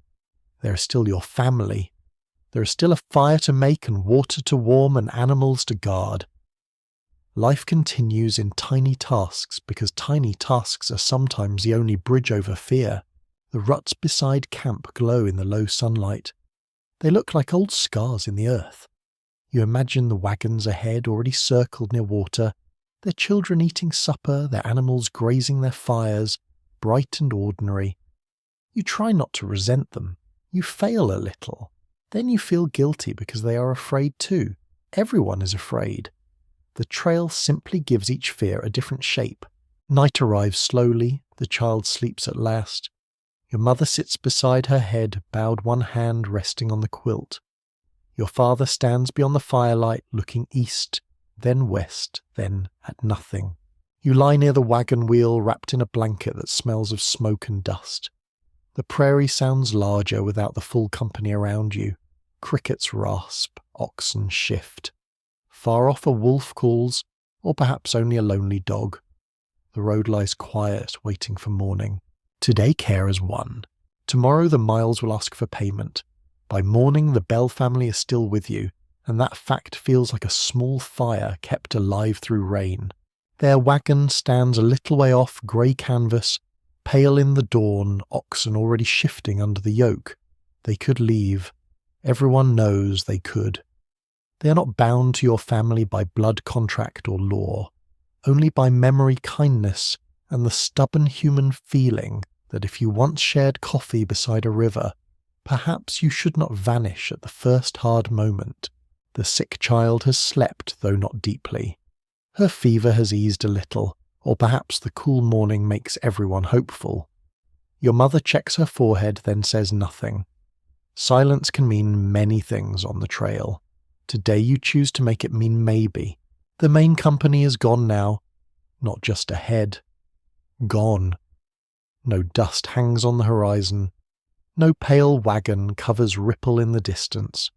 Speaker 1: There is still your family. There is still a fire to make and water to warm and animals to guard. Life continues in tiny tasks because tiny tasks are sometimes the only bridge over fear. The ruts beside camp glow in the low sunlight. They look like old scars in the earth. You imagine the wagons ahead already circled near water, their children eating supper, their animals grazing their fires, bright and ordinary. You try not to resent them. You fail a little. Then you feel guilty because they are afraid too. Everyone is afraid. The trail simply gives each fear a different shape. Night arrives slowly. The child sleeps at last. Your mother sits beside her head, bowed, one hand resting on the quilt. Your father stands beyond the firelight, looking east, then west, then at nothing. You lie near the wagon wheel, wrapped in a blanket that smells of smoke and dust. The prairie sounds larger without the full company around you. Crickets rasp, oxen shift. Far off a wolf calls, or perhaps only a lonely dog. The road lies quiet, waiting for morning. Today care has won. Tomorrow the miles will ask for payment. By morning the Bell family is still with you, and that fact feels like a small fire kept alive through rain. Their wagon stands a little way off, grey canvas, pale in the dawn, oxen already shifting under the yoke. They could leave. Everyone knows they could. They are not bound to your family by blood contract or law, only by memory, kindness, and the stubborn human feeling that if you once shared coffee beside a river, perhaps you should not vanish at the first hard moment. The sick child has slept, though not deeply. Her fever has eased a little, or perhaps the cool morning makes everyone hopeful. Your mother checks her forehead, then says nothing. Silence can mean many things on the trail. Today you choose to make it mean maybe. The main company is gone now, not just ahead. Gone. No dust hangs on the horizon. No pale wagon covers ripple in the distance.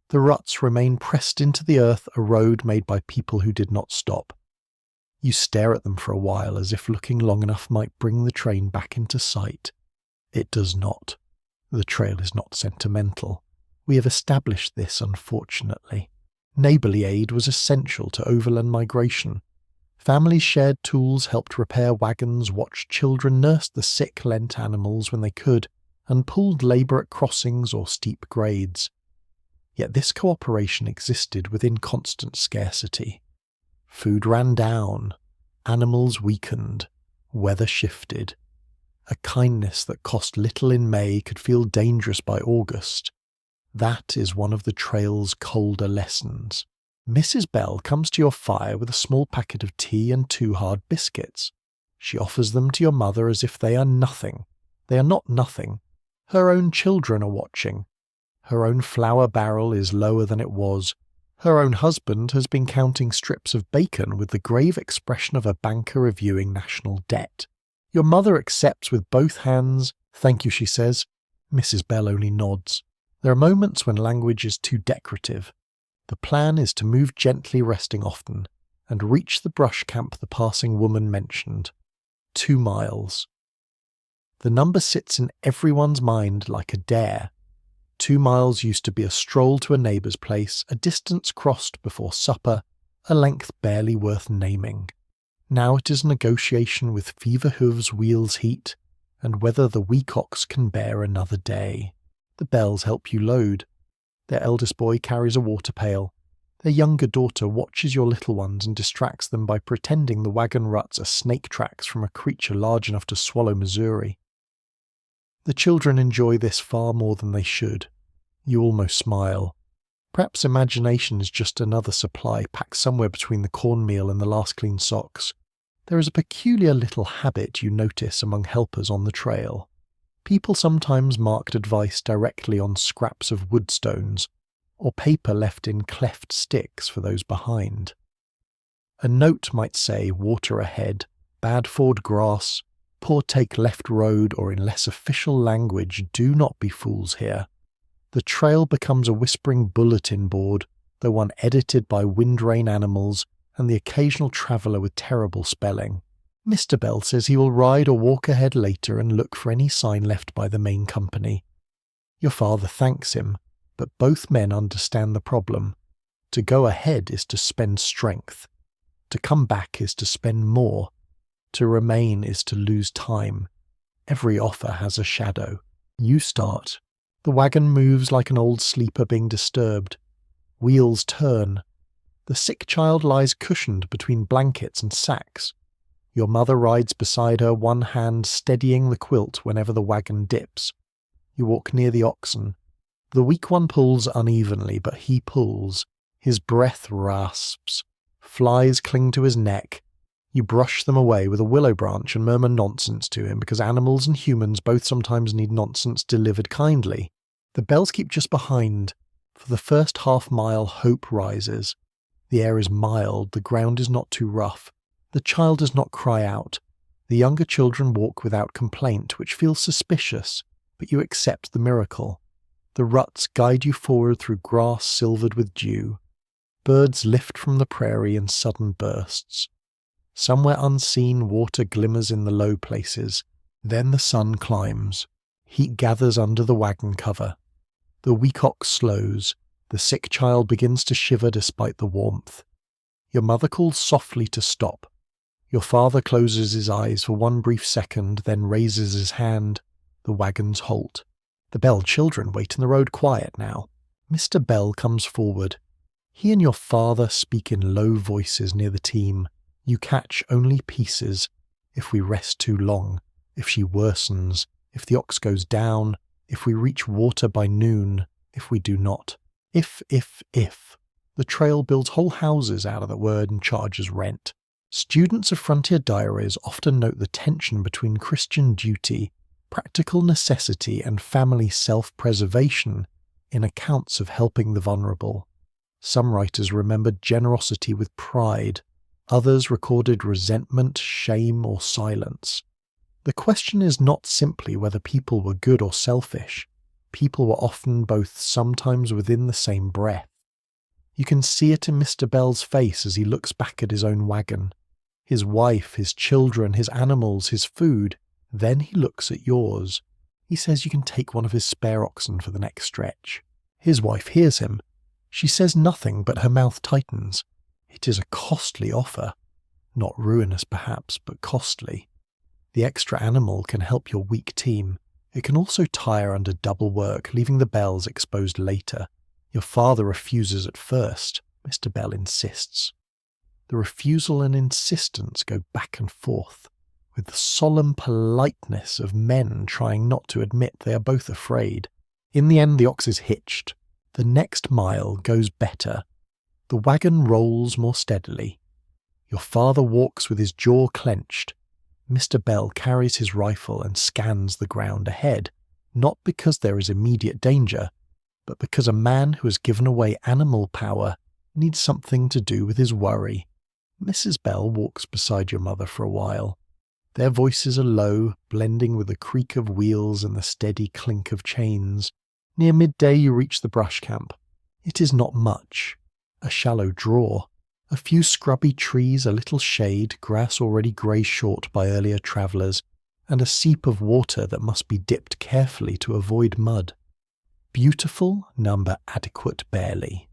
Speaker 1: The ruts remain pressed into the earth, a road made by people who did not stop. You stare at them for a while, as if looking long enough might bring the train back into sight. It does not. The trail is not sentimental. We have established this, unfortunately. Neighbourly aid was essential to overland migration. Families shared tools, helped repair wagons, watched children nurse the sick, lent animals when they could, and pooled labour at crossings or steep grades. Yet this cooperation existed within constant scarcity. Food ran down, animals weakened, weather shifted. A kindness that cost little in May could feel dangerous by August. That is one of the trail's colder lessons. Mrs. Bell comes to your fire with a small packet of tea and 2 hard biscuits. She offers them to your mother as if they are nothing. They are not nothing. Her own children are watching. Her own flour barrel is lower than it was. Her own husband has been counting strips of bacon with the grave expression of a banker reviewing national debt. Your mother accepts with both hands. "Thank you," she says. Mrs. Bell only nods. There are moments when language is too decorative. The plan is to move gently, resting often, and reach the brush camp the passing woman mentioned. 2 miles. The number sits in everyone's mind like a dare. 2 miles used to be a stroll to a neighbour's place, a distance crossed before supper, a length barely worth naming. Now it is a negotiation with fever hooves, wheels heat, and whether the weak ox can bear another day. The Bells help you load. Their eldest boy carries a water pail. Their younger daughter watches your little ones and distracts them by pretending the wagon ruts are snake tracks from a creature large enough to swallow Missouri. The children enjoy this far more than they should. You almost smile. Perhaps imagination is just another supply packed somewhere between the cornmeal and the last clean socks. There is a peculiar little habit you notice among helpers on the trail. People sometimes marked advice directly on scraps of wood stones, or paper left in cleft sticks for those behind. A note might say water ahead, bad ford grass, poor take left road, or in less official language, do not be fools here. The trail becomes a whispering bulletin board, though one edited by wind-rain animals and the occasional traveller with terrible spelling. Mr. Bell says he will ride or walk ahead later and look for any sign left by the main company. Your father thanks him, but both men understand the problem. To go ahead is to spend strength. To come back is to spend more. To remain is to lose time. Every offer has a shadow. You start. The wagon moves like an old sleeper being disturbed. Wheels turn. The sick child lies cushioned between blankets and sacks. Your mother rides beside her, one hand steadying the quilt whenever the wagon dips. You walk near the oxen. The weak one pulls unevenly, but he pulls. His breath rasps. Flies cling to his neck. You brush them away with a willow branch and murmur nonsense to him, because animals and humans both sometimes need nonsense delivered kindly. The Bells keep just behind. For the first half-mile, hope rises. The air is mild, the ground is not too rough. The child does not cry out. The younger children walk without complaint, which feels suspicious, but you accept the miracle. The ruts guide you forward through grass silvered with dew. Birds lift from the prairie in sudden bursts. Somewhere unseen, water glimmers in the low places. Then the sun climbs. Heat gathers under the wagon cover. The weak ox slows. The sick child begins to shiver despite the warmth. Your mother calls softly to stop. Your father closes his eyes for one brief second, then raises his hand. The wagons halt. The Bell children wait in the road quiet now. Mr. Bell comes forward. He and your father speak in low voices near the team. You catch only pieces. If we rest too long, if she worsens, if the ox goes down, if we reach water by noon, if we do not. If. The trail builds whole houses out of the word and charges rent. Students of frontier diaries often note the tension between Christian duty, practical necessity, and family self-preservation in accounts of helping the vulnerable. Some writers remembered generosity with pride. Others recorded resentment, shame, or silence. The question is not simply whether people were good or selfish. People were often both, sometimes within the same breath. You can see it in Mr. Bell's face as he looks back at his own wagon. His wife, his children, his animals, his food. Then he looks at yours. He says you can take one of his spare oxen for the next stretch. His wife hears him. She says nothing, but her mouth tightens. It is a costly offer. Not ruinous, perhaps, but costly. The extra animal can help your weak team. It can also tire under double work, leaving the bells exposed later. Your father refuses at first. Mr. Bell insists. The refusal and insistence go back and forth, with the solemn politeness of men trying not to admit they are both afraid. In the end, the ox is hitched. The next mile goes better. The wagon rolls more steadily. Your father walks with his jaw clenched. Mr. Bell carries his rifle and scans the ground ahead, not because there is immediate danger, but because a man who has given away animal power needs something to do with his worry. Mrs. Bell walks beside your mother for a while. Their voices are low, blending with the creak of wheels and the steady clink of chains. Near midday you reach the brush camp. It is not much. A shallow draw. A few scrubby trees, a little shade, grass already grey-short by earlier travellers, and a seep of water that must be dipped carefully to avoid mud. Beautiful, number adequate barely.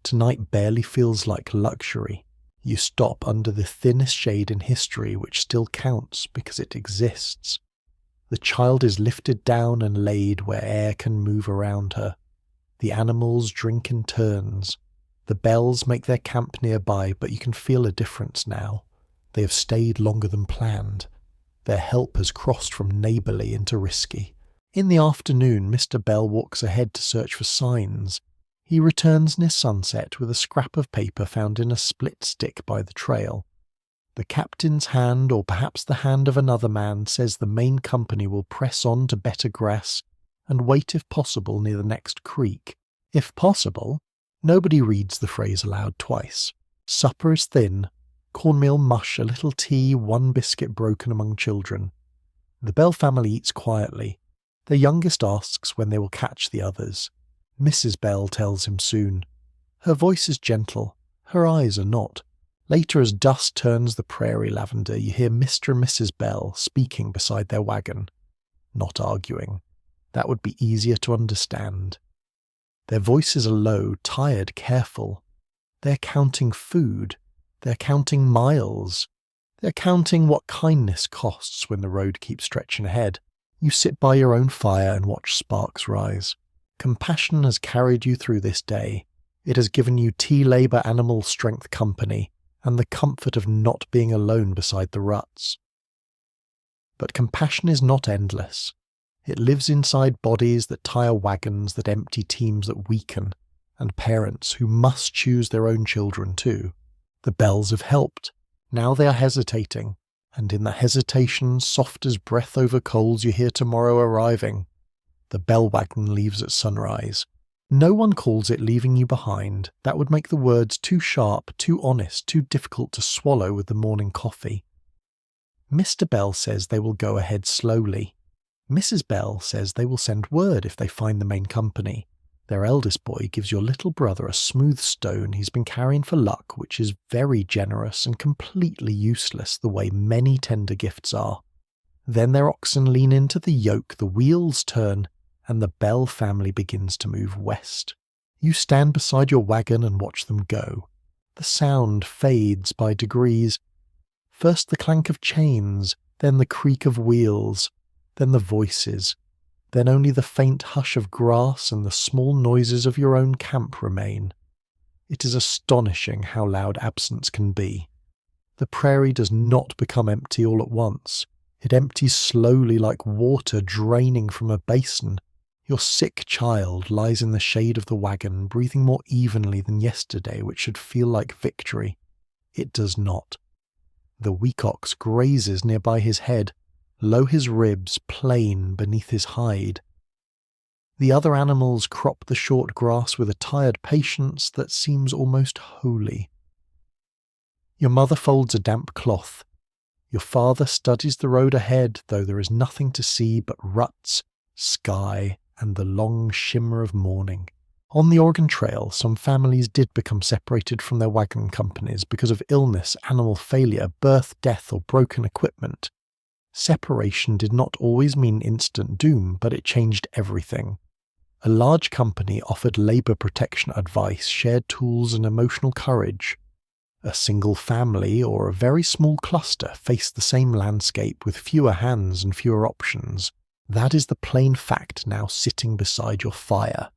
Speaker 1: Tonight barely feels like luxury. You stop under the thinnest shade in history which still counts because it exists. The child is lifted down and laid where air can move around her. The animals drink in turns. The bells make their camp nearby, but you can feel a difference now. They have stayed longer than planned. Their help has crossed from neighbourly into risky. In the afternoon, Mr. Bell walks ahead to search for signs. He returns near sunset with a scrap of paper found in a split stick by the trail. The captain's hand, or perhaps the hand of another man, says the main company will press on to better grass and wait if possible near the next creek. If possible, nobody reads the phrase aloud twice. Supper is thin. Cornmeal mush, a little tea, one biscuit broken among children. The Bell family eats quietly. Their youngest asks when they will catch the others. Mrs. Bell tells him soon. Her voice is gentle. Her eyes are not. Later, as dusk turns the prairie lavender, you hear Mr. and Mrs. Bell speaking beside their wagon. Not arguing. That would be easier to understand. Their voices are low, tired, careful. They're counting food. They're counting miles. They're counting what kindness costs when the road keeps stretching ahead. You sit by your own fire and watch sparks rise. Compassion has carried you through this day. It has given you T-Labour animal strength company and the comfort of not being alone beside the ruts. But compassion is not endless. It lives inside bodies that tire wagons, that empty teams that weaken, and parents who must choose their own children too. The bells have helped. Now they are hesitating, and in that hesitation, soft as breath over coals, you hear tomorrow arriving. The bell wagon leaves at sunrise. No one calls it leaving you behind. That would make the words too sharp, too honest, too difficult to swallow with the morning coffee. Mr. Bell says they will go ahead slowly. Mrs. Bell says they will send word if they find the main company. Their eldest boy gives your little brother a smooth stone he's been carrying for luck, which is very generous and completely useless the way many tender gifts are. Then their oxen lean into the yoke, the wheels turn, and the Bell family begins to move west. You stand beside your wagon and watch them go. The sound fades by degrees. First the clank of chains, then the creak of wheels, then the voices, then only the faint hush of grass and the small noises of your own camp remain. It is astonishing how loud absence can be. The prairie does not become empty all at once. It empties slowly like water draining from a basin. Your sick child lies in the shade of the wagon, breathing more evenly than yesterday, which should feel like victory. It does not. The weak ox grazes nearby his head, low his ribs, plain beneath his hide. The other animals crop the short grass with a tired patience that seems almost holy. Your mother folds a damp cloth. Your father studies the road ahead, though there is nothing to see but ruts, sky, and the long shimmer of morning. On the Oregon Trail, some families did become separated from their wagon companies because of illness, animal failure, birth, death, or broken equipment. Separation did not always mean instant doom, but it changed everything. A large company offered labor protection advice, shared tools, and emotional courage. A single family or a very small cluster faced the same landscape with fewer hands and fewer options. That is the plain fact now sitting beside your fire.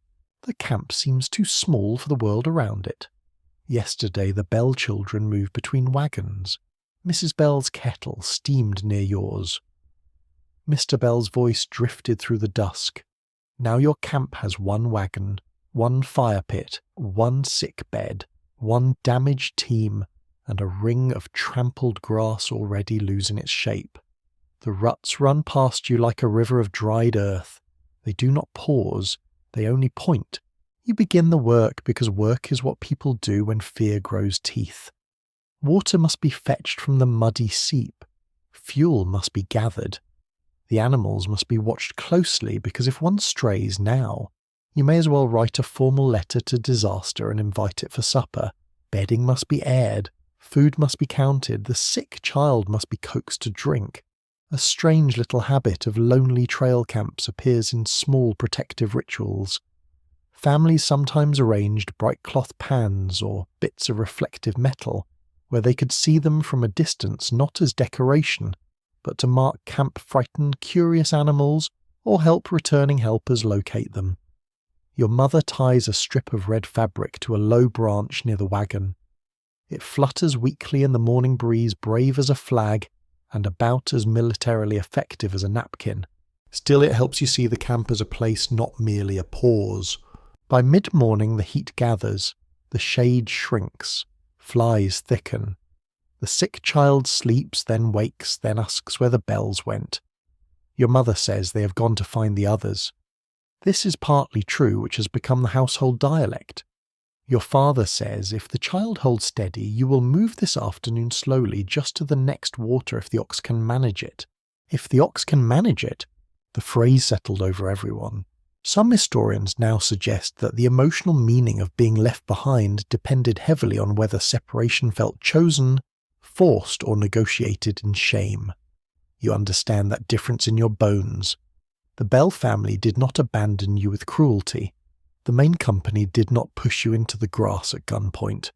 Speaker 1: The camp seems too small for the world around it. Yesterday the Bell children moved between wagons. Mrs. Bell's kettle steamed near yours. Mr. Bell's voice drifted through the dusk. Now your camp has one wagon, one fire pit, one sick bed, one damaged team, and a ring of trampled grass already losing its shape. The ruts run past you like a river of dried earth. They do not pause, they only point. You begin the work because work is what people do when fear grows teeth. Water must be fetched from the muddy seep. Fuel must be gathered. The animals must be watched closely because if one strays now, you may as well write a formal letter to disaster and invite it for supper. Bedding must be aired. Food must be counted. The sick child must be coaxed to drink. A strange little habit of lonely trail camps appears in small protective rituals. Families sometimes arranged bright cloth pans or bits of reflective metal where they could see them from a distance not as decoration, but to mark camp-frightened, curious animals or help returning helpers locate them. Your mother ties a strip of red fabric to a low branch near the wagon. It flutters weakly in the morning breeze, brave as a flag, and about as militarily effective as a napkin. Still, it helps you see the camp as a place, not merely a pause. By mid-morning the heat gathers, the shade shrinks, flies thicken. The sick child sleeps, then wakes, then asks where the bells went. Your mother says they have gone to find the others. This is partly true, which has become the household dialect. Your father says if the child holds steady, you will move this afternoon slowly just to the next water if the ox can manage it. If the ox can manage it, the phrase settled over everyone. Some historians now suggest that the emotional meaning of being left behind depended heavily on whether separation felt chosen, forced, or negotiated in shame. You understand that difference in your bones. The Bell family did not abandon you with cruelty. The main company did not push you into the grass at gunpoint.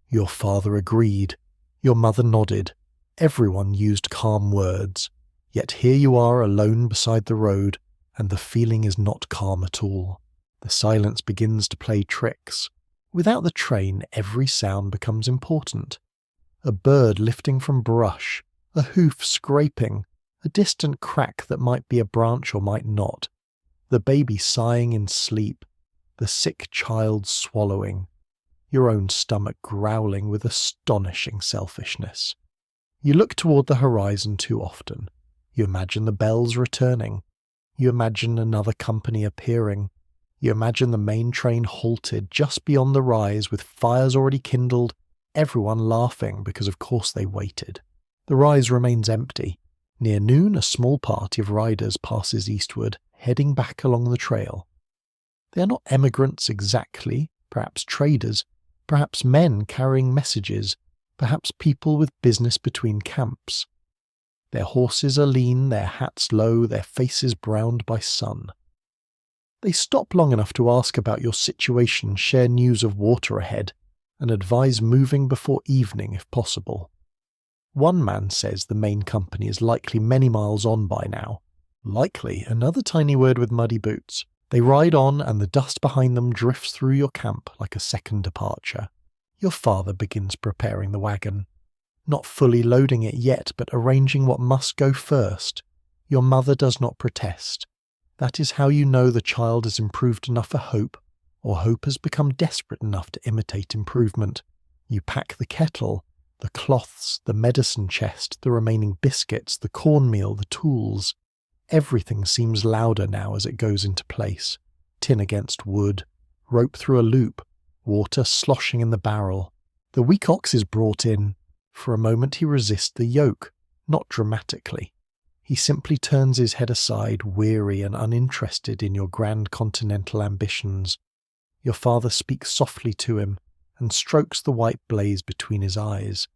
Speaker 1: Your father agreed. Your mother nodded. Everyone used calm words. Yet here you are alone beside the road, and the feeling is not calm at all. The silence begins to play tricks. Without the train, every sound becomes important. A bird lifting from brush, a hoof scraping, a distant crack that might be a branch or might not, the baby sighing in sleep, the sick child swallowing, your own stomach growling with astonishing selfishness. You look toward the horizon too often. You imagine the bells returning. You imagine another company appearing. You imagine the main train halted just beyond the rise with fires already kindled, everyone laughing because of course they waited. The rise remains empty. Near noon, a small party of riders passes eastward, heading back along the trail. They are not emigrants exactly, perhaps traders, perhaps men carrying messages, perhaps people with business between camps. Their horses are lean, their hats low, their faces browned by sun. They stop long enough to ask about your situation, share news of water ahead, and advise moving before evening if possible. One man says the main company is likely many miles on by now. Likely, another tiny word with muddy boots. They ride on, and the dust behind them drifts through your camp like a second departure. Your father begins preparing the wagon. Not fully loading it yet, but arranging what must go first. Your mother does not protest. That is how you know the child has improved enough for hope, or hope has become desperate enough to imitate improvement. You pack the kettle, the cloths, the medicine chest, the remaining biscuits, the cornmeal, the tools. Everything seems louder now as it goes into place. Tin against wood, rope through a loop, water sloshing in the barrel. The weak ox is brought in. For a moment he resists the yoke, not dramatically. He simply turns his head aside, weary and uninterested in your grand continental ambitions. Your father speaks softly to him and strokes the white blaze between his eyes.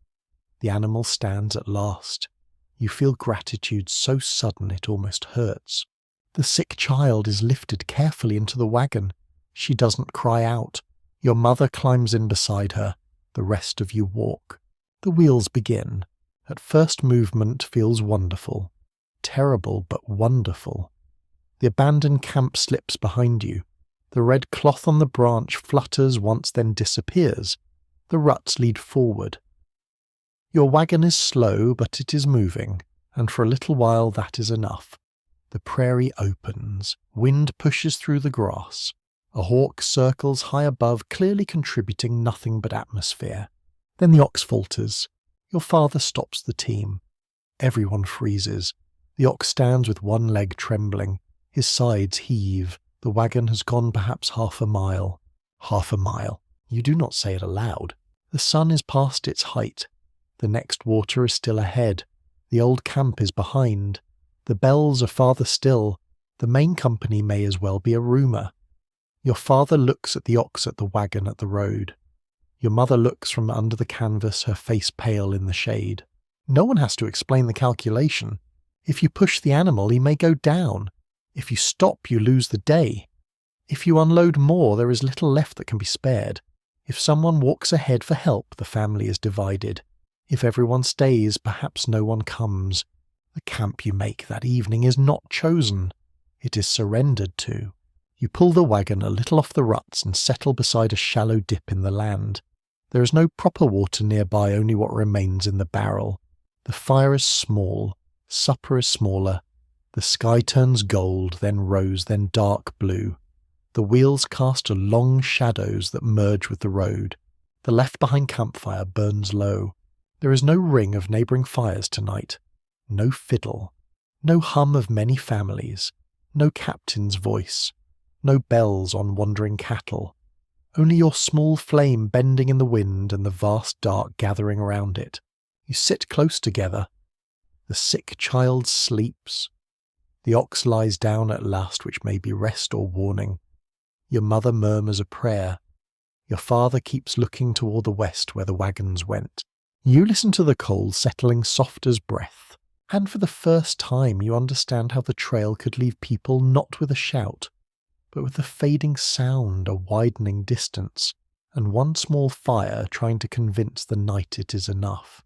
Speaker 1: The animal stands at last. You feel gratitude so sudden it almost hurts. The sick child is lifted carefully into the wagon. She doesn't cry out. Your mother climbs in beside her. The rest of you walk. The wheels begin. At first movement feels wonderful. Terrible but wonderful. The abandoned camp slips behind you. The red cloth on the branch flutters once then disappears. The ruts lead forward. Your wagon is slow, but it is moving, and for a little while that is enough. The prairie opens. Wind pushes through the grass. A hawk circles high above, clearly contributing nothing but atmosphere. Then the ox falters. Your father stops the team. Everyone freezes. The ox stands with one leg trembling. His sides heave. The wagon has gone perhaps half a mile. Half a mile. You do not say it aloud. The sun is past its height. The next water is still ahead. The old camp is behind. The bells are farther still. The main company may as well be a rumour. Your father looks at the ox at the wagon at the road. Your mother looks from under the canvas, her face pale in the shade. No one has to explain the calculation. If you push the animal, he may go down. If you stop, you lose the day. If you unload more, there is little left that can be spared. If someone walks ahead for help, the family is divided. If everyone stays, perhaps no one comes. The camp you make that evening is not chosen. It is surrendered to. You pull the wagon a little off the ruts and settle beside a shallow dip in the land. There is no proper water nearby, only what remains in the barrel. The fire is small. Supper is smaller. The sky turns gold, then rose, then dark blue. The wheels cast long shadows that merge with the road. The left-behind campfire burns low. There is no ring of neighbouring fires tonight. No fiddle. No hum of many families. No captain's voice. No bells on wandering cattle. Only your small flame bending in the wind and the vast dark gathering around it. You sit close together. The sick child sleeps. The ox lies down at last, which may be rest or warning. Your mother murmurs a prayer. Your father keeps looking toward the west where the wagons went. You listen to the cold settling soft as breath, and for the first time you understand how the trail could leave people not with a shout, but with a fading sound, a widening distance, and one small fire trying to convince the night it is enough.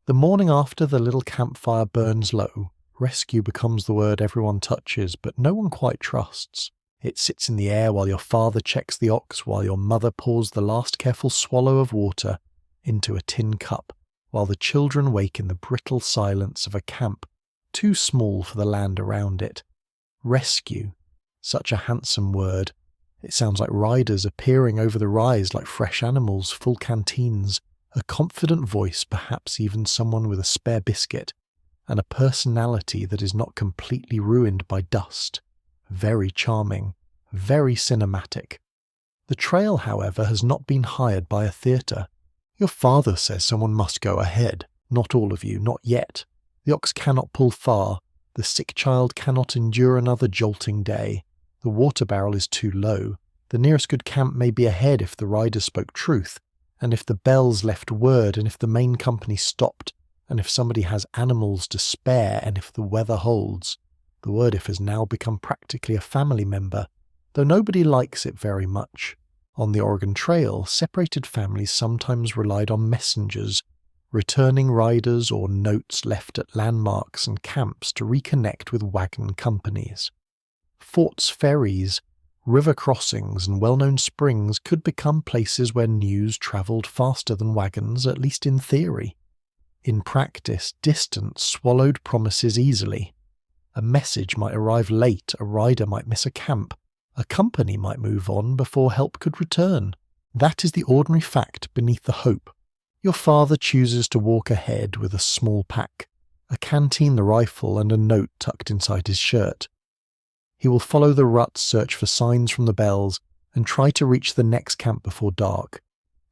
Speaker 1: The morning after the little campfire burns low, rescue becomes the word everyone touches, but no one quite trusts. It sits in the air while your father checks the ox, while your mother pours the last careful swallow of water into a tin cup, while the children wake in the brittle silence of a camp too small for the land around it. Rescue. Such a handsome word. It sounds like riders appearing over the rise like fresh animals, full canteens, a confident voice, perhaps even someone with a spare biscuit, and a personality that is not completely ruined by dust. Very charming, very cinematic. The trail, however, has not been hired by a theatre. Your father says someone must go ahead. Not all of you, not yet. The ox cannot pull far. The sick child cannot endure another jolting day. The water barrel is too low. The nearest good camp may be ahead if the riders spoke truth, and if the bells left word, and if the main company stopped, and if somebody has animals to spare, and if the weather holds. The word if has now become practically a family member, though nobody likes it very much. On the Oregon Trail, separated families sometimes relied on messengers, returning riders or notes left at landmarks and camps to reconnect with wagon companies. Forts, ferries, river crossings and well-known springs could become places where news travelled faster than wagons, at least in theory. In practice, distance swallowed promises easily. A message might arrive late, a rider might miss a camp, a company might move on before help could return. That is the ordinary fact beneath the hope. Your father chooses to walk ahead with a small pack, a canteen, the rifle, and a note tucked inside his shirt. He will follow the ruts, search for signs from the bells, and try to reach the next camp before dark.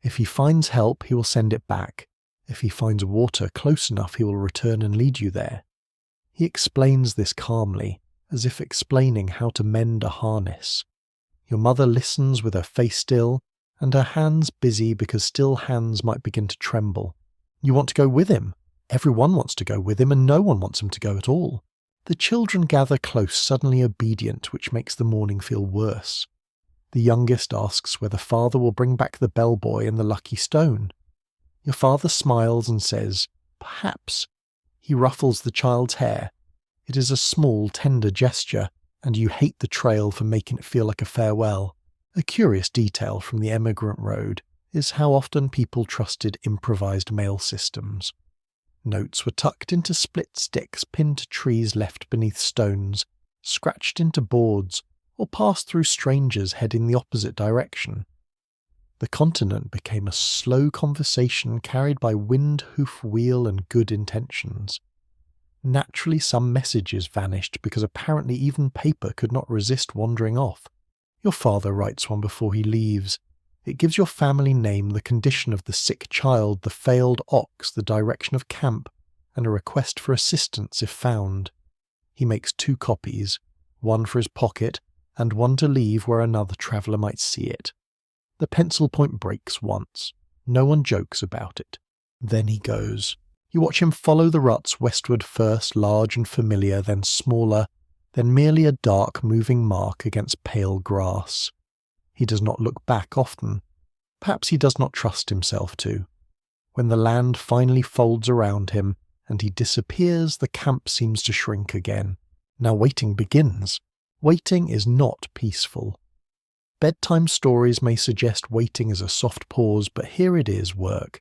Speaker 1: If he finds help, he will send it back. If he finds water close enough, he will return and lead you there. He explains this calmly, as if explaining how to mend a harness. Your mother listens with her face still, and her hands busy because still hands might begin to tremble. You want to go with him. Everyone wants to go with him, and no one wants him to go at all. The children gather close, suddenly obedient, which makes the morning feel worse. The youngest asks whether father will bring back the bellboy and the lucky stone. Your father smiles and says, "Perhaps." He ruffles the child's hair. It is a small, tender gesture, and you hate the trail for making it feel like a farewell. A curious detail from the emigrant road is how often people trusted improvised mail systems. Notes were tucked into split sticks pinned to trees left beneath stones, scratched into boards, or passed through strangers heading the opposite direction. The continent became a slow conversation carried by wind, hoof, wheel, and good intentions. Naturally, some messages vanished because apparently even paper could not resist wandering off. Your father writes one before he leaves. It gives your family name, the condition of the sick child, the failed ox, the direction of camp, and a request for assistance if found. He makes 2 copies, one for his pocket and one to leave where another traveller might see it. The pencil point breaks once. No one jokes about it. Then he goes. You watch him follow the ruts westward, first large and familiar, then smaller, then merely a dark moving mark against pale grass. He does not look back often. Perhaps he does not trust himself to. When the land finally folds around him and he disappears, the camp seems to shrink again. Now waiting begins. Waiting is not peaceful. Bedtime stories may suggest waiting as a soft pause, but here it is work.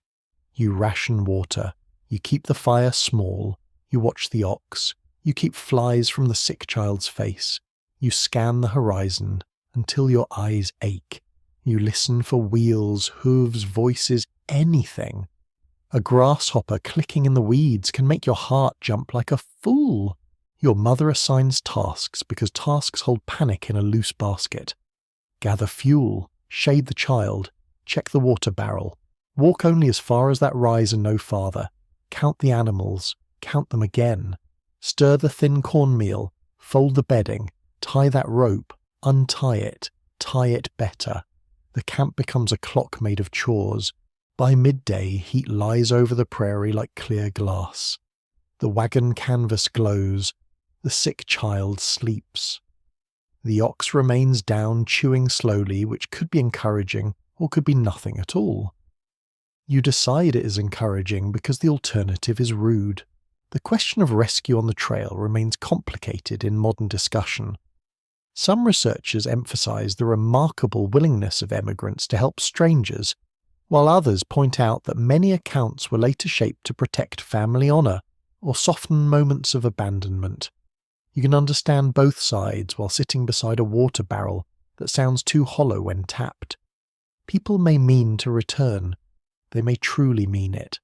Speaker 1: You ration water. You keep the fire small. You watch the ox. You keep flies from the sick child's face. You scan the horizon until your eyes ache. You listen for wheels, hooves, voices, anything. A grasshopper clicking in the weeds can make your heart jump like a fool. Your mother assigns tasks because tasks hold panic in a loose basket. Gather fuel, shade the child, check the water barrel, walk only as far as that rise and no farther, count the animals, count them again, stir the thin cornmeal, fold the bedding, tie that rope, untie it, tie it better. The camp becomes a clock made of chores. By midday, heat lies over the prairie like clear glass. The wagon canvas glows. The sick child sleeps. The ox remains down, chewing slowly, which could be encouraging or could be nothing at all. You decide it is encouraging because the alternative is rude. The question of rescue on the trail remains complicated in modern discussion. Some researchers emphasize the remarkable willingness of emigrants to help strangers, while others point out that many accounts were later shaped to protect family honor or soften moments of abandonment. You can understand both sides while sitting beside a water barrel that sounds too hollow when tapped. People may mean to return. They may truly mean it.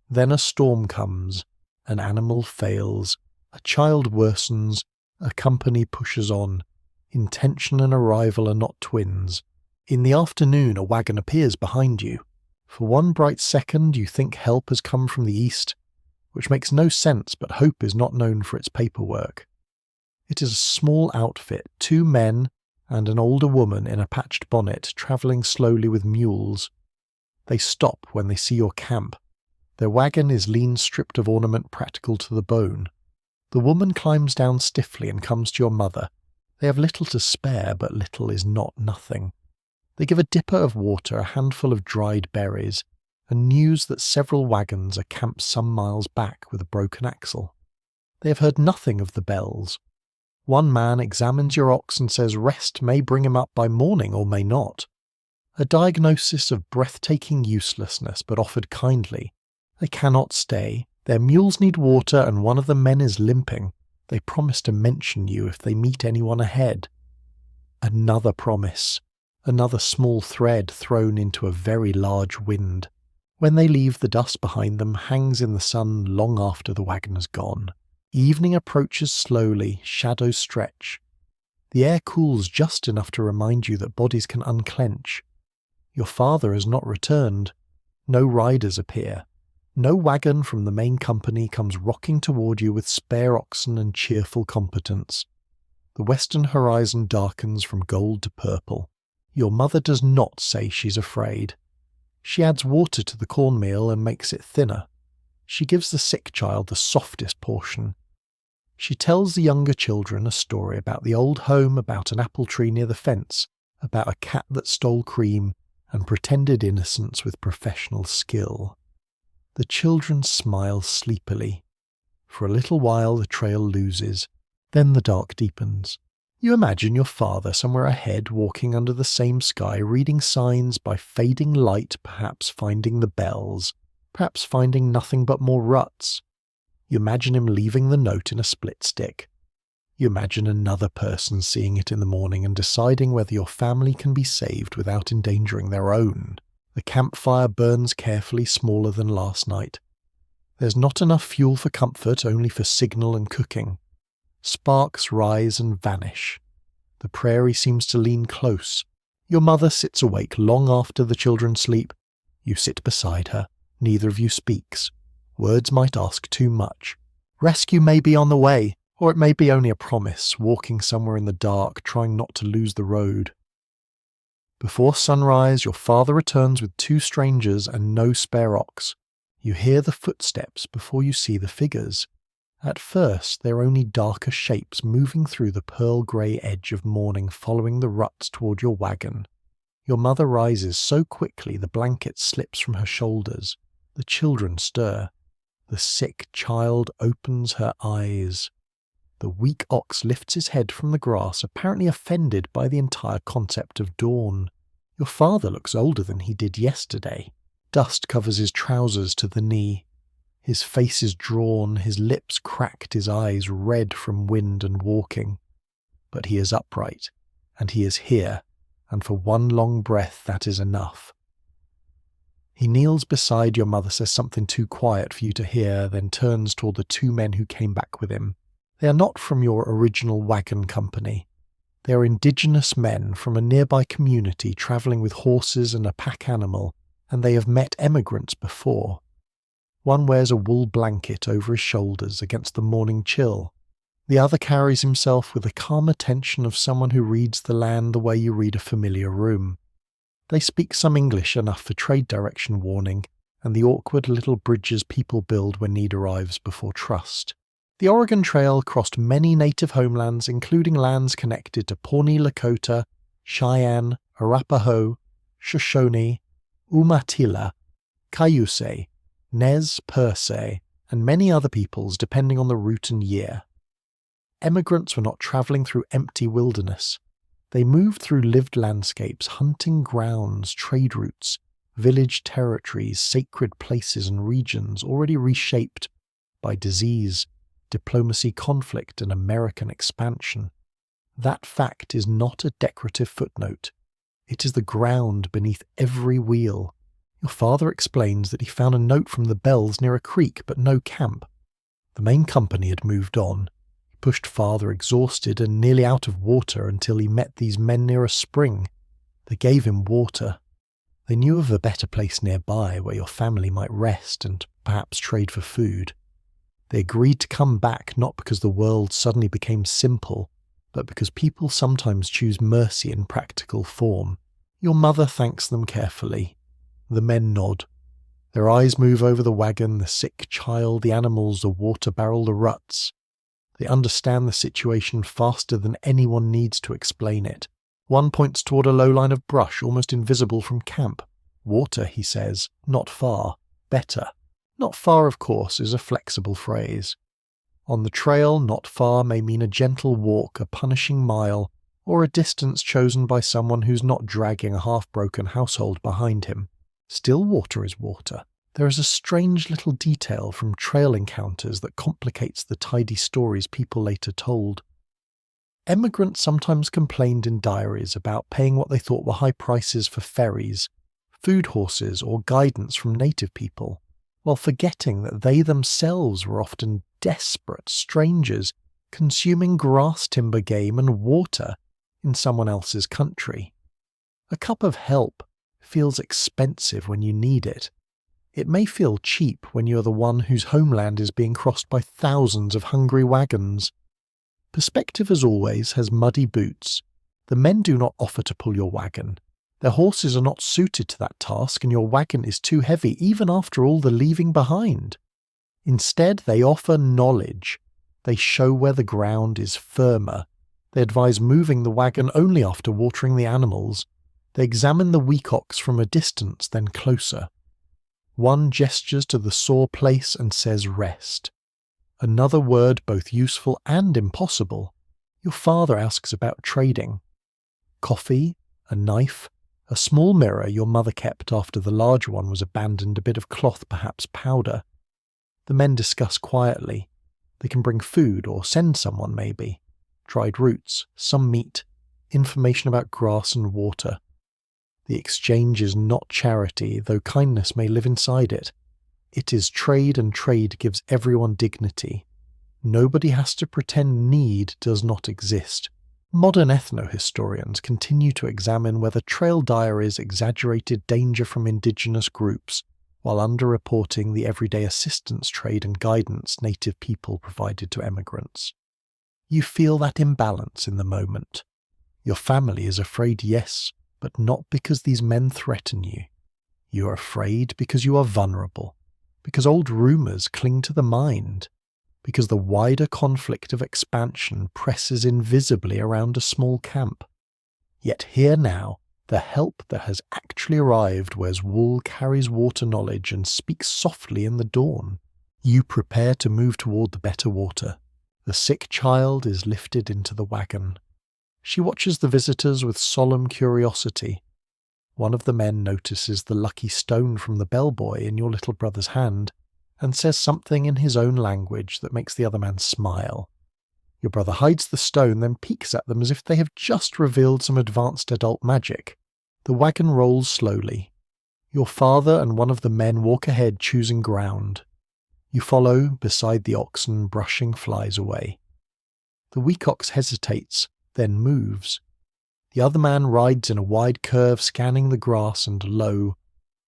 Speaker 1: Then a storm comes, an animal fails, a child worsens, a company pushes on. Intention and arrival are not twins. In the afternoon, a wagon appears behind you. For one bright second, you think help has come from the east, which makes no sense, but hope is not known for its paperwork. It is a small outfit, 2 men and an older woman in a patched bonnet travelling slowly with mules. They stop when they see your camp. Their wagon is lean, stripped of ornament, practical to the bone. The woman climbs down stiffly and comes to your mother. They have little to spare, but little is not nothing. They give a dipper of water, a handful of dried berries, and news that several wagons are camped some miles back with a broken axle. They have heard nothing of the bells. One man examines your ox and says rest may bring him up by morning or may not. A diagnosis of breathtaking uselessness, but offered kindly. They cannot stay. Their mules need water and one of the men is limping. They promise to mention you if they meet anyone ahead. Another promise. Another small thread thrown into a very large wind. When they leave, the dust behind them hangs in the sun long after the wagon has gone. Evening approaches slowly, shadows stretch. The air cools just enough to remind you that bodies can unclench. Your father has not returned. No riders appear. No wagon from the main company comes rocking toward you with spare oxen and cheerful competence. The western horizon darkens from gold to purple. Your mother does not say she's afraid. She adds water to the cornmeal and makes it thinner. She gives the sick child the softest portion. She tells the younger children a story about the old home, about an apple tree near the fence, about a cat that stole cream, and pretended innocence with professional skill. The children smile sleepily. For a little while the trail loses, then the dark deepens. You imagine your father somewhere ahead, walking under the same sky, reading signs by fading light, perhaps finding the bells, perhaps finding nothing but more ruts. You imagine him leaving the note in a split stick. You imagine another person seeing it in the morning and deciding whether your family can be saved without endangering their own. The campfire burns carefully, smaller than last night. There's not enough fuel for comfort, only for signal and cooking. Sparks rise and vanish. The prairie seems to lean close. Your mother sits awake long after the children sleep. You sit beside her. Neither of you speaks. Words might ask too much. Rescue may be on the way, or it may be only a promise, walking somewhere in the dark, trying not to lose the road. Before sunrise, your father returns with 2 strangers and no spare ox. You hear the footsteps before you see the figures. At first, they're only darker shapes moving through the pearl-grey edge of morning, following the ruts toward your wagon. Your mother rises so quickly the blanket slips from her shoulders. The children stir. The sick child opens her eyes. The weak ox lifts his head from the grass, apparently offended by the entire concept of dawn. Your father looks older than he did yesterday. Dust covers his trousers to the knee. His face is drawn, his lips cracked, his eyes red from wind and walking. But he is upright, and he is here, and for one long breath that is enough. He kneels beside your mother, says something too quiet for you to hear, then turns toward the 2 men who came back with him. They are not from your original wagon company. They are indigenous men from a nearby community travelling with horses and a pack animal, and they have met emigrants before. One wears a wool blanket over his shoulders against the morning chill. The other carries himself with the calm attention of someone who reads the land the way you read a familiar room. They speak some English enough for trade direction warning, and the awkward little bridges people build when need arrives before trust. The Oregon Trail crossed many native homelands, including lands connected to Pawnee Lakota, Cheyenne, Arapaho, Shoshone, Umatilla, Cayuse, Nez Perce, and many other peoples depending on the route and year. Emigrants were not travelling through empty wilderness. They moved through lived landscapes, hunting grounds, trade routes, village territories, sacred places and regions already reshaped by disease, diplomacy, conflict, and American expansion. That fact is not a decorative footnote. It is the ground beneath every wheel. Your father explains that he found a note from the bells near a creek, but no camp. The main company had moved on. He pushed farther, exhausted and nearly out of water, until he met these men near a spring. They gave him water. They knew of a better place nearby where your family might rest and perhaps trade for food. They agreed to come back not because the world suddenly became simple, but because people sometimes choose mercy in practical form. Your mother thanks them carefully. The men nod. Their eyes move over the wagon, the sick child, the animals, the water barrel, the ruts. They understand the situation faster than anyone needs to explain it. One points toward a low line of brush almost invisible from camp. Water, he says, not far, better. Not far, of course, is a flexible phrase. On the trail, not far may mean a gentle walk, a punishing mile, or a distance chosen by someone who's not dragging a half-broken household behind him. Still water is water. There is a strange little detail from trail encounters that complicates the tidy stories people later told. Emigrants sometimes complained in diaries about paying what they thought were high prices for ferries, food horses, or guidance from native people, while forgetting that they themselves were often desperate strangers consuming grass timber game and water in someone else's country. A cup of help feels expensive when you need it. It may feel cheap when you're the one whose homeland is being crossed by thousands of hungry wagons. Perspective, as always, has muddy boots. The men do not offer to pull your wagon. Their horses are not suited to that task, and your wagon is too heavy even after all the leaving behind. Instead, they offer knowledge. They show where the ground is firmer. They advise moving the wagon only after watering the animals. They examine the weak ox from a distance, then closer. One gestures to the sore place and says rest. Another word both useful and impossible. Your father asks about trading. Coffee, a knife, a small mirror your mother kept after the larger one was abandoned, a bit of cloth, perhaps powder. The men discuss quietly. They can bring food or send someone maybe. Dried roots, some meat, information about grass and water. The exchange is not charity, though kindness may live inside it. It is trade, and trade gives everyone dignity. Nobody has to pretend need does not exist. Modern ethnohistorians continue to examine whether trail diaries exaggerated danger from indigenous groups while underreporting the everyday assistance, trade and guidance native people provided to emigrants. You feel that imbalance in the moment. Your family is afraid, yes, but not because these men threaten you. You are afraid because you are vulnerable, because old rumours cling to the mind, because the wider conflict of expansion presses invisibly around a small camp. Yet here now, the help that has actually arrived wears wool, carries water knowledge, and speaks softly in the dawn. You prepare to move toward the better water. The sick child is lifted into the wagon. She watches the visitors with solemn curiosity. One of the men notices the lucky stone from the bellboy in your little brother's hand, and says something in his own language that makes the other man smile. Your brother hides the stone, then peeks at them as if they have just revealed some advanced adult magic. The wagon rolls slowly. Your father and one of the men walk ahead, choosing ground. You follow beside the oxen, brushing flies away. The weak ox hesitates, then moves. The other man rides in a wide curve, scanning the grass, and lo,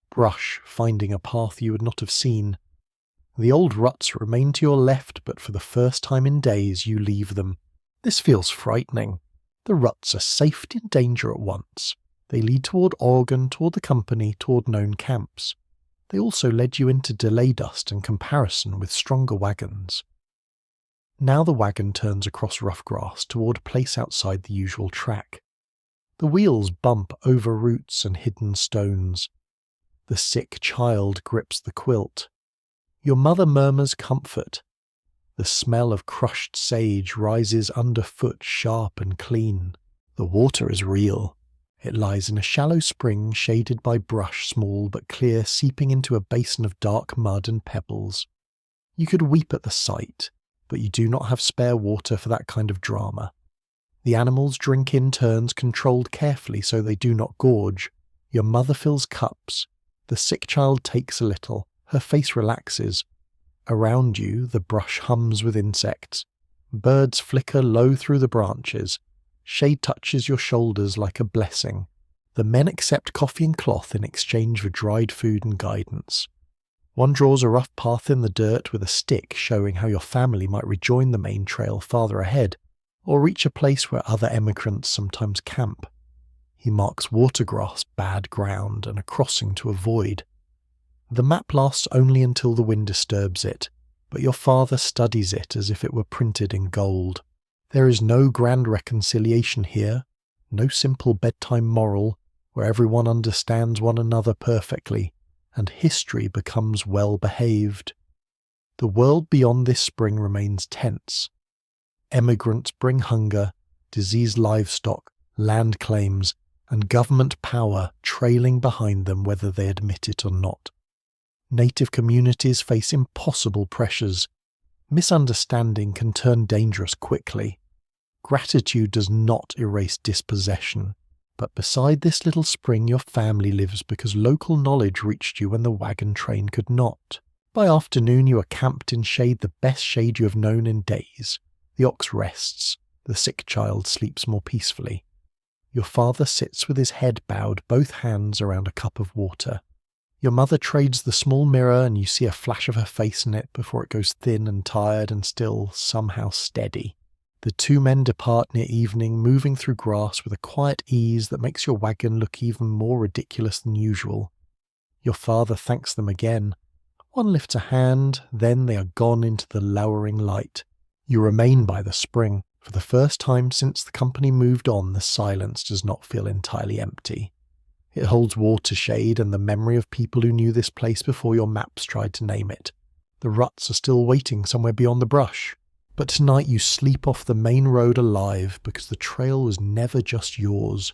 Speaker 1: brush, finding a path you would not have seen. The old ruts remain to your left, but for the first time in days you leave them. This feels frightening. The ruts are safety and danger at once. They lead toward Oregon, toward the company, toward known camps. They also led you into delay dust and comparison with stronger wagons. Now the wagon turns across rough grass toward a place outside the usual track. The wheels bump over roots and hidden stones. The sick child grips the quilt. Your mother murmurs comfort. The smell of crushed sage rises underfoot, sharp and clean. The water is real. It lies in a shallow spring shaded by brush, small but clear, seeping into a basin of dark mud and pebbles. You could weep at the sight, but you do not have spare water for that kind of drama. The animals drink in turns, controlled carefully so they do not gorge. Your mother fills cups. The sick child takes a little. Her face relaxes. Around you, the brush hums with insects. Birds flicker low through the branches. Shade touches your shoulders like a blessing. The men accept coffee and cloth in exchange for dried food and guidance. One draws a rough path in the dirt with a stick, showing how your family might rejoin the main trail farther ahead, or reach a place where other emigrants sometimes camp. He marks watergrass, bad ground, and a crossing to avoid. The map lasts only until the wind disturbs it, but your father studies it as if it were printed in gold. There is no grand reconciliation here, no simple bedtime moral, where everyone understands one another perfectly, and history becomes well-behaved. The world beyond this spring remains tense. Emigrants bring hunger, diseased livestock, land claims, and government power trailing behind them whether they admit it or not. Native communities face impossible pressures. Misunderstanding can turn dangerous quickly. Gratitude does not erase dispossession, but beside this little spring your family lives because local knowledge reached you when the wagon train could not. By afternoon you are camped in shade, the best shade you have known in days. The ox rests. The sick child sleeps more peacefully. Your father sits with his head bowed, both hands around a cup of water. Your mother trades the small mirror and you see a flash of her face in it before it goes thin and tired and still somehow steady. The two men depart near evening, moving through grass with a quiet ease that makes your wagon look even more ridiculous than usual. Your father thanks them again. One lifts a hand, then they are gone into the lowering light. You remain by the spring. For the first time since the company moved on, the silence does not feel entirely empty. It holds water shade and the memory of people who knew this place before your maps tried to name it. The ruts are still waiting somewhere beyond the brush. But tonight you sleep off the main road alive because the trail was never just yours.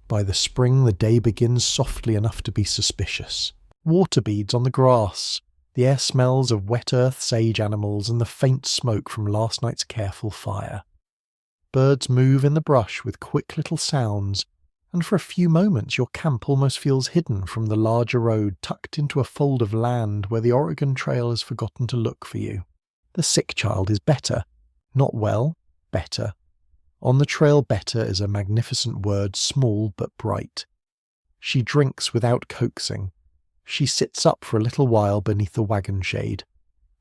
Speaker 1: By the spring the day begins softly enough to be suspicious. Water beads on the grass. The air smells of wet earth sage animals and the faint smoke from last night's careful fire. Birds move in the brush with quick little sounds, and for a few moments your camp almost feels hidden from the larger road tucked into a fold of land where the Oregon Trail has forgotten to look for you. The sick child is better. Not well, better. On the trail, better is a magnificent word, small but bright. She drinks without coaxing. She sits up for a little while beneath the wagon shade.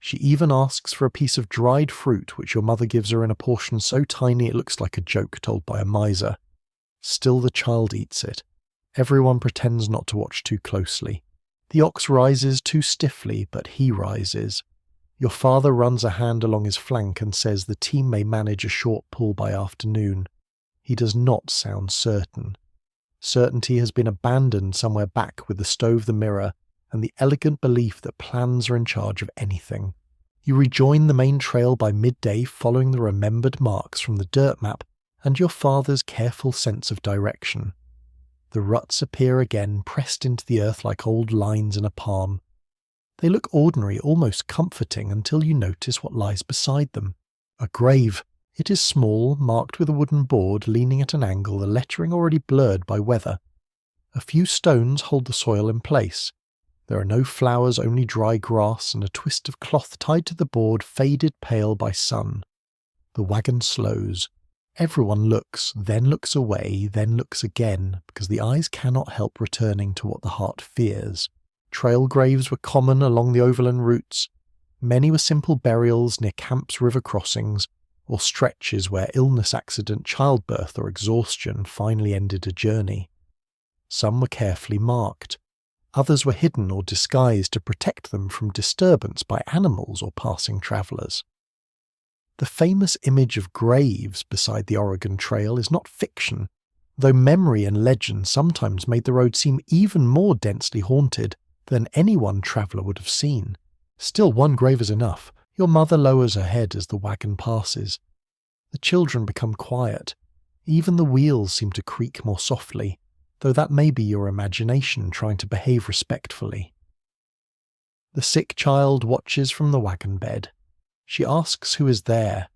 Speaker 1: She even asks for a piece of dried fruit which your mother gives her in a portion so tiny it looks like a joke told by a miser. Still the child eats it. Everyone pretends not to watch too closely. The ox rises too stiffly, but he rises. Your father runs a hand along his flank and says the team may manage a short pull by afternoon. He does not sound certain. Certainty has been abandoned somewhere back with the stove the mirror and the elegant belief that plans are in charge of anything. You rejoin the main trail by midday following the remembered marks from the dirt map and your father's careful sense of direction. The ruts appear again, pressed into the earth like old lines in a palm. They look ordinary, almost comforting, until you notice what lies beside them. A grave. It is small, marked with a wooden board leaning at an angle, the lettering already blurred by weather. A few stones hold the soil in place. There are no flowers, only dry grass and a twist of cloth tied to the board, faded pale by sun. The wagon slows. Everyone looks, then looks away, then looks again, because the eyes cannot help returning to what the heart fears. Trail graves were common along the overland routes. Many were simple burials near camps, river crossings, or stretches where illness, accident, childbirth, or exhaustion finally ended a journey. Some were carefully marked. Others were hidden or disguised to protect them from disturbance by animals or passing travellers. The famous image of graves beside the Oregon Trail is not fiction, though memory and legend sometimes made the road seem even more densely haunted than any one traveller would have seen. Still, one grave is enough. Your mother lowers her head as the wagon passes. The children become quiet. Even the wheels seem to creak more softly, though that may be your imagination trying to behave respectfully. The sick child watches from the wagon bed. She asks who is there.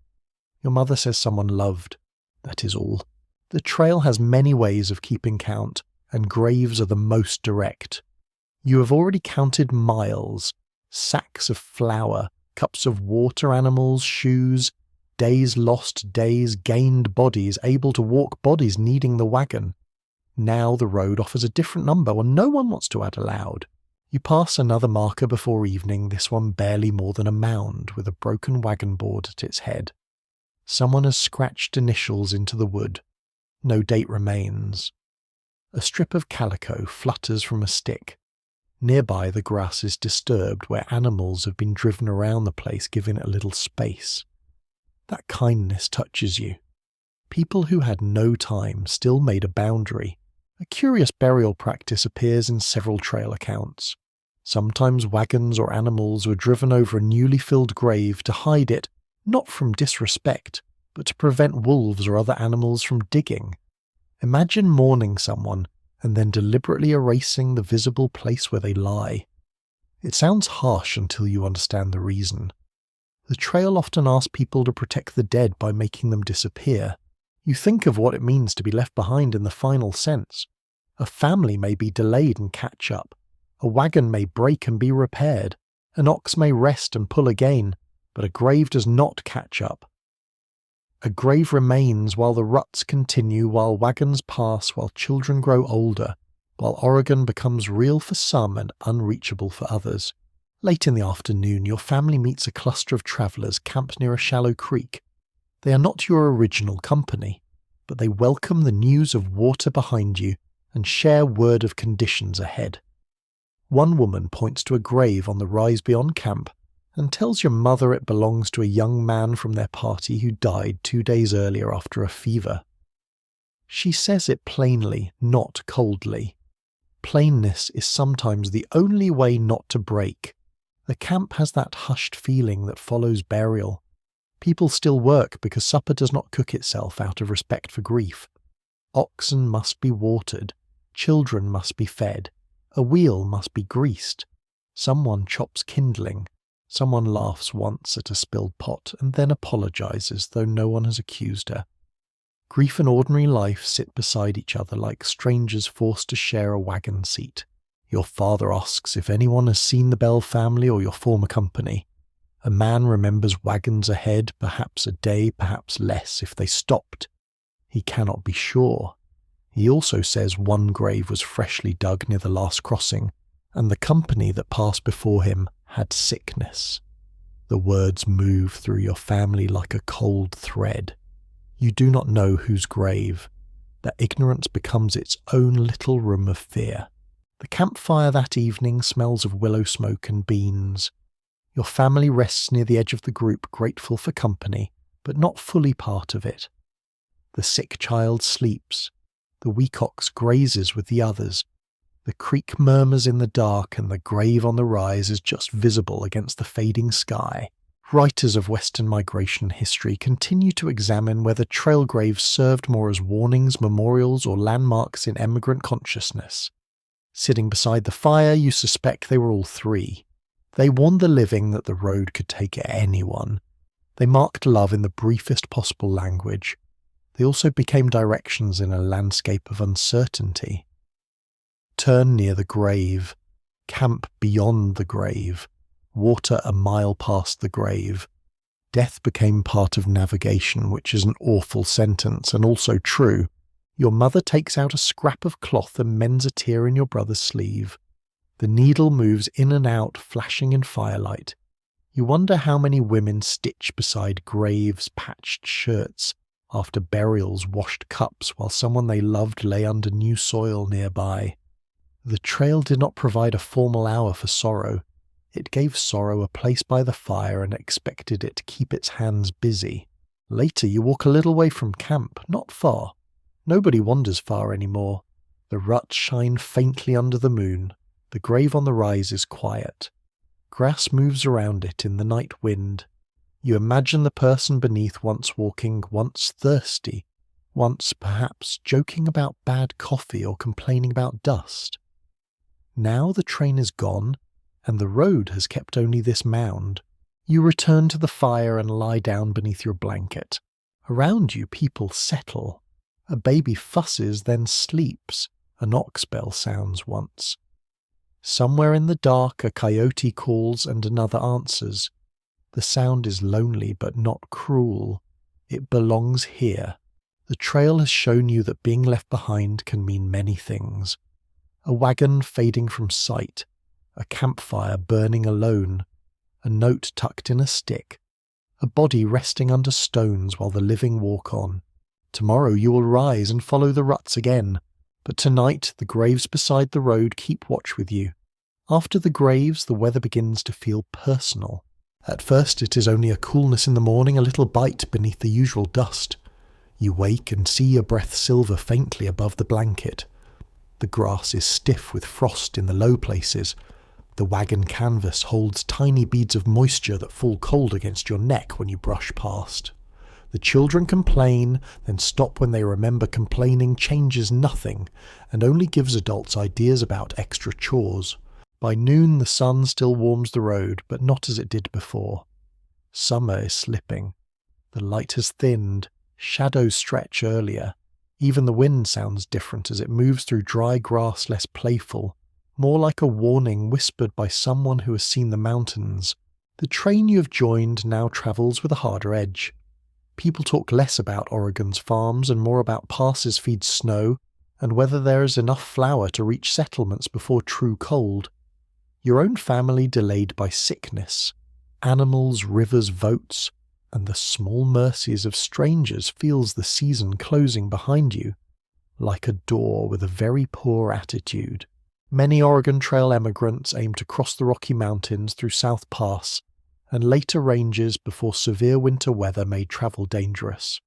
Speaker 1: Your mother says someone loved. That is all. The trail has many ways of keeping count, and graves are the most direct. You have already counted miles, sacks of flour, cups of water, animals, shoes, days lost, days gained, bodies able to walk, bodies needing the wagon. Now the road offers a different number one no one wants to add aloud. You pass another marker before evening, this one barely more than a mound with a broken wagon board at its head. Someone has scratched initials into the wood. No date remains. A strip of calico flutters from a stick. Nearby the grass is disturbed where animals have been driven around the place, giving it a little space. That kindness touches you. People who had no time still made a boundary. A curious burial practice appears in several trail accounts. Sometimes wagons or animals were driven over a newly filled grave to hide it, not from disrespect, but to prevent wolves or other animals from digging. Imagine mourning someone and then deliberately erasing the visible place where they lie. It sounds harsh until you understand the reason. The trail often asks people to protect the dead by making them disappear. You think of what it means to be left behind in the final sense. A family may be delayed and catch up. A wagon may break and be repaired. An ox may rest and pull again, but a grave does not catch up. A grave remains while the ruts continue, while wagons pass, while children grow older, while Oregon becomes real for some and unreachable for others. Late in the afternoon, your family meets a cluster of travellers camped near a shallow creek. They are not your original company, but they welcome the news of water behind you and share word of conditions ahead. One woman points to a grave on the rise beyond camp and tells your mother it belongs to a young man from their party who died 2 days earlier after a fever. She says it plainly, not coldly. Plainness is sometimes the only way not to break, The camp has that hushed feeling that follows burial. People still work because supper does not cook itself out of respect for grief. Oxen must be watered, children must be fed, a wheel must be greased. Someone chops kindling, someone laughs once at a spilled pot and then apologizes though no one has accused her. Grief and ordinary life sit beside each other like strangers forced to share a wagon seat. Your father asks if anyone has seen the Bell family or your former company. A man remembers wagons ahead, perhaps a day, perhaps less, if they stopped. He cannot be sure. He also says one grave was freshly dug near the last crossing, and the company that passed before him had sickness. The words move through your family like a cold thread. You do not know whose grave. That ignorance becomes its own little room of fear. The campfire that evening smells of willow smoke and beans. Your family rests near the edge of the group, grateful for company, but not fully part of it. The sick child sleeps. The weak ox grazes with the others. The creek murmurs in the dark, and the grave on the rise is just visible against the fading sky. Writers of Western migration history continue to examine whether trail graves served more as warnings, memorials, or landmarks in emigrant consciousness. Sitting beside the fire, you suspect they were all three. They warned the living that the road could take anyone. They marked love in the briefest possible language. They also became directions in a landscape of uncertainty. Turn near the grave. Camp beyond the grave. Water a mile past the grave. Death became part of navigation, which is an awful sentence and also true. Your mother takes out a scrap of cloth and mends a tear in your brother's sleeve. The needle moves in and out, flashing in firelight. You wonder how many women stitch beside graves, patched shirts, after burials, washed cups, while someone they loved lay under new soil nearby. The trail did not provide a formal hour for sorrow. It gave sorrow a place by the fire and expected it to keep its hands busy. Later you walk a little way from camp, not far. Nobody wanders far anymore. The ruts shine faintly under the moon. The grave on the rise is quiet. Grass moves around it in the night wind. You imagine the person beneath once walking, once thirsty, once perhaps joking about bad coffee or complaining about dust. Now the train is gone, and the road has kept only this mound. You return to the fire and lie down beneath your blanket. Around you people settle. A baby fusses, then sleeps. An ox bell sounds once. Somewhere in the dark a coyote calls and another answers. The sound is lonely but not cruel. It belongs here. The trail has shown you that being left behind can mean many things. A wagon fading from sight. A campfire burning alone. A note tucked in a stick. A body resting under stones while the living walk on. Tomorrow you will rise and follow the ruts again, but tonight the graves beside the road keep watch with you. After the graves, the weather begins to feel personal. At first it is only a coolness in the morning, a little bite beneath the usual dust. You wake and see your breath silver faintly above the blanket. The grass is stiff with frost in the low places. The wagon canvas holds tiny beads of moisture that fall cold against your neck when you brush past. The children complain, then stop when they remember complaining changes nothing, and only gives adults ideas about extra chores. By noon the sun still warms the road, but not as it did before. Summer is slipping. The light has thinned, shadows stretch earlier. Even the wind sounds different as it moves through dry grass, less playful, more like a warning whispered by someone who has seen the mountains. The train you have joined now travels with a harder edge. People talk less about Oregon's farms and more about passes feed snow and whether there is enough flour to reach settlements before true cold. Your own family delayed by sickness, animals, rivers, votes, and the small mercies of strangers feels the season closing behind you, like a door with a very poor attitude. Many Oregon Trail emigrants aim to cross the Rocky Mountains through South Pass and later ranges before severe winter weather made travel dangerous.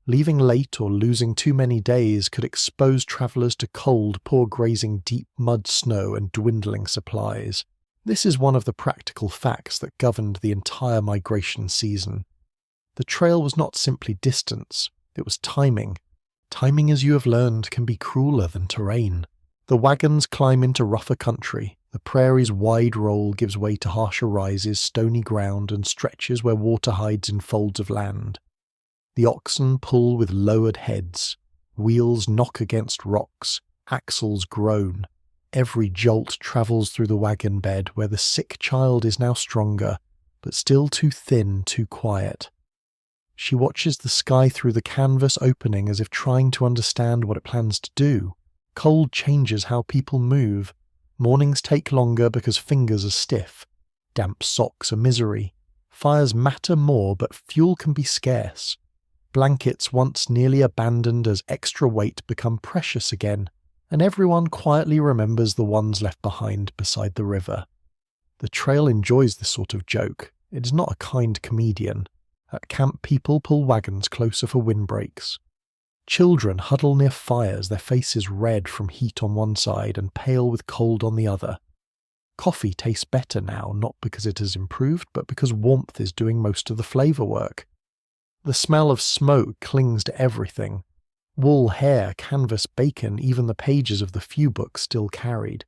Speaker 1: Leaving late or losing too many days could expose travelers to cold, poor grazing deep mud snow and dwindling supplies. This is one of the practical facts that governed the entire migration season. The trail was not simply distance, it was timing. Timing, as you have learned, can be crueler than terrain. The wagons climb into rougher country, the prairie's wide roll gives way to harsher rises, stony ground, and stretches where water hides in folds of land. The oxen pull with lowered heads, wheels knock against rocks, axles groan. Every jolt travels through the wagon bed where the sick child is now stronger, but still too thin, too quiet. She watches the sky through the canvas opening as if trying to understand what it plans to do. Cold changes how people move. Mornings take longer because fingers are stiff. Damp socks are misery. Fires matter more, but fuel can be scarce. Blankets once nearly abandoned as extra weight become precious again, and everyone quietly remembers the ones left behind beside the river. The trail enjoys this sort of joke. It is not a kind comedian. At camp, people pull wagons closer for windbreaks. Children huddle near fires, their faces red from heat on one side and pale with cold on the other. Coffee tastes better now, not because it has improved, but because warmth is doing most of the flavour work. The smell of smoke clings to everything. Wool, hair, canvas, bacon, even the pages of the few books still carried.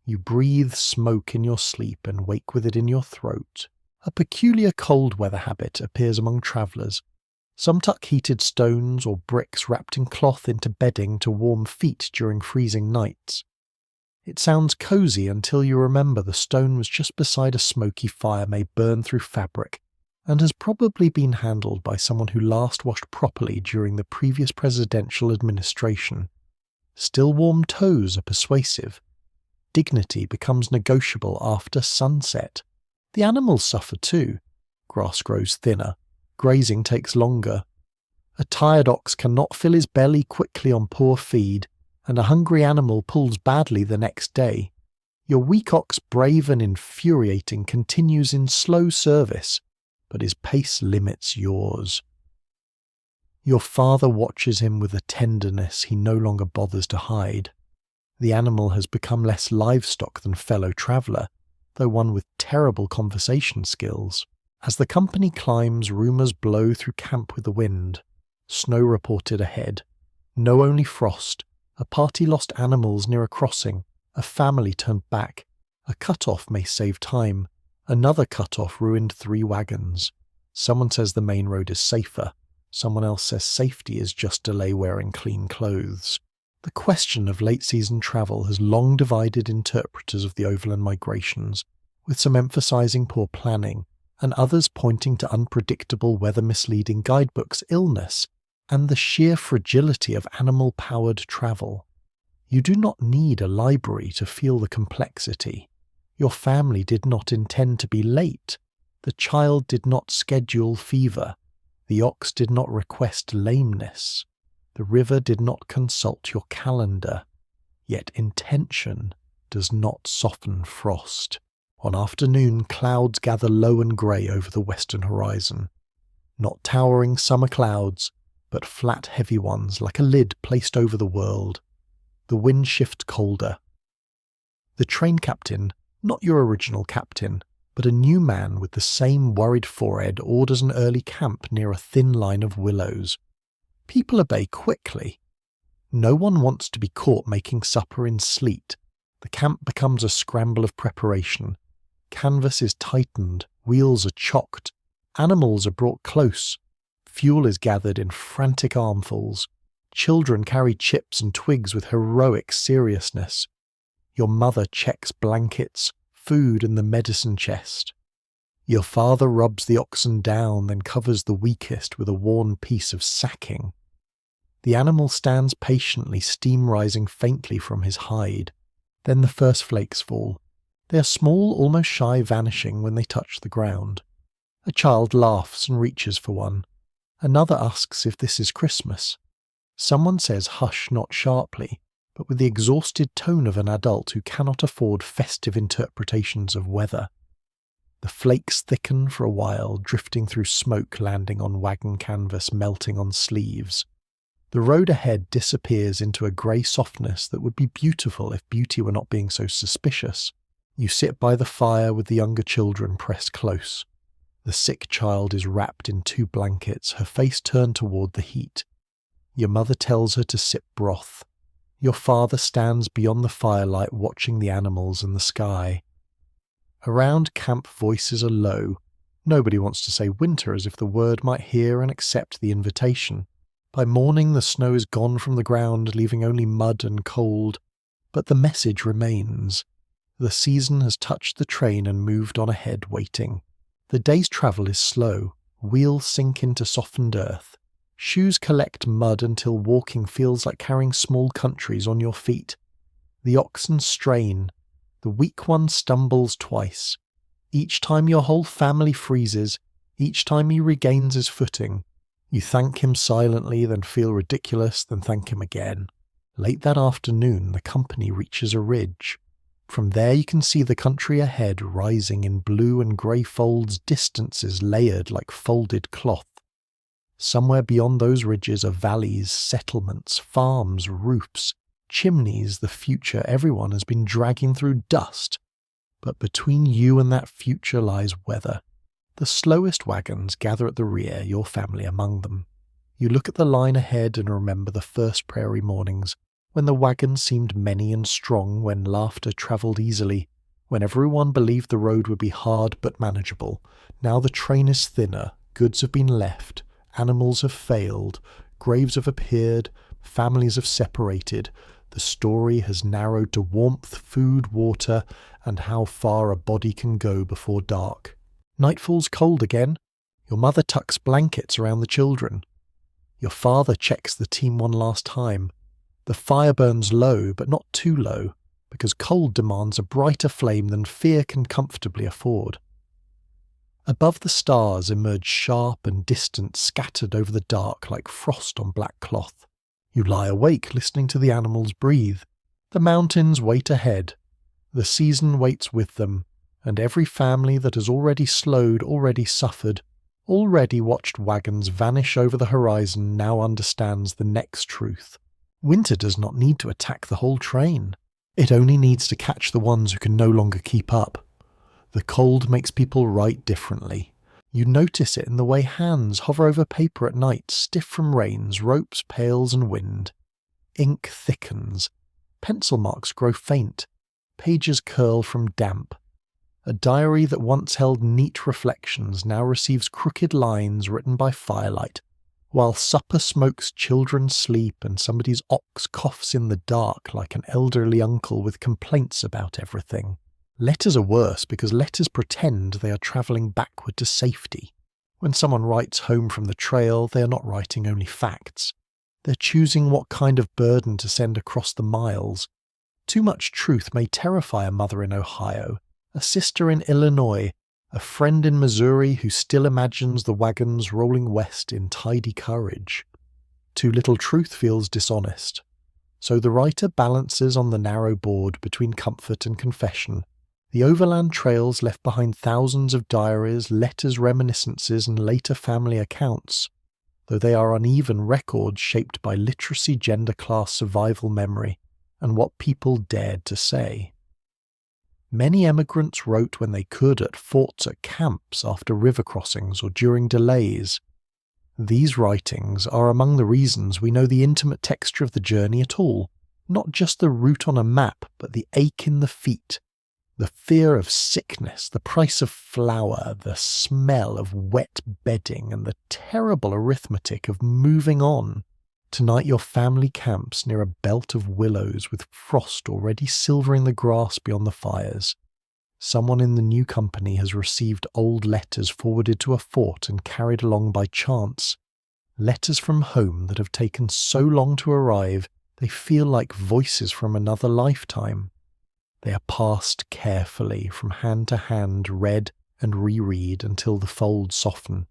Speaker 1: You breathe smoke in your sleep and wake with it in your throat. A peculiar cold weather habit appears among travellers. Some tuck heated stones or bricks wrapped in cloth into bedding to warm feet during freezing nights. It sounds cosy until you remember the stone was just beside a smoky fire may burn through fabric, and has probably been handled by someone who last washed properly during the previous presidential administration. Still warm toes are persuasive. Dignity becomes negotiable after sunset. The animals suffer too. Grass grows thinner. Grazing takes longer. A tired ox cannot fill his belly quickly on poor feed, and a hungry animal pulls badly the next day. Your weak ox, brave and infuriating, continues in slow service, but his pace limits yours. Your father watches him with a tenderness he no longer bothers to hide. The animal has become less livestock than fellow traveller, though one with terrible conversation skills. As the company climbs, rumours blow through camp with the wind. Snow reported ahead. No, only frost. A party lost animals near a crossing. A family turned back. A cut-off may save time. Another cut-off ruined 3 wagons. Someone says the main road is safer. Someone else says safety is just delay wearing clean clothes. The question of late-season travel has long divided interpreters of the overland migrations, with some emphasising poor planning, and others pointing to unpredictable weather-misleading guidebooks, illness, and the sheer fragility of animal-powered travel. You do not need a library to feel the complexity. Your family did not intend to be late. The child did not schedule fever. The ox did not request lameness. The river did not consult your calendar. Yet intention does not soften frost. On afternoon, clouds gather low and grey over the western horizon. Not towering summer clouds, but flat heavy ones like a lid placed over the world. The wind shifts colder. The train captain, not your original captain, but a new man with the same worried forehead, orders an early camp near a thin line of willows. People obey quickly. No one wants to be caught making supper in sleet. The camp becomes a scramble of preparation. Canvas is tightened, wheels are chocked, animals are brought close, fuel is gathered in frantic armfuls, children carry chips and twigs with heroic seriousness. Your mother checks blankets, food and the medicine chest. Your father rubs the oxen down, then covers the weakest with a worn piece of sacking. The animal stands patiently, steam rising faintly from his hide. Then the first flakes fall. They are small, almost shy, vanishing when they touch the ground. A child laughs and reaches for one. Another asks if this is Christmas. Someone says hush, not sharply, but with the exhausted tone of an adult who cannot afford festive interpretations of weather. The flakes thicken for a while, drifting through smoke, landing on wagon canvas, melting on sleeves. The road ahead disappears into a grey softness that would be beautiful if beauty were not being so suspicious. You sit by the fire with the younger children pressed close. The sick child is wrapped in 2 blankets, her face turned toward the heat. Your mother tells her to sip broth. Your father stands beyond the firelight watching the animals and the sky. Around camp voices are low. Nobody wants to say winter as if the word might hear and accept the invitation. By morning the snow is gone from the ground, leaving only mud and cold. But the message remains. The season has touched the train and moved on ahead, waiting. The day's travel is slow. Wheels sink into softened earth. Shoes collect mud until walking feels like carrying small countries on your feet. The oxen strain. The weak one stumbles twice. Each time your whole family freezes, each time he regains his footing. You thank him silently, then feel ridiculous, then thank him again. Late that afternoon, the company reaches a ridge. From there you can see the country ahead rising in blue and grey folds, distances layered like folded cloth. Somewhere beyond those ridges are valleys, settlements, farms, roofs, chimneys, the future everyone has been dragging through dust. But between you and that future lies weather. The slowest wagons gather at the rear, your family among them. You look at the line ahead and remember the first prairie mornings, when the wagons seemed many and strong, when laughter travelled easily, when everyone believed the road would be hard but manageable. Now the train is thinner, goods have been left, animals have failed, graves have appeared, families have separated. The story has narrowed to warmth, food, water, and how far a body can go before dark. Night falls cold again. Your mother tucks blankets around the children. Your father checks the team one last time. The fire burns low, but not too low, because cold demands a brighter flame than fear can comfortably afford. Above the stars emerge sharp and distant, scattered over the dark like frost on black cloth. You lie awake listening to the animals breathe. The mountains wait ahead. The season waits with them, and every family that has already slowed, already suffered, already watched wagons vanish over the horizon now understands the next truth. Winter does not need to attack the whole train. It only needs to catch the ones who can no longer keep up. The cold makes people write differently. You notice it in the way hands hover over paper at night, stiff from rains, ropes, pails and wind. Ink thickens. Pencil marks grow faint. Pages curl from damp. A diary that once held neat reflections now receives crooked lines written by firelight. While supper smokes, children sleep, and somebody's ox coughs in the dark like an elderly uncle with complaints about everything. Letters are worse because letters pretend they are travelling backward to safety. When someone writes home from the trail, they are not writing only facts. They're choosing what kind of burden to send across the miles. Too much truth may terrify a mother in Ohio, a sister in Illinois, a friend in Missouri who still imagines the wagons rolling west in tidy courage. Too little truth feels dishonest. So the writer balances on the narrow board between comfort and confession. The overland trails left behind thousands of diaries, letters, reminiscences, and later family accounts, though they are uneven records shaped by literacy, gender, class, survival memory, and what people dared to say. Many emigrants wrote when they could at forts, at camps, after river crossings, or during delays. These writings are among the reasons we know the intimate texture of the journey at all, not just the route on a map, but the ache in the feet, the fear of sickness, the price of flour, the smell of wet bedding, and the terrible arithmetic of moving on. Tonight your family camps near a belt of willows with frost already silvering the grass beyond the fires. Someone in the new company has received old letters forwarded to a fort and carried along by chance. Letters from home that have taken so long to arrive they feel like voices from another lifetime. They are passed carefully from hand to hand, read and reread until the folds soften.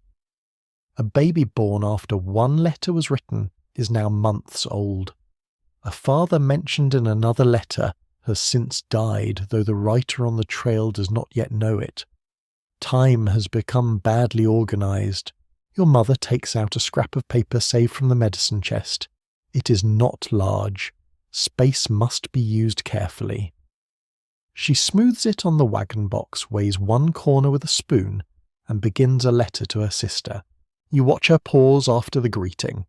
Speaker 1: A baby born after one letter was written is now months old. A father mentioned in another letter has since died, though the writer on the trail does not yet know it. Time has become badly organized. Your mother takes out a scrap of paper saved from the medicine chest. It is not large. Space must be used carefully. She smooths it on the wagon box, weighs one corner with a spoon, and begins a letter to her sister. You watch her pause after the greeting.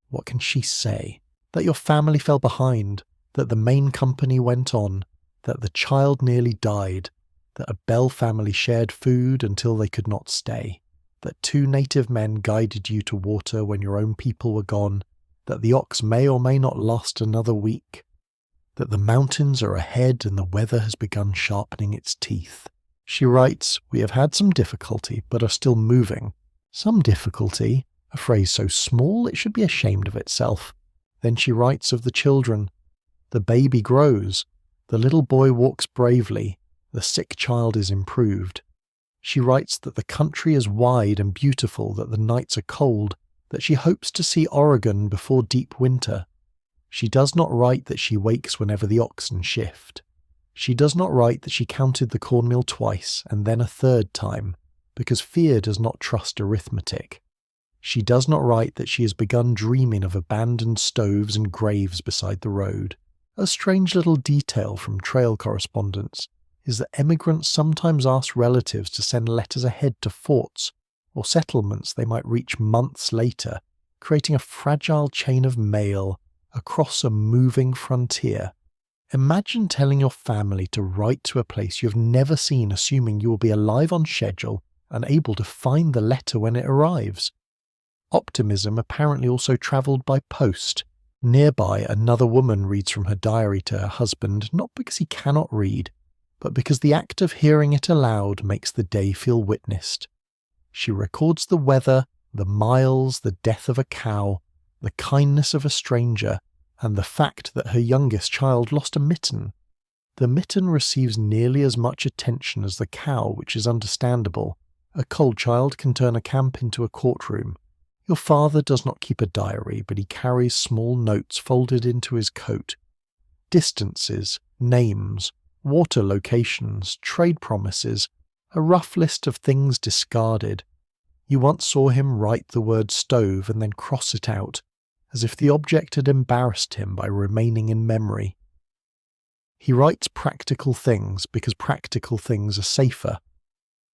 Speaker 1: What can she say? That your family fell behind, that the main company went on, that the child nearly died, that a Bell family shared food until they could not stay, that 2 native men guided you to water when your own people were gone, that the ox may or may not last another week, that the mountains are ahead and the weather has begun sharpening its teeth. She writes, we have had some difficulty, but are still moving. Some difficulty, a phrase so small it should be ashamed of itself. Then she writes of the children. The baby grows. The little boy walks bravely. The sick child is improved. She writes that the country is wide and beautiful, that the nights are cold, that she hopes to see Oregon before deep winter. She does not write that she wakes whenever the oxen shift. She does not write that she counted the cornmeal twice and then a third time, because fear does not trust arithmetic. She does not write that she has begun dreaming of abandoned stoves and graves beside the road. A strange little detail from trail correspondence is that emigrants sometimes ask relatives to send letters ahead to forts or settlements they might reach months later, creating a fragile chain of mail across a moving frontier. Imagine telling your family to write to a place you have never seen, assuming you will be alive on schedule and able to find the letter when it arrives. Optimism apparently also travelled by post. Nearby, another woman reads from her diary to her husband, not because he cannot read, but because the act of hearing it aloud makes the day feel witnessed. She records the weather, the miles, the death of a cow, the kindness of a stranger, and the fact that her youngest child lost a mitten. The mitten receives nearly as much attention as the cow, which is understandable. A cold child can turn a camp into a courtroom. Your father does not keep a diary, but he carries small notes folded into his coat. Distances, names, water locations, trade promises, a rough list of things discarded. You once saw him write the word stove and then cross it out, as if the object had embarrassed him by remaining in memory. He writes practical things because practical things are safer.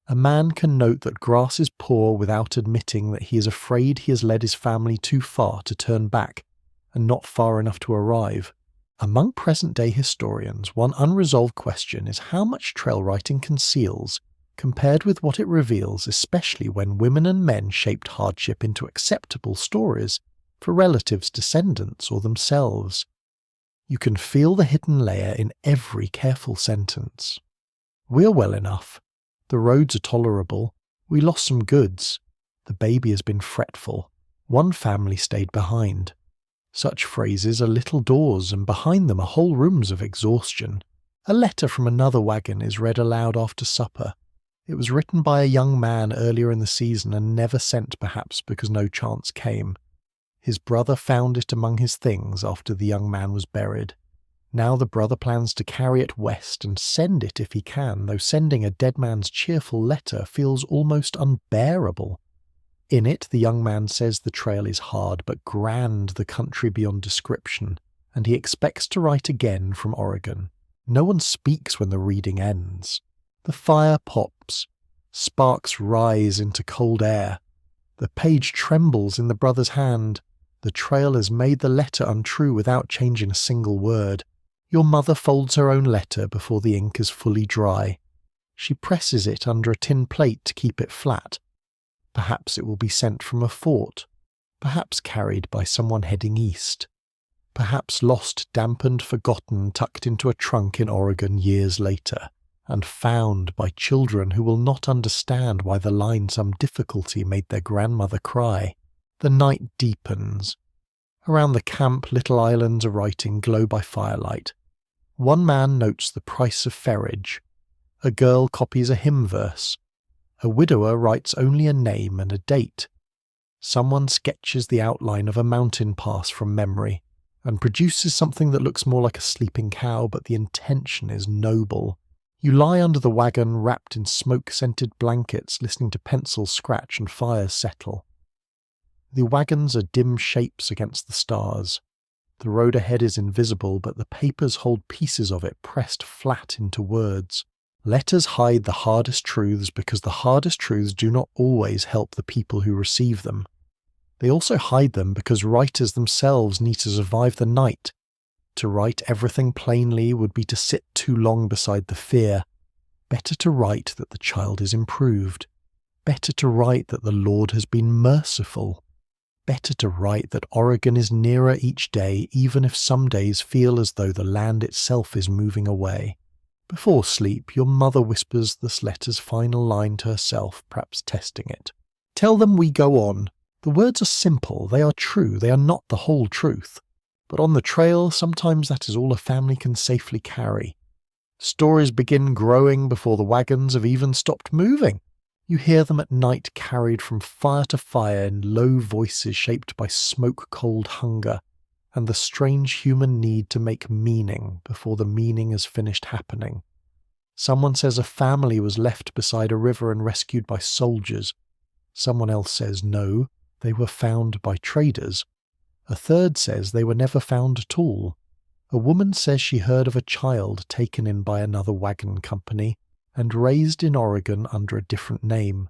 Speaker 1: A man can note that grass is poor without admitting that he is afraid he has led his family too far to turn back, and not far enough to arrive. Among present-day historians, one unresolved question is how much trail writing conceals, compared with what it reveals, especially when women and men shaped hardship into acceptable stories for relatives, descendants, or themselves. You can feel the hidden layer in every careful sentence. We're well enough. The roads are tolerable. We lost some goods. The baby has been fretful. One family stayed behind. Such phrases are little doors, and behind them are whole rooms of exhaustion. A letter from another wagon is read aloud after supper. It was written by a young man earlier in the season and never sent, perhaps because no chance came. His brother found it among his things after the young man was buried. Now the brother plans to carry it west and send it if he can, though sending a dead man's cheerful letter feels almost unbearable. In it, the young man says the trail is hard, but grand, the country beyond description, and he expects to write again from Oregon. No one speaks when the reading ends. The fire pops. Sparks rise into cold air. The page trembles in the brother's hand. The trail has made the letter untrue without changing a single word. Your mother folds her own letter before the ink is fully dry. She presses it under a tin plate to keep it flat. Perhaps it will be sent from a fort. Perhaps carried by someone heading east. Perhaps lost, dampened, forgotten, tucked into a trunk in Oregon years later, and found by children who will not understand why the line some difficulty made their grandmother cry. The night deepens. Around the camp, little islands of writing glow by firelight. One man notes the price of ferrage. A girl copies a hymn verse. A widower writes only a name and a date. Someone sketches the outline of a mountain pass from memory, and produces something that looks more like a sleeping cow, but the intention is noble. You lie under the wagon, wrapped in smoke-scented blankets, listening to pencils scratch and fires settle. The wagons are dim shapes against the stars. The road ahead is invisible, but the papers hold pieces of it pressed flat into words. Letters hide the hardest truths because the hardest truths do not always help the people who receive them. They also hide them because writers themselves need to survive the night. To write everything plainly would be to sit too long beside the fear. Better to write that the child is improved. Better to write that the Lord has been merciful. Better to write that Oregon is nearer each day, even if some days feel as though the land itself is moving away. Before sleep, your mother whispers this letter's final line to herself, perhaps testing it. Tell them we go on. The words are simple, they are true, they are not the whole truth. But on the trail, sometimes that is all a family can safely carry. Stories begin growing before the wagons have even stopped moving. You hear them at night carried from fire to fire in low voices shaped by smoke-cold hunger, and the strange human need to make meaning before the meaning has finished happening. Someone says a family was left beside a river and rescued by soldiers. Someone else says no, they were found by traders. A third says they were never found at all. A woman says she heard of a child taken in by another wagon company and raised in Oregon under a different name.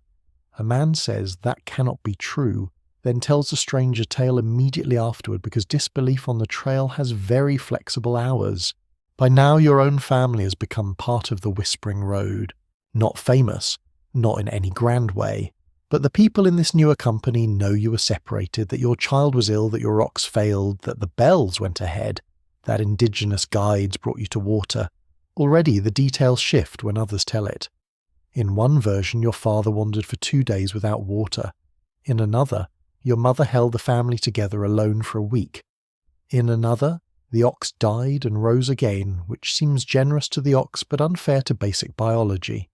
Speaker 1: A man says that cannot be true, then tells the stranger tale immediately afterward because disbelief on the trail has very flexible hours. By now your own family has become part of the Whispering Road. Not famous, not in any grand way, but the people in this newer company know you were separated, that your child was ill, that your ox failed, that the bells went ahead, that Indigenous guides brought you to water. Already the details shift when others tell it. In one version, your father wandered for 2 days without water. In another, your mother held the family together alone for a week. In another, the ox died and rose again, which seems generous to the ox but unfair to basic biology.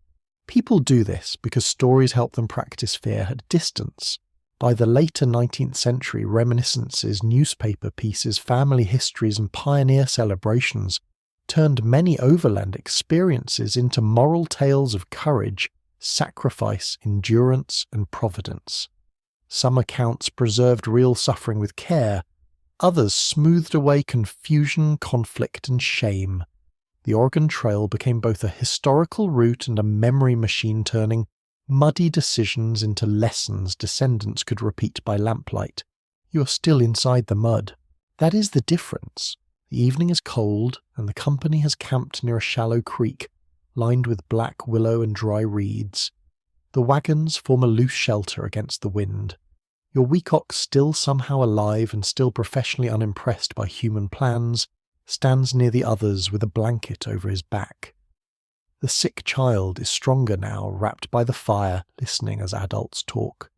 Speaker 1: People do this because stories help them practice fear at distance. By the later 19th century, reminiscences, newspaper pieces, family histories and pioneer celebrations turned many overland experiences into moral tales of courage, sacrifice, endurance, and providence. Some accounts preserved real suffering with care, others smoothed away confusion, conflict, and shame. The Oregon Trail became both a historical route and a memory machine, turning muddy decisions into lessons descendants could repeat by lamplight. You are still inside the mud. That is the difference. The evening is cold, and the company has camped near a shallow creek, lined with black willow and dry reeds. The wagons form a loose shelter against the wind. Your weak ox, still somehow alive and still professionally unimpressed by human plans, stands near the others with a blanket over his back. The sick child is stronger now, wrapped by the fire, listening as adults talk.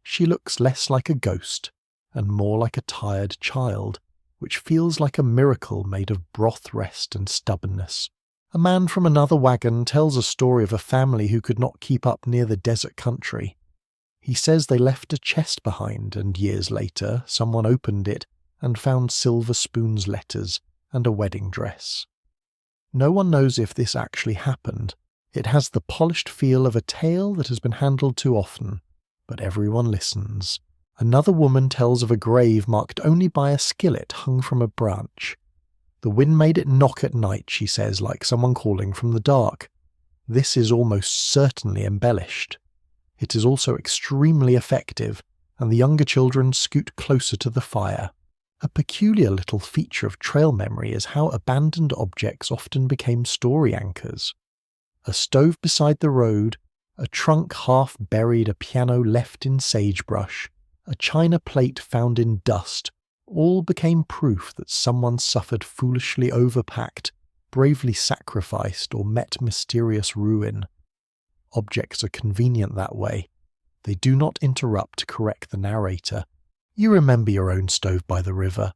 Speaker 1: She looks less like a ghost and more like a tired child, which feels like a miracle made of broth, rest, and stubbornness. A man from another wagon tells a story of a family who could not keep up near the desert country. He says they left a chest behind, and years later someone opened it and found Silver Spoon's letters and a wedding dress. No one knows if this actually happened. It has the polished feel of a tale that has been handled too often, but everyone listens. Another woman tells of a grave marked only by a skillet hung from a branch. The wind made it knock at night, she says, like someone calling from the dark. This is almost certainly embellished. It is also extremely effective, and the younger children scoot closer to the fire. A peculiar little feature of trail memory is how abandoned objects often became story anchors. A stove beside the road, a trunk half buried, a piano left in sagebrush, a china plate found in dust, all became proof that someone suffered foolishly overpacked, bravely sacrificed, or met mysterious ruin. Objects are convenient that way. They do not interrupt to correct the narrator. You remember your own stove by the river.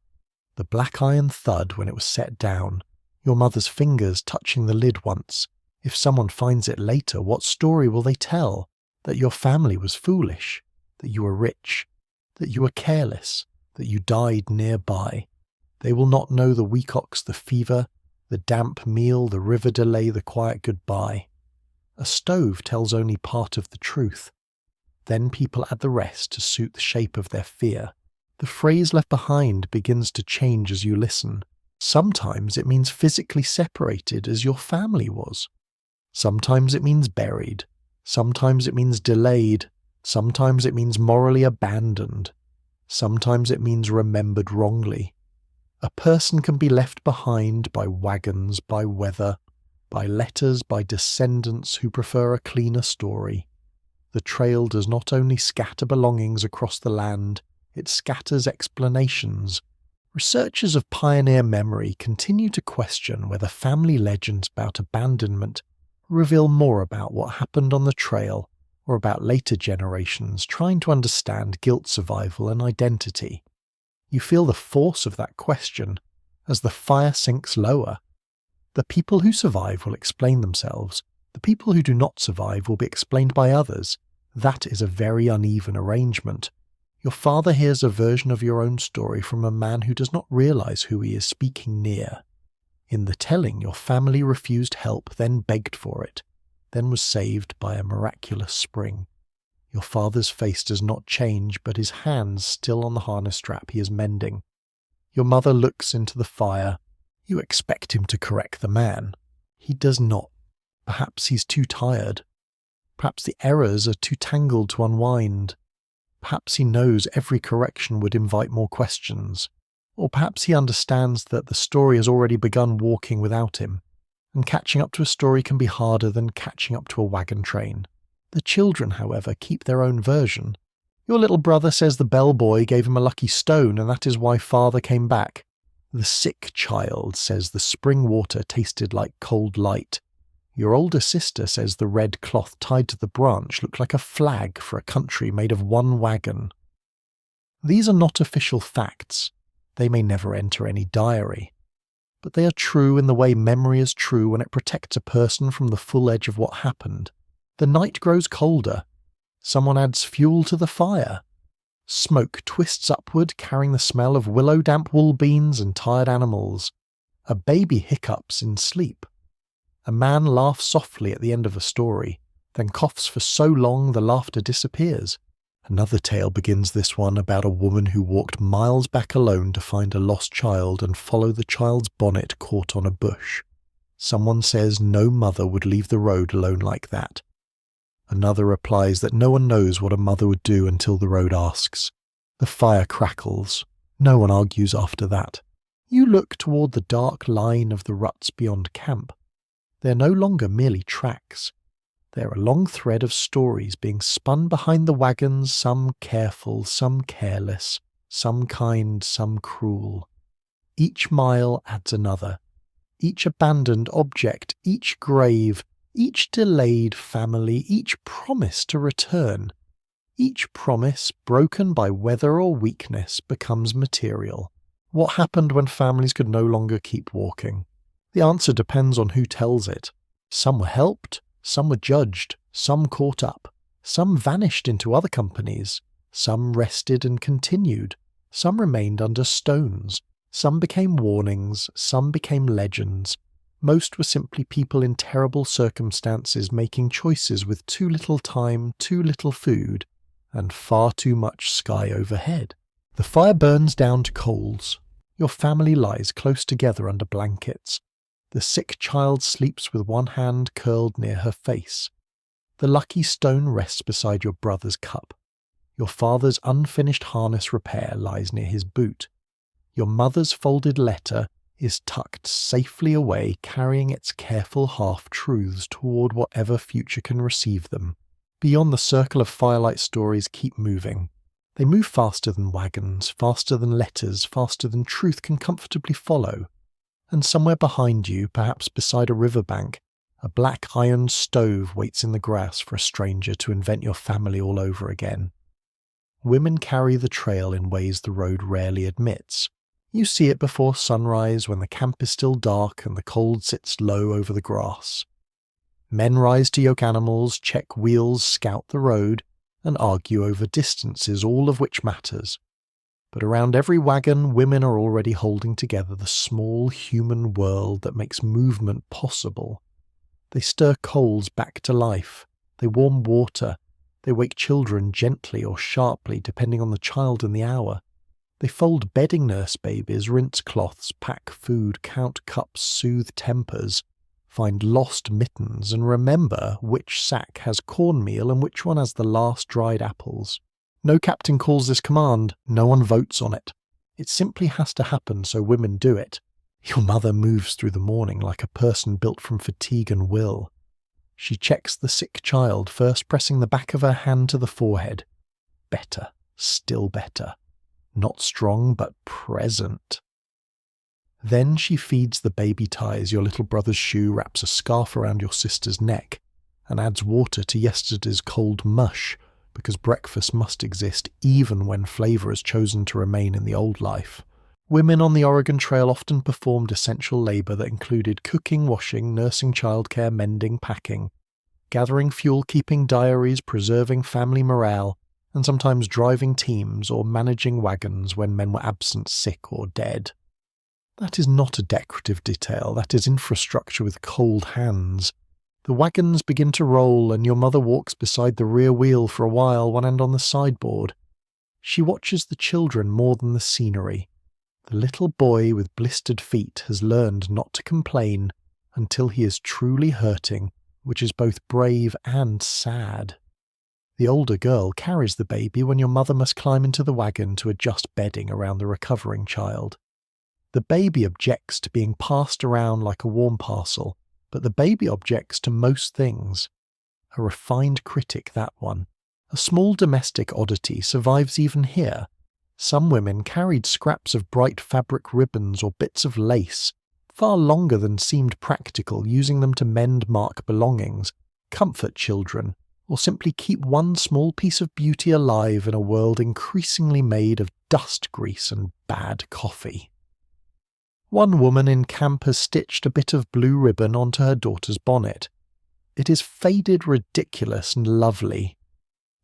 Speaker 1: The black iron thud when it was set down, your mother's fingers touching the lid once. If someone finds it later, what story will they tell? That your family was foolish, that you were rich, that you were careless, that you died nearby. They will not know the weak ox, the fever, the damp meal, the river delay, the quiet goodbye. A stove tells only part of the truth. Then people add the rest to suit the shape of their fear. The phrase left behind begins to change as you listen. Sometimes it means physically separated as your family was. Sometimes it means buried. Sometimes it means delayed. Sometimes it means morally abandoned. Sometimes it means remembered wrongly. A person can be left behind by wagons, by weather, by letters, by descendants who prefer a cleaner story. The trail does not only scatter belongings across the land, it scatters explanations. Researchers of pioneer memory continue to question whether family legends about abandonment reveal more about what happened on the trail or about later generations trying to understand guilt survival and identity. You feel the force of that question as the fire sinks lower. The people who survive will explain themselves. The people who do not survive will be explained by others. That is a very uneven arrangement. Your father hears a version of your own story from a man who does not realize who he is speaking near. In the telling, your family refused help, then begged for it, then was saved by a miraculous spring. Your father's face does not change, but his hands still on the harness strap he is mending. Your mother looks into the fire. You expect him to correct the man. He does not. Perhaps he's too tired. Perhaps the errors are too tangled to unwind. Perhaps he knows every correction would invite more questions. Or perhaps he understands that the story has already begun walking without him, and catching up to a story can be harder than catching up to a wagon train. The children, however, keep their own version. Your little brother says the bellboy gave him a lucky stone and that is why father came back. The sick child says the spring water tasted like cold light. Your older sister says the red cloth tied to the branch looked like a flag for a country made of one wagon. These are not official facts. They may never enter any diary. But they are true in the way memory is true when it protects a person from the full edge of what happened. The night grows colder. Someone adds fuel to the fire. Smoke twists upward, carrying the smell of willow-damp wool beans and tired animals. A baby hiccups in sleep. A man laughs softly at the end of a story, then coughs for so long the laughter disappears. Another tale begins this one about a woman who walked miles back alone to find a lost child and follow the child's bonnet caught on a bush. Someone says no mother would leave the road alone like that. Another replies that no one knows what a mother would do until the road asks. The fire crackles. No one argues after that. You look toward the dark line of the ruts beyond camp. They're no longer merely tracks. They're a long thread of stories being spun behind the wagons, some careful, some careless, some kind, some cruel. Each mile adds another. Each abandoned object, each grave, each delayed family, each promise to return. Each promise, broken by weather or weakness, becomes material. What happened when families could no longer keep walking? The answer depends on who tells it. Some were helped, some were judged, some caught up, some vanished into other companies, some rested and continued, some remained under stones, some became warnings, some became legends. Most were simply people in terrible circumstances making choices with too little time, too little food, and far too much sky overhead. The fire burns down to coals. Your family lies close together under blankets. The sick child sleeps with one hand curled near her face. The lucky stone rests beside your brother's cup. Your father's unfinished harness repair lies near his boot. Your mother's folded letter is tucked safely away, carrying its careful half-truths toward whatever future can receive them. Beyond the circle of firelight stories keep moving. They move faster than wagons, faster than letters, faster than truth can comfortably follow. And somewhere behind you, perhaps beside a riverbank, a black iron stove waits in the grass for a stranger to invent your family all over again. Women carry the trail in ways the road rarely admits. You see it before sunrise when the camp is still dark and the cold sits low over the grass. Men rise to yoke animals, check wheels, scout the road, and argue over distances, all of which matters. But around every wagon, women are already holding together the small human world that makes movement possible. They stir coals back to life. They warm water. They wake children gently or sharply, depending on the child and the hour. They fold bedding nurse babies, rinse cloths, pack food, count cups, soothe tempers, find lost mittens, and remember which sack has cornmeal and which one has the last dried apples. No captain calls this command, no one votes on it. It simply has to happen, so women do it. Your mother moves through the morning like a person built from fatigue and will. She checks the sick child, first pressing the back of her hand to the forehead. Better, still better. Not strong, but present. Then she feeds the baby, ties your little brother's shoe, wraps a scarf around your sister's neck, and adds water to yesterday's cold mush, because breakfast must exist even when flavour has chosen to remain in the old life. Women on the Oregon Trail often performed essential labour that included cooking, washing, nursing childcare, mending, packing, gathering fuel, keeping diaries, preserving family morale, and sometimes driving teams or managing wagons when men were absent, sick or dead. That is not a decorative detail, that is infrastructure with cold hands. The wagons begin to roll and your mother walks beside the rear wheel for a while, one hand on the sideboard. She watches the children more than the scenery. The little boy with blistered feet has learned not to complain until he is truly hurting, which is both brave and sad. The older girl carries the baby when your mother must climb into the wagon to adjust bedding around the recovering child. The baby objects to being passed around like a warm parcel, but the baby objects to most things. A refined critic, that one. A small domestic oddity survives even here. Some women carried scraps of bright fabric ribbons or bits of lace, far longer than seemed practical, using them to mend mark belongings, comfort children, or simply keep one small piece of beauty alive in a world increasingly made of dust grease and bad coffee. One woman in camp has stitched a bit of blue ribbon onto her daughter's bonnet. It is faded, ridiculous, and lovely.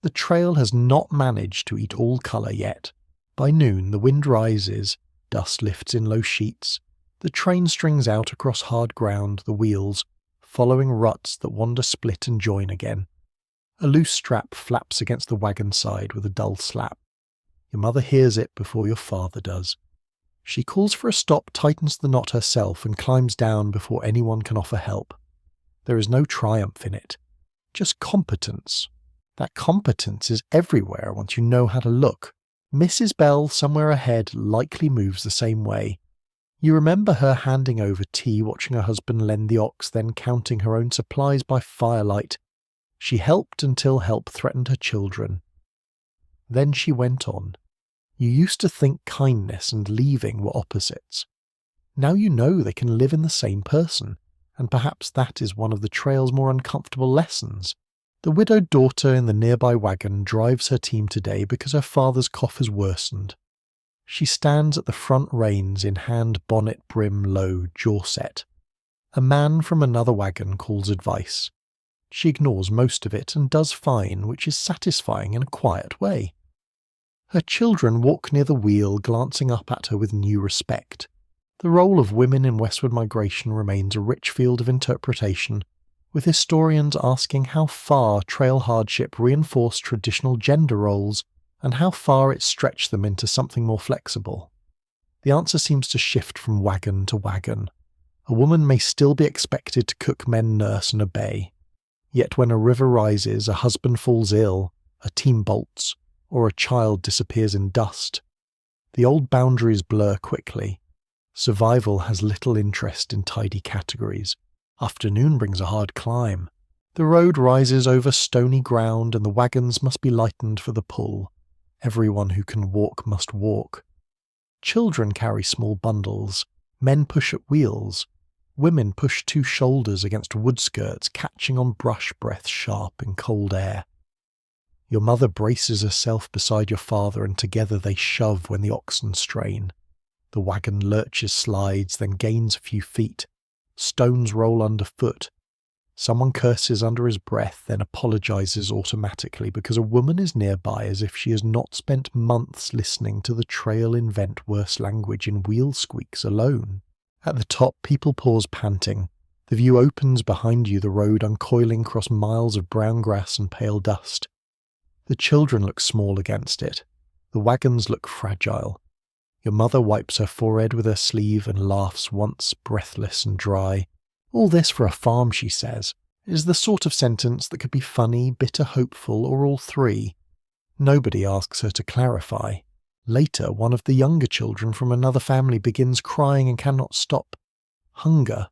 Speaker 1: The trail has not managed to eat all colour yet. By noon the wind rises, dust lifts in low sheets, the train strings out across hard ground, the wheels, following ruts that wander split and join again. A loose strap flaps against the wagon side with a dull slap. Your mother hears it before your father does. She calls for a stop, tightens the knot herself, and climbs down before anyone can offer help. There is no triumph in it, just competence. That competence is everywhere once you know how to look. Mrs. Bell, somewhere ahead, likely moves the same way. You remember her handing over tea, watching her husband lend the ox, then counting her own supplies by firelight. She helped until help threatened her children. Then she went on. You used to think kindness and leaving were opposites. Now you know they can live in the same person, and perhaps that is one of the trail's more uncomfortable lessons. The widowed daughter in the nearby wagon drives her team today because her father's cough has worsened. She stands at the front reins in hand, bonnet brim low, jaw set. A man from another wagon calls advice. She ignores most of it and does fine, which is satisfying in a quiet way. Her children walk near the wheel, glancing up at her with new respect. The role of women in westward migration remains a rich field of interpretation, with historians asking how far trail hardship reinforced traditional gender roles and how far it stretched them into something more flexible. The answer seems to shift from wagon to wagon. A woman may still be expected to cook, mend, nurse, and obey. Yet when a river rises, a husband falls ill, a team bolts, or a child disappears in dust, the old boundaries blur quickly. Survival has little interest in tidy categories. Afternoon brings a hard climb. The road rises over stony ground and the wagons must be lightened for the pull. Everyone who can walk must walk. Children carry small bundles. Men push at wheels. Women push two shoulders against wood skirts, catching on brush breath sharp in cold air. Your mother braces herself beside your father and together they shove when the oxen strain. The wagon lurches, slides, then gains a few feet. Stones roll underfoot. Someone curses under his breath, then apologizes automatically because a woman is nearby as if she has not spent months listening to the trail invent worse language in wheel squeaks alone. At the top, people pause panting. The view opens behind you, the road uncoiling across miles of brown grass and pale dust. The children look small against it. The wagons look fragile. Your mother wipes her forehead with her sleeve and laughs once, breathless and dry. All this for a farm, she says. It is the sort of sentence that could be funny, bitter, hopeful, or all three. Nobody asks her to clarify. Later, one of the younger children from another family begins crying and cannot stop. Hunger,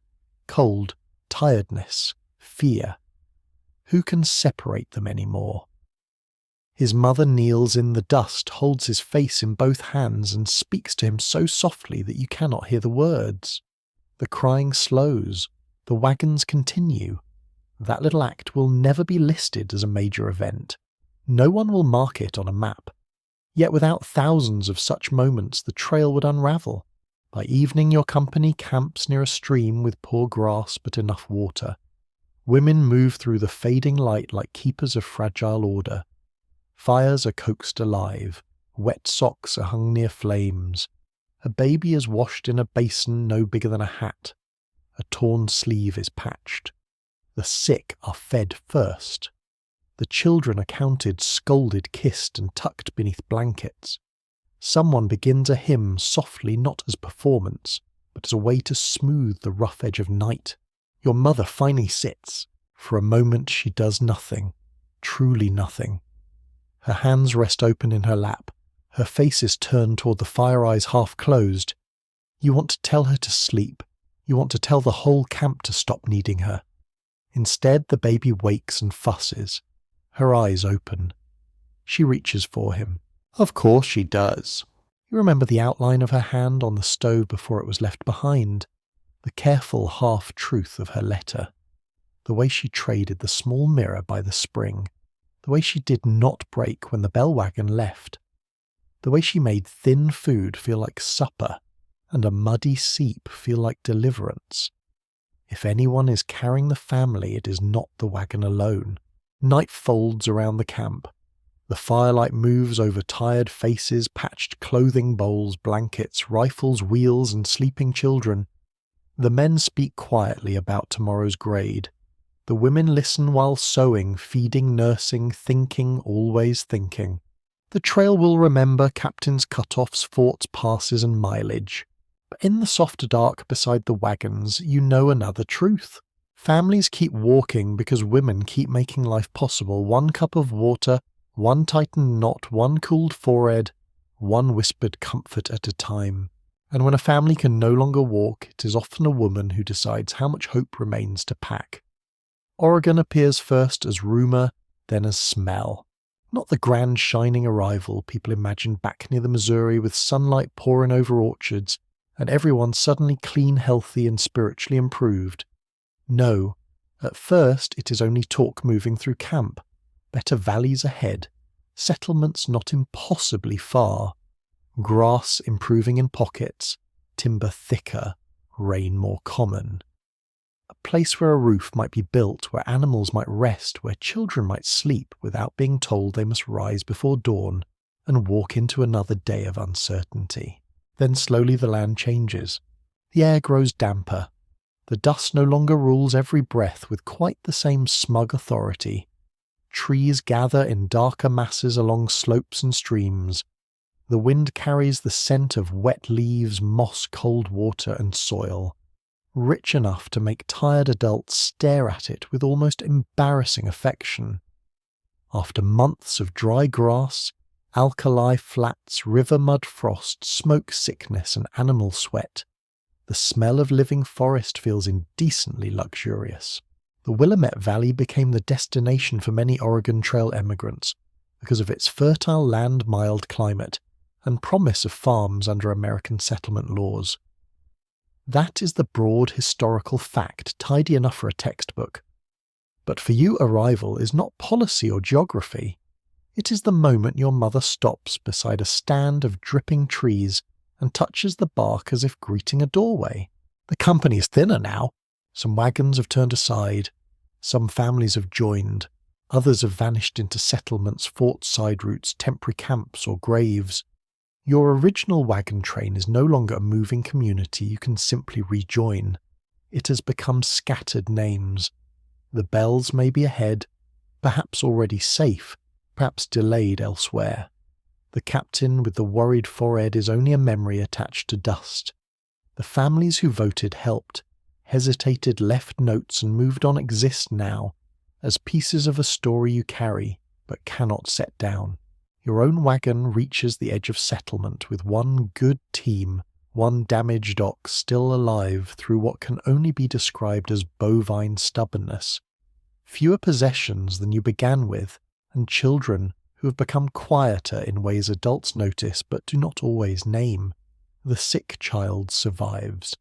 Speaker 1: cold, tiredness, fear. Who can separate them anymore? His mother kneels in the dust, holds his face in both hands, and speaks to him so softly that you cannot hear the words. The crying slows. The wagons continue. That little act will never be listed as a major event. No one will mark it on a map. Yet without thousands of such moments, the trail would unravel. By evening, your company camps near a stream with poor grass but enough water. Women move through the fading light like keepers of fragile order. Fires are coaxed alive. Wet socks are hung near flames. A baby is washed in a basin no bigger than a hat. A torn sleeve is patched. The sick are fed first. The children are counted, scolded, kissed, and tucked beneath blankets. Someone begins a hymn softly, not as performance, but as a way to smooth the rough edge of night. Your mother finally sits. For a moment she does nothing, truly nothing. Her hands rest open in her lap. Her face is turned toward the fire eyes half closed. You want to tell her to sleep. You want to tell the whole camp to stop needing her. Instead, the baby wakes and fusses. Her eyes open. She reaches for him. Of course she does. You remember the outline of her hand on the stove before it was left behind. The careful half-truth of her letter. The way she traded the small mirror by the spring. The way she did not break when the bell wagon left. The way she made thin food feel like supper and a muddy seep feel like deliverance. If anyone is carrying the family, it is not the wagon alone. Night folds around the camp. The firelight moves over tired faces, patched clothing, bowls, blankets, rifles, wheels, and sleeping children. The men speak quietly about tomorrow's grade. The women listen while sewing, feeding, nursing, thinking, always thinking. The trail will remember captains' cut-offs, forts, passes, and mileage. But in the soft dark beside the wagons, you know another truth. Families keep walking because women keep making life possible. One cup of water, one tightened knot, one cooled forehead, one whispered comfort at a time. And when a family can no longer walk, it is often a woman who decides how much hope remains to pack. Oregon appears first as rumour, then as smell. Not the grand shining arrival people imagine back near the Missouri with sunlight pouring over orchards and everyone suddenly clean, healthy and spiritually improved. No, at first it is only talk moving through camp. Better valleys ahead, settlements not impossibly far, grass improving in pockets, timber thicker, rain more common. A place where a roof might be built, where animals might rest, where children might sleep without being told they must rise before dawn and walk into another day of uncertainty. Then slowly the land changes. The air grows damper. The dust no longer rules every breath with quite the same smug authority. Trees gather in darker masses along slopes and streams. The wind carries the scent of wet leaves, moss, cold water, and soil, rich enough to make tired adults stare at it with almost embarrassing affection. After months of dry grass, alkali flats, river mud frost, smoke sickness, and animal sweat, the smell of living forest feels indecently luxurious. The Willamette Valley became the destination for many Oregon Trail emigrants because of its fertile land, mild climate, and promise of farms under American settlement laws. That is the broad historical fact, tidy enough for a textbook. But for you, arrival is not policy or geography. It is the moment your mother stops beside a stand of dripping trees and touches the bark as if greeting a doorway. The company is thinner now. Some wagons have turned aside. Some families have joined. Others have vanished into settlements, forts, side routes, temporary camps, or graves. Your original wagon train is no longer a moving community you can simply rejoin. It has become scattered names. The bells may be ahead, perhaps already safe, perhaps delayed elsewhere. The captain with the worried forehead is only a memory attached to dust. The families who voted helped, hesitated, left notes and moved on exist now, as pieces of a story you carry but cannot set down. Your own wagon reaches the edge of settlement with one good team, one damaged ox still alive through what can only be described as bovine stubbornness. Fewer possessions than you began with, and children who have become quieter in ways adults notice but do not always name. The sick child survives.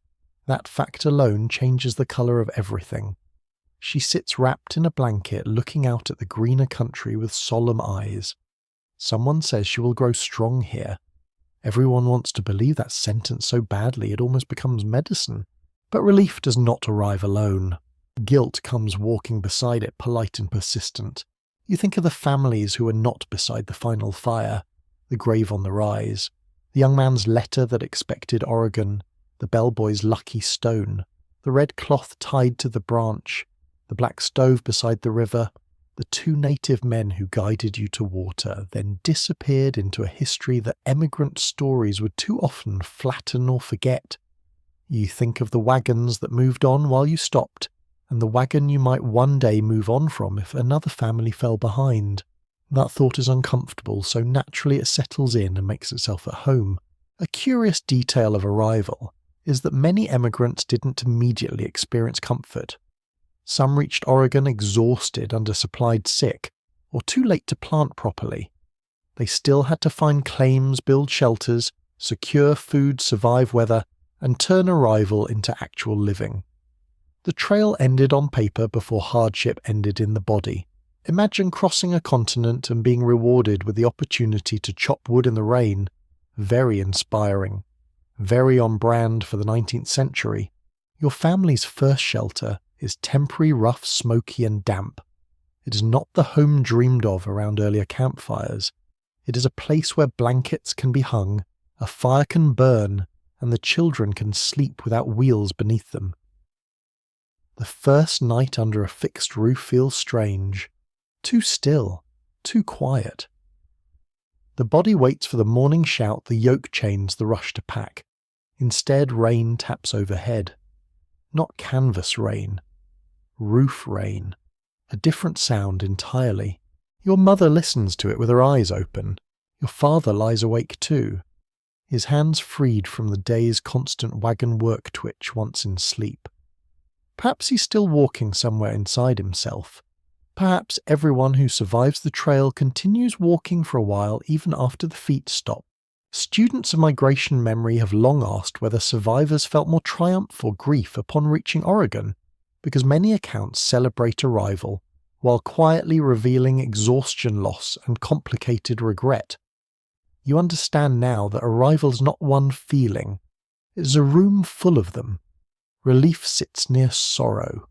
Speaker 1: That fact alone changes the colour of everything. She sits wrapped in a blanket looking out at the greener country with solemn eyes. Someone says she will grow strong here. Everyone wants to believe that sentence so badly it almost becomes medicine. But relief does not arrive alone. Guilt comes walking beside it, polite and persistent. You think of the families who are not beside the final fire, the grave on the rise, the young man's letter that expected Oregon, the bellboy's lucky stone, the red cloth tied to the branch, the black stove beside the river, the two native men who guided you to water, then disappeared into a history that emigrant stories would too often flatten or forget. You think of the wagons that moved on while you stopped, and the wagon you might one day move on from if another family fell behind. That thought is uncomfortable, so naturally it settles in and makes itself at home. A curious detail of arrival is that many emigrants didn't immediately experience comfort. Some reached Oregon exhausted, undersupplied, sick, or too late to plant properly. They still had to find claims, build shelters, secure food, survive weather, and turn arrival into actual living. The trail ended on paper before hardship ended in the body. Imagine crossing a continent and being rewarded with the opportunity to chop wood in the rain. Very inspiring. Very on brand for the 19th century. Your family's first shelter is temporary, rough, smoky and damp. It is not the home dreamed of around earlier campfires. It is a place where blankets can be hung, a fire can burn, and the children can sleep without wheels beneath them. The first night under a fixed roof feels strange. Too still, too quiet. The body waits for the morning shout, the yoke chains, the rush to pack. Instead, rain taps overhead. Not canvas rain. Roof rain. A different sound entirely. Your mother listens to it with her eyes open. Your father lies awake too. His hands freed from the day's constant wagon work twitch once in sleep. Perhaps he's still walking somewhere inside himself. Perhaps everyone who survives the trail continues walking for a while even after the feet stop. Students of migration memory have long asked whether survivors felt more triumph or grief upon reaching Oregon, because many accounts celebrate arrival, while quietly revealing exhaustion, loss, and complicated regret. You understand now that arrival is not one feeling, it is a room full of them. Relief sits near sorrow.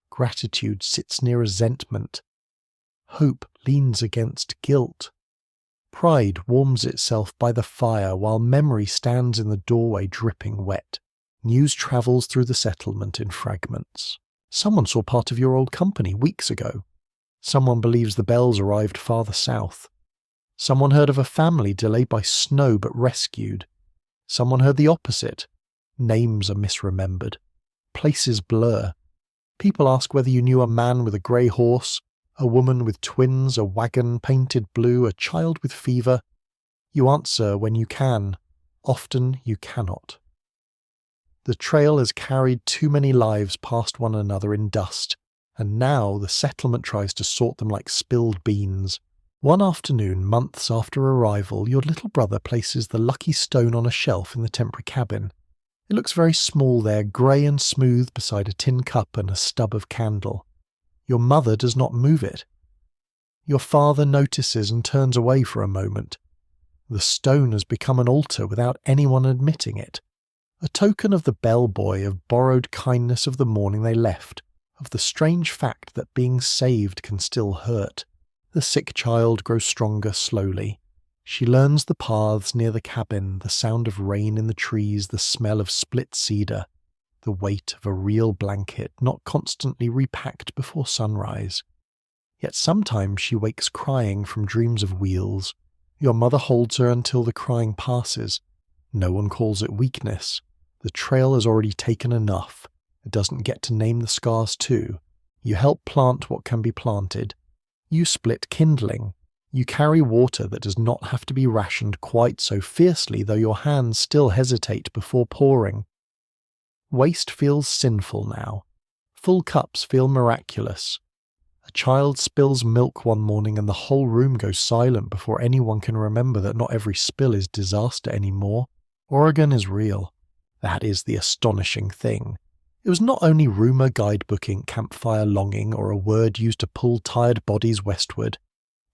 Speaker 1: Gratitude sits near resentment. Hope leans against guilt. Pride warms itself by the fire while memory stands in the doorway dripping wet. News travels through the settlement in fragments. Someone saw part of your old company weeks ago. Someone believes the bells arrived farther south. Someone heard of a family delayed by snow but rescued. Someone heard the opposite. Names are misremembered. Places blur. People ask whether you knew a man with a grey horse, a woman with twins, a wagon painted blue, a child with fever. You answer when you can. Often you cannot. The trail has carried too many lives past one another in dust, and now the settlement tries to sort them like spilled beans. One afternoon, months after arrival, your little brother places the lucky stone on a shelf in the temporary cabin. It looks very small there, grey and smooth beside a tin cup and a stub of candle. Your mother does not move it. Your father notices and turns away for a moment. The stone has become an altar without anyone admitting it. A token of the bellboy, of borrowed kindness of the morning they left, of the strange fact that being saved can still hurt. The sick child grows stronger slowly. She learns the paths near the cabin, the sound of rain in the trees, the smell of split cedar, the weight of a real blanket not constantly repacked before sunrise. Yet sometimes she wakes crying from dreams of wheels, Your mother holds her until the crying passes. No one calls it weakness. The trail has already taken enough. It doesn't get to name the scars too. You help plant what can be planted. You split kindling. You carry water that does not have to be rationed quite so fiercely, though your hands still hesitate before pouring. Waste feels sinful now. Full cups feel miraculous. A child spills milk one morning and the whole room goes silent before anyone can remember that not every spill is disaster anymore. Oregon is real. That is the astonishing thing. It was not only rumour, guidebooking, campfire longing, or a word used to pull tired bodies westward.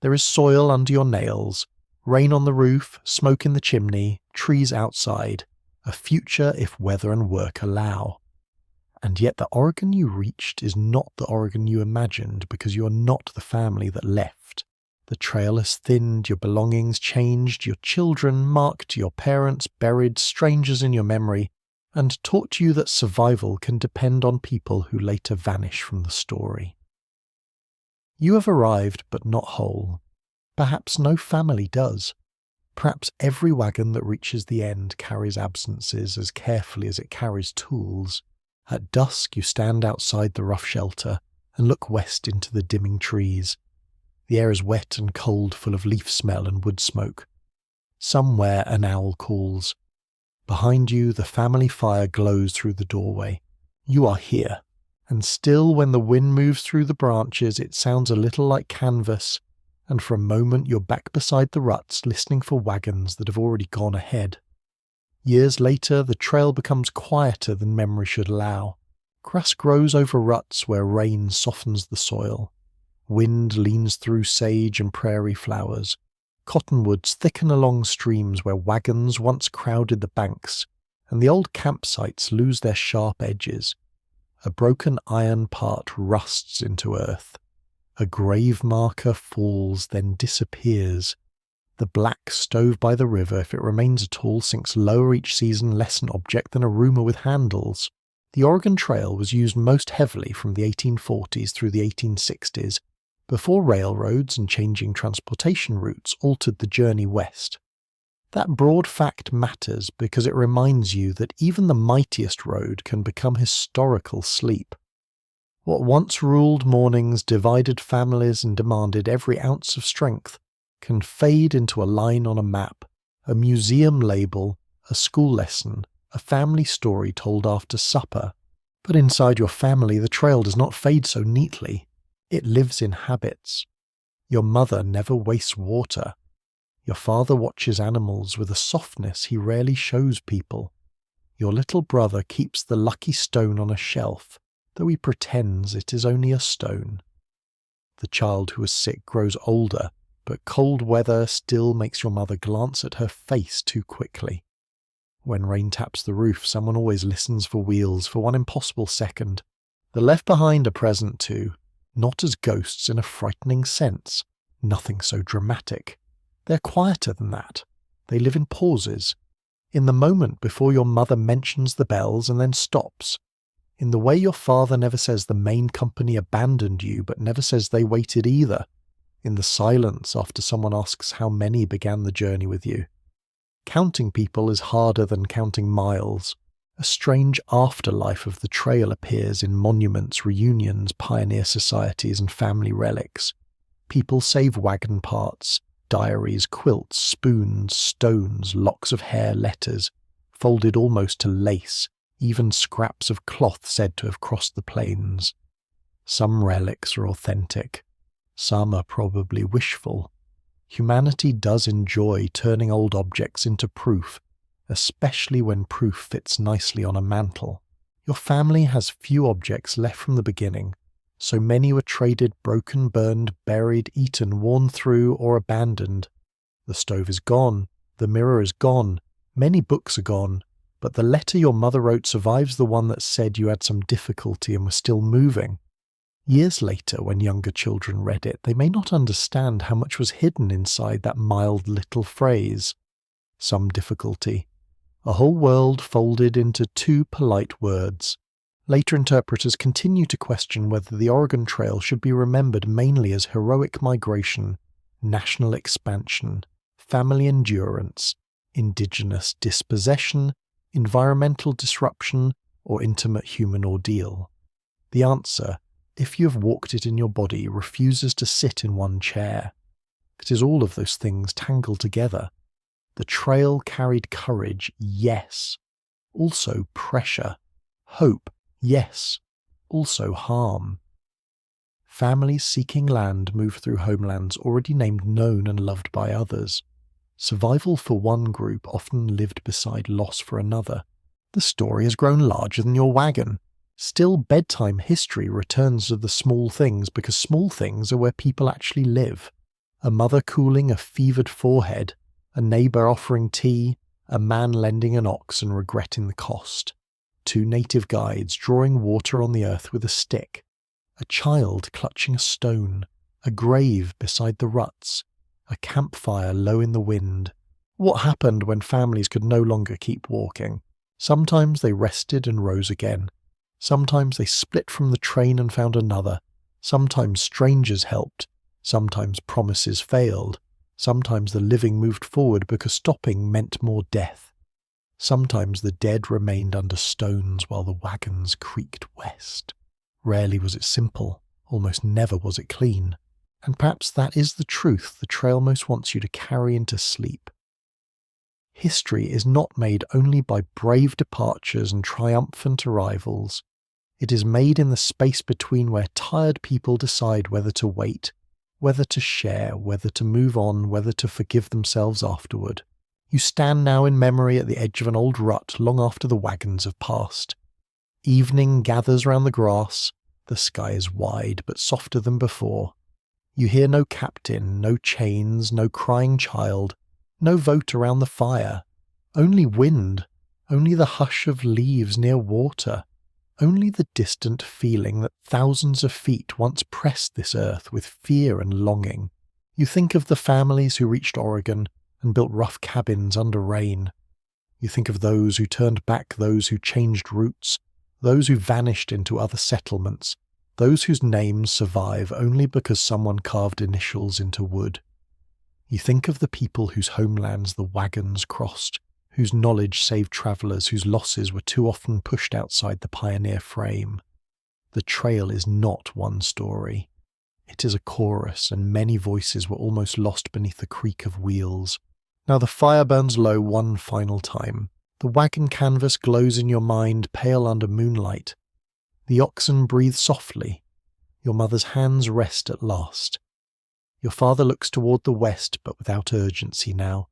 Speaker 1: There is soil under your nails, rain on the roof, smoke in the chimney, trees outside, a future if weather and work allow. And yet the Oregon you reached is not the Oregon you imagined, because you are not the family that left. The trail has thinned, your belongings changed, your children marked, your parents buried, strangers in your memory, and taught you that survival can depend on people who later vanish from the story. You have arrived, but not whole. Perhaps no family does. Perhaps every wagon that reaches the end carries absences as carefully as it carries tools. At dusk you stand outside the rough shelter and look west into the dimming trees. The air is wet and cold, full of leaf smell and wood smoke. Somewhere an owl calls. Behind you the family fire glows through the doorway. You are here, and still when the wind moves through the branches it sounds a little like canvas, and for a moment you're back beside the ruts listening for wagons that have already gone ahead. Years later, the trail becomes quieter than memory should allow. Grass grows over ruts where rain softens the soil. Wind leans through sage and prairie flowers. Cottonwoods thicken along streams where wagons once crowded the banks, and the old campsites lose their sharp edges. A broken iron part rusts into earth. A grave marker falls, then disappears. The black stove by the river, if it remains at all, sinks lower each season, less an object than a rumour with handles. The Oregon Trail was used most heavily from the 1840s through the 1860s, before railroads and changing transportation routes altered the journey west. That broad fact matters because it reminds you that even the mightiest road can become historical sleep. What once ruled mornings, divided families, and demanded every ounce of strength can fade into a line on a map, a museum label, a school lesson, a family story told after supper. But inside your family the trail does not fade so neatly. It lives in habits. Your mother never wastes water. Your father watches animals with a softness he rarely shows people. Your little brother keeps the lucky stone on a shelf, though he pretends it is only a stone. The child who is sick grows older, but cold weather still makes your mother glance at her face too quickly. When rain taps the roof, someone always listens for wheels for one impossible second. The left behind are present too, not as ghosts in a frightening sense, nothing so dramatic. They're quieter than that. They live in pauses, in the moment before your mother mentions the bells and then stops, in the way your father never says the main company abandoned you but never says they waited either, in the silence after someone asks how many began the journey with you. Counting people is harder than counting miles. A strange afterlife of the trail appears in monuments, reunions, pioneer societies, and family relics. People save wagon parts, diaries, quilts, spoons, stones, locks of hair, letters, folded almost to lace, even scraps of cloth said to have crossed the plains. Some relics are authentic. Some are probably wishful. Humanity does enjoy turning old objects into proof, especially when proof fits nicely on a mantle. Your family has few objects left from the beginning. So many were traded, broken, burned, buried, eaten, worn through, or abandoned. The stove is gone, the mirror is gone, many books are gone, but the letter your mother wrote survives the one that said you had some difficulty and were still moving. Years later, when younger children read it, they may not understand how much was hidden inside that mild little phrase. Some difficulty. A whole world folded into two polite words. Later interpreters continue to question whether the Oregon Trail should be remembered mainly as heroic migration, national expansion, family endurance, Indigenous dispossession, environmental disruption, or intimate human ordeal? The answer, if you have walked it in your body, refuses to sit in one chair. It is all of those things tangled together. The trail carried courage, yes. Also pressure. Hope, yes. Also harm. Families seeking land move through homelands already named known and loved by others. Survival for one group often lived beside loss for another. The story has grown larger than your wagon. Still, bedtime history returns to the small things because small things are where people actually live. A mother cooling a fevered forehead, a neighbour offering tea, a man lending an ox and regretting the cost. 2 native guides drawing water on the earth with a stick. A child clutching a stone, a grave beside the ruts, a campfire low in the wind. What happened when families could no longer keep walking? Sometimes they rested and rose again. Sometimes they split from the train and found another. Sometimes strangers helped. Sometimes promises failed. Sometimes the living moved forward because stopping meant more death. Sometimes the dead remained under stones while the wagons creaked west. Rarely was it simple, almost never was it clean. And perhaps that is the truth the trail most wants you to carry into sleep. History is not made only by brave departures and triumphant arrivals. It is made in the space between where tired people decide whether to wait, whether to share, whether to move on, whether to forgive themselves afterward. You stand now in memory at the edge of an old rut long after the wagons have passed. Evening gathers round the grass. The sky is wide but softer than before. You hear no captain, no chains, no crying child, no vote around the fire. Only wind, only the hush of leaves near water, only the distant feeling that thousands of feet once pressed this earth with fear and longing. You think of the families who reached Oregon and built rough cabins under rain. You think of those who turned back, those who changed routes, those who vanished into other settlements, those whose names survive only because someone carved initials into wood. You think of the people whose homelands the wagons crossed, whose knowledge saved travellers whose losses were too often pushed outside the pioneer frame. The trail is not one story. It is a chorus, and many voices were almost lost beneath the creak of wheels. Now the fire burns low one final time. The wagon canvas glows in your mind, pale under moonlight. The oxen breathe softly. Your mother's hands rest at last. Your father looks toward the west, but without urgency now.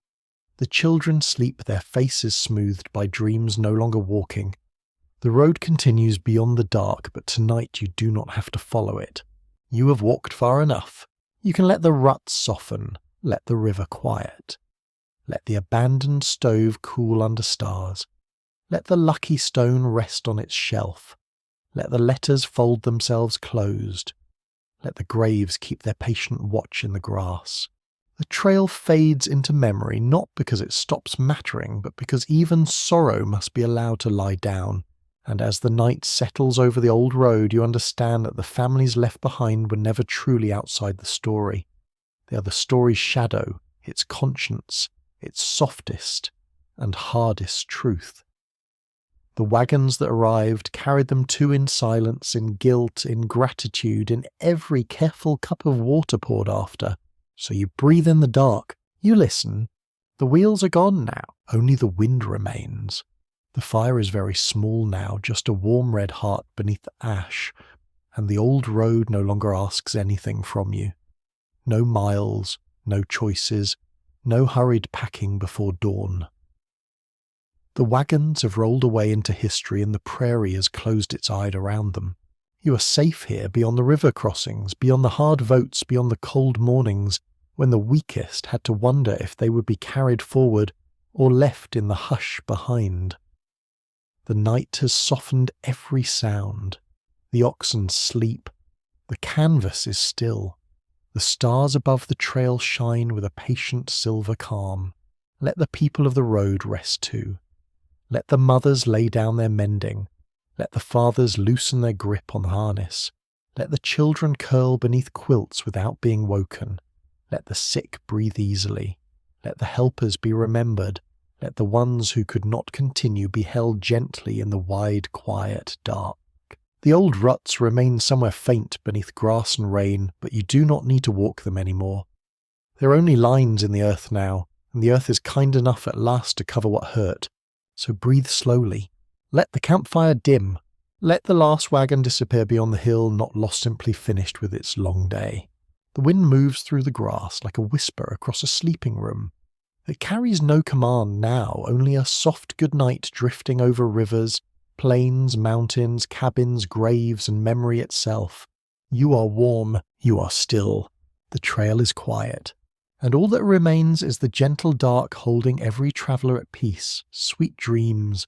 Speaker 1: The children sleep, their faces smoothed by dreams no longer walking. The road continues beyond the dark, but tonight you do not have to follow it. You have walked far enough. You can let the ruts soften, let the river quiet. Let the abandoned stove cool under stars. Let the lucky stone rest on its shelf. Let the letters fold themselves closed. Let the graves keep their patient watch in the grass. The trail fades into memory not because it stops mattering, but because even sorrow must be allowed to lie down. And as the night settles over the old road, you understand that the families left behind were never truly outside the story. They are the story's shadow, its conscience, its softest and hardest truth. The wagons that arrived carried them too in silence, in guilt, in gratitude, in every careful cup of water poured after. So you breathe in the dark, you listen. The wheels are gone now, only the wind remains. The fire is very small now, just a warm red heart beneath the ash, and the old road no longer asks anything from you. No miles, no choices, no hurried packing before dawn. The wagons have rolled away into history and the prairie has closed its eye around them. You are safe here beyond the river crossings, beyond the hard votes, beyond the cold mornings, when the weakest had to wonder if they would be carried forward or left in the hush behind. The night has softened every sound. The oxen sleep. The canvas is still. The stars above the trail shine with a patient silver calm. Let the people of the road rest too. Let the mothers lay down their mending. Let the fathers loosen their grip on the harness. Let the children curl beneath quilts without being woken. Let the sick breathe easily. Let the helpers be remembered. Let the ones who could not continue be held gently in the wide, quiet dark. The old ruts remain somewhere faint beneath grass and rain, but you do not need to walk them anymore. There are only lines in the earth now, and the earth is kind enough at last to cover what hurt. So breathe slowly. Let the campfire dim. Let the last wagon disappear beyond the hill, not lost, simply finished with its long day. The wind moves through the grass like a whisper across a sleeping room. It carries no command now, only a soft goodnight drifting over rivers, plains, mountains, cabins, graves, and memory itself. You are warm, you are still. The trail is quiet. And all that remains is the gentle dark holding every traveller at peace, sweet dreams,